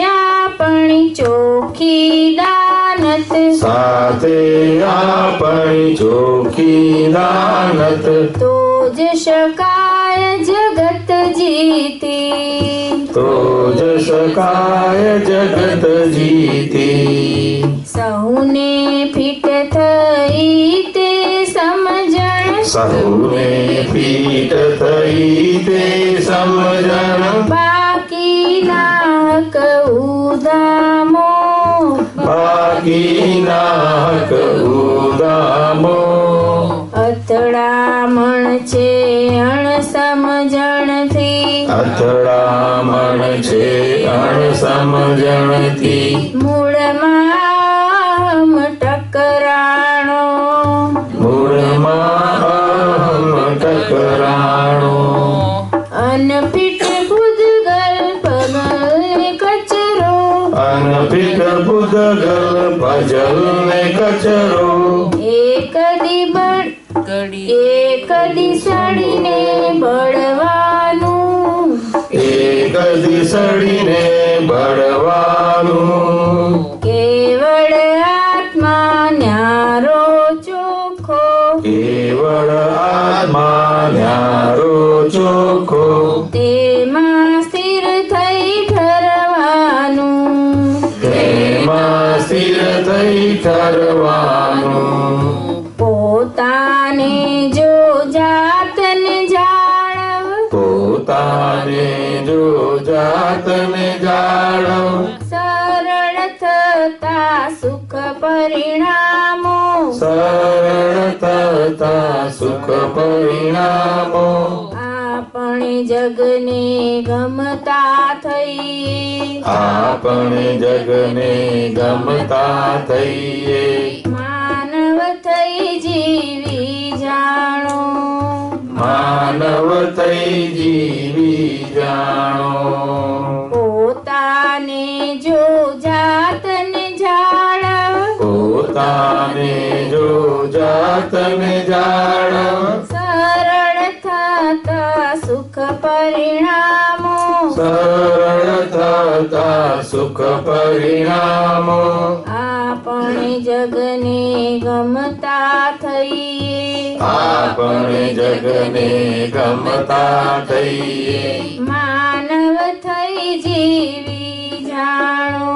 આપણી ચોખ્ખી દાનત, સાથે આપણી ચોખ્ખી દાનત, તો જ શકાય જગત જીતી, તો જ શકાય જગત જીતી. સૌને ફીટ થઈ તે સમજણ, સૌને પીઠ થઈ તે સમજણ, બાકી ના કઉદામો, બાકી નાક ઉદામો. અથડામણ છે અણ સમજણથી, અથડામણ છે અણ સમજણથી, મૂળમાં ટકરાણો, મૂળમાં અહમ ટકરાણો. અનફીટ ભૂતગલ પગલ કચરો, અનફીટ ભૂતગલ ભજલ ને કચરો, એક દિસડીને બળવાનું, એક દિસડીને બળવાનું. કેવળ આત્મા ન્યારો ચોખ્ખો, કેવળ આત્મા ન્યારો ચોખ્ખો, તેમાં સ્થિર થઈ ઠરવાનું, તેમાં સ્થિર થઈ ઠરવાનું. પોતાને જો જાતને જાળવ, પોતાને જો જાતને જાળવ, સરળ થતા સુખ પરિણામો, સરળ થતા સુખ પરિણામો. આપણે જગને ગમતા થઈએ, આપણે જગને ગમતા થઈએ, માનવ થઈ જીવી જાણો, માનવ થઈ જીવી જાણો. પોતાને જો જાતને જાળવ, પોતાને જો જાતને જાળવ, સરળ થતા સુખ પરિણામો, સરળ થતા સુખ પરિણામો. આપણે જગને ગમતા થઈએ, આપણે જગને ગમતા થઈએ, માનવ થઈ જીવી જાણો,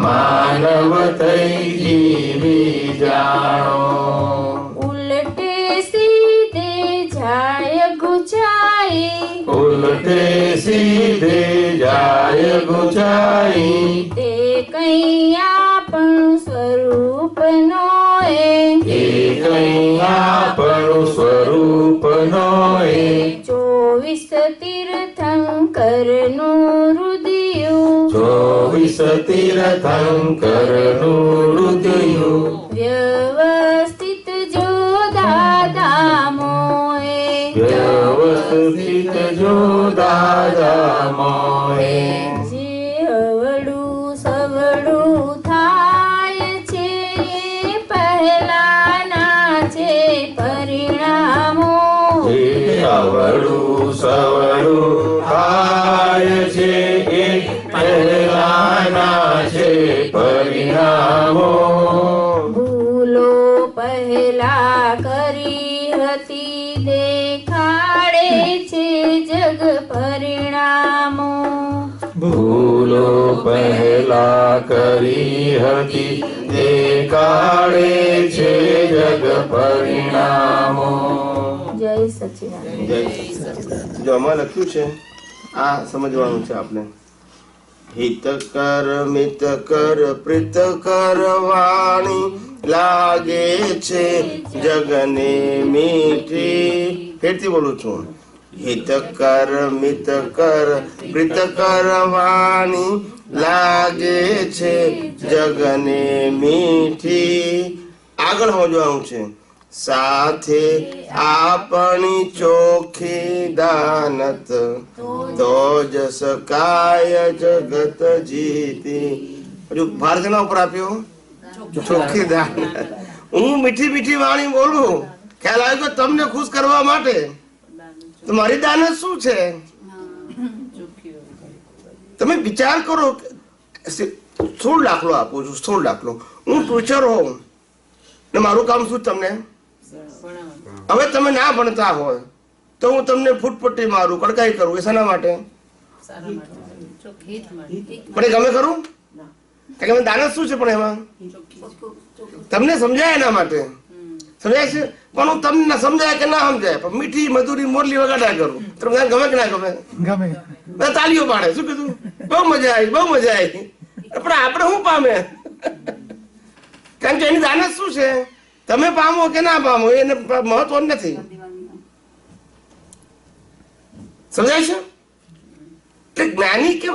માનવ થઈ જીવી જાણો. ઉલટે સીધે જાય ગુચાઈ, ઉલટે સીધે જાય ગુચાઈ, તે કઈ આપણું સ્વરૂપ નો એ કઈ આપણું સ્વરૂપ નોય. 24 તીર્થંકરનું હૃદયું, 24 તીર્થંકરનું હૃદયું, વ્યવસ્થિત જો દાદામોએ, વ્યવસ્થિત જો દાદા મોએ. જે અવળું સવળું થાય છે એ પહેલાના છે પરિણામો, જે અવળું સવળું થાય છે એ પહેલાના છે પરિણામો. ભૂલો પહેલા કરી હતી દેખાડે છે જગ પરિણામો, ભૂલો પહેલા કરી હતી દેખાડે છે જગ પરિણામો. જય સચિદાનંદ. જો આમાં લખ્યું છે આ સમજવાનું છે આપણે. હિત કર મિત કર પ્રીત કર વાણી, લાગે છે જગને મીઠી. ફેરથી બોલું છું. હિત કર મિત કર પ્રીત કર વાણી, લાગે છે જગને મીઠી. આગળ સમજવાનું છે. સાથે આપણી ચોખ્ખી દાનત તો જ શકાય જગત જીતી. હજુ ભાર શેના ઉપર આપ્યો? ચોખ્ખી દાનત. હું મીઠી મીઠી વાણી બોલું, ખ્યાલ આવ્યો કે તમને ખુશ કરવા માટે. તો મારી દાનત શું છે? તમે વિચાર કરો. 16 દાખલો આપું છું, 16 દાખલો. હું ટીચર હોઉં ને મારું કામ શું? તમને હવે તમે ના ભણતા હોય તો હું તમને ફૂટપટ્ટી મારું, કડકાઈ કરું. એ શાના માટે? પણ એ ગમે કરું? તમે દાનત શું છે? પણ એમાં તમને સમજાય એના માટે. સમજાય છે? પણ હું તમને સમજાય કે ના સમજાય, પણ મીઠી મધુરી મોરલી વગાડ્યા કરું. તમને ગમે કે ના ગમે? ગમે. બધા તાલીઓ પાડે. શું કીધું? બહુ મજા આવી, બહુ મજા આવી. પણ આપણે શું પામે? કારણ કે એની દાનત શું છે? તમે પામો કે ના પામો એને મહત્વ નથી. સમજાય છે? એટલે જ્ઞાની કે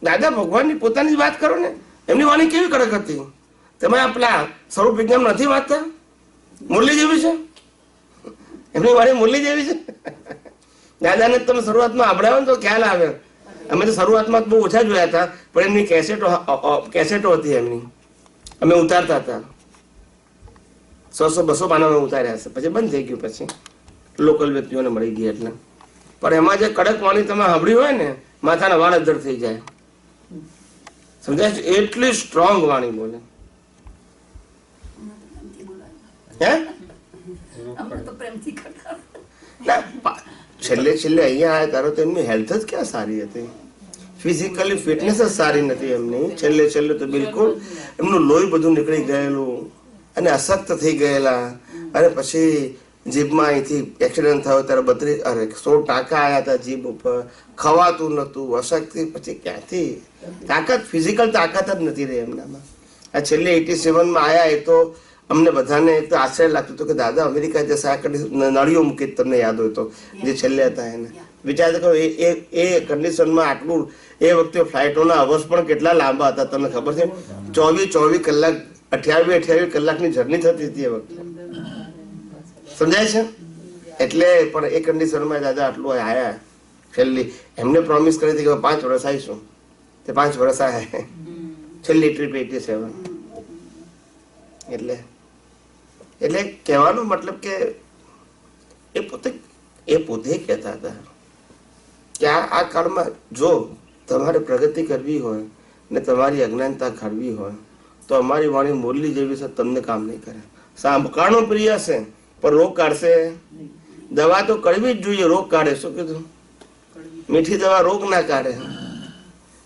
દાદા ભગવાનની પોતાની વાત કરો ને, એમની વાણી કેવી કડક હતી. તમે આપણા સ્વરૂપ વિજ્ઞાન નથી વાંચતા? મુરલી જેવી છે એમની વાણી, મુરલી જેવી છે. દાદાને તમે શરૂઆતમાં આભળાવો ને તો ખ્યાલ આવે. અમે તો શરૂઆતમાં બહુ ઓછા જોયા હતા, પણ એમની કેસેટો હતી એમની, અમે ઉતારતા હતા. 100-200 પાના અમે ઉતાર્યા છે. પછી બંધ થઈ ગયું, પછી લોકલ વ્યક્તિઓને મળી ગઈ એટલે. પણ એમાં જે કડક વાણી તમે સાંભળી હોય ને, માથાના વાળ અદ્ધર થઈ જાય. સમજાય છે? એટલી સ્ટ્રોંગ વાણી બોલે. હે છેલ્લે અહીંયા આવ્યા તારો તો એમની હેલ્થ જ ક્યાં સારી હતી. ફિઝિકલી ફિટનેસ જ સારી નથી એમની. છેલ્લે તો બિલકુલ એમનું લોહી બધું નીકળી ગયેલું અને અશક્ત થઈ ગયેલા. અને પછી જીભમાં અહીંથી એક્સિડન્ટ થયો ત્યારે 16 ટાંકા આવ્યા હતા જીભ ઉપર. ખવાતું નતું, અશક્તિ. પછી ક્યાંથી તાકાત? ફિઝિકલ તાકાત જ નથી રહી એમનામાં. આ છેલ્લે 87માં આવ્યા એ તો અમને બધાને તો આશ્ચર્ય લાગતું હતું કે દાદા અમેરિકા જશે આ નળીઓ મૂકી. તમને યાદ હોય તો જે છેલ્લે હતા એને વિચાર કરો. એ કન્ડિશનમાં આટલું એ વખતે ફ્લાઇટોના અવર્સ પણ કેટલા લાંબા હતા તમને ખબર છે? 24 કલાક, 28 કલાકની જર્ની થતી હતી એ વખતે. સમજાય છે? એટલે પણ એ કન્ડિશનમાં દાદા આટલું આવ્યા. છેલ્લી એમને પ્રોમિસ કરી હતી કે 5 વર્ષ આવીશું. તે 5 વર્ષ આવ્યા. છેલ્લી ટ્રીપ 87. એટલે કહેવાનો મતલબ કે એ પોતે કહેતા હતા કે આ કાળમાં જો તમારે પ્રગતિ કરવી હોય ને તમારી અજ્ઞાનતા કાઢવી હોય તો અમારી વાણી મુરલી જેવી છે, તમને કામ નહીં કરે. સાંભળવાનું પ્રિય છે પણ રોગ કાઢશે. દવા તો કરવી જ જોઈએ, રોગ કાઢે. શું કીધું? મીઠી દવા રોગ ના કાઢે.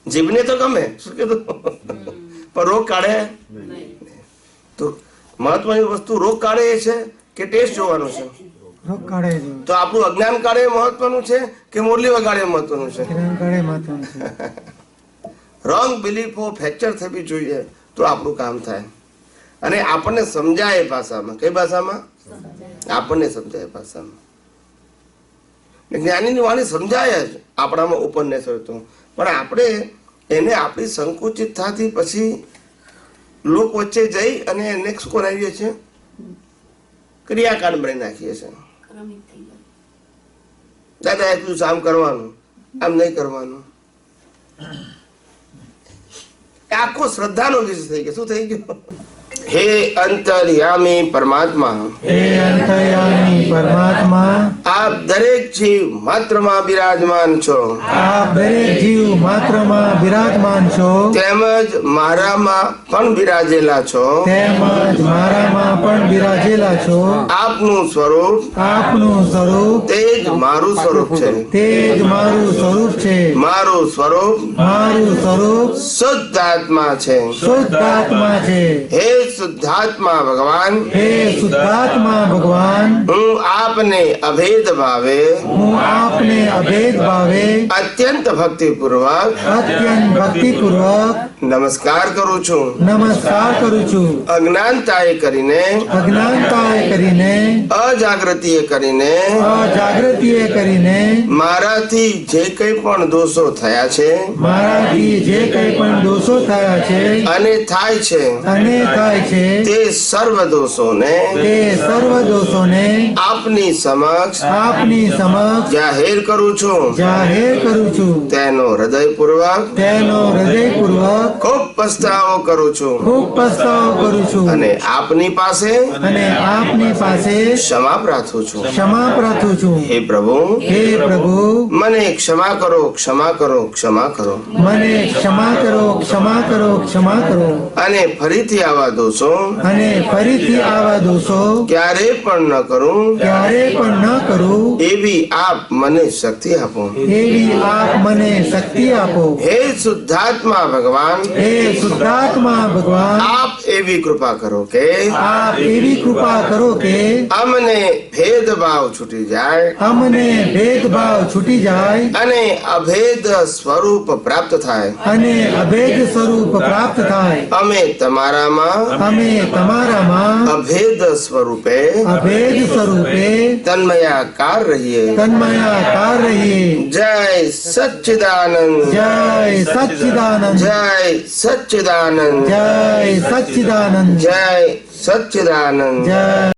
જીભને તો ગમે. શું કીધું? પણ રોગ કાઢે. તો મહત્વની વસ્તુ રોગ કાઢે એ છે કે ટેસ્ટ જોવાનો છે? રોગ કાઢે. તો આપણું અજ્ઞાન કાઢે મહત્વનું છે કે મુરલી વગાડે મહત્વનું છે? રોંગ બિલીફો ફ્રેક્ચર થવી જોઈએ તો આપણું કામ થાય. અને આપણને સમજાય એ ભાષામાં. કઈ ભાષામાં? આપણને સમજાય ભાષામાં. જ્ઞાનીની વાણી સમજાય જ આપણામાં ઉપરનેસ હોય તો. પણ આપણે એને આપણી સંકુચિત થતી પછી લોક વચ્ચે જઈ અને એને શું કરાવીએ છીએ? ક્રિયાકાંડ બનાવી નાખીએ છીએ. દાદા એ કીધું આમ કરવાનું, આમ નહીં કરવાનું. આખો શ્રદ્ધાનો વિષય થઈ ગયો. શું થઈ ગયો? હે અંતર્યામી પરમાત્મા, હે અંતર્યામી પરમાત્મા, આપ દરેક જીવ માત્રમાં બિરાજમાન છો. આપ દરેક જીવ માત્રમાં બિરાજમાન છો. તેમજ મારામાં પણ બિરાજેલા છો. તેમજ મારામાં પણ બિરાજેલા છો. આપનું સ્વરૂપ, આપનું સ્વરૂપ તે જ મારું સ્વરૂપ છે. તે જ મારું સ્વરૂપ છે. મારું સ્વરૂપ મારું સ્વરૂપ શુદ્ધ આત્મા છે. શુદ્ધ આત્મા છે. હે શુદ્ધાત્મા ભગવાન, હે શુદ્ધાત્મા ભગવાન, હું આપને અભેદ ભાવે હું આપને અભેદ ભાવે અત્યંત ભક્તિપૂર્વક અત્યંત ભક્તિપૂર્વક નમસ્કાર કરું છું. નમસ્કાર કરું છું. અજ્ઞાનતાએ કરીને, અજ્ઞાનતાએ કરીને, અજાગૃતિએ કરીને, અજાગૃતિએ કરીને મારાથી જે કંઈ પણ દોષો થયા છે મારાથી જે કંઈ પણ દોષો થયા છે અને થાય છે અને થાય છે તે સર્વ દોષોને તે સર્વ દોષોને આપની સમક્ષ આપની સમક્ષ જાહેર કરું છું. જાહેર કરું છું. તેનો હૃદયપૂર્વક તેનો હૃદયપૂર્વક ખૂબ પસ્તાવો કરું છું ખૂબ પસ્તાવો કરું છું અને આપની પાસે અને આપની પાસે ક્ષમા પ્રાર્થું છું. ક્ષમા પ્રાર્થું છું. હે પ્રભુ, હે પ્રભુ, મને ક્ષમા કરો, ક્ષમા કરો, ક્ષમા કરો. મને ક્ષમા કરો, ક્ષમા કરો, ક્ષમા કરો. અને ફરીથી આવા દોષો અને ફરીથી આવા દોષો ક્યારે પણ ન કરું ક્યારે પણ ન કરું એવી આપ મને શક્તિ આપો. એવી આપ મને શક્તિ આપો. હે શુદ્ધાત્મા ભગવાન, હે શુદ્ધાત્મા ભગવાન, આપ એવી કૃપા કરો કે આપ એવી કૃપા કરો કે અમને ભેદભાવ છૂટી જાય અમને ભેદભાવ છૂટી જાય અને અભેદ સ્વરૂપ પ્રાપ્ત થાય. અને અભેદ સ્વરૂપ પ્રાપ્ત થાય. અમે તમારામાં અમે તમારામાં અભેદ સ્વરૂપે અભેદ સ્વરૂપે તન્મયાકાર રહીએ. તન્મયાકાર રહીએ. જય સચ્ચિદાનંદ, જય સચ્ચિદાનંદ, જય સચ્ચિદાનંદ, જય સચ્ચિદાનંદ, જય સચ્ચિદાનંદ. જય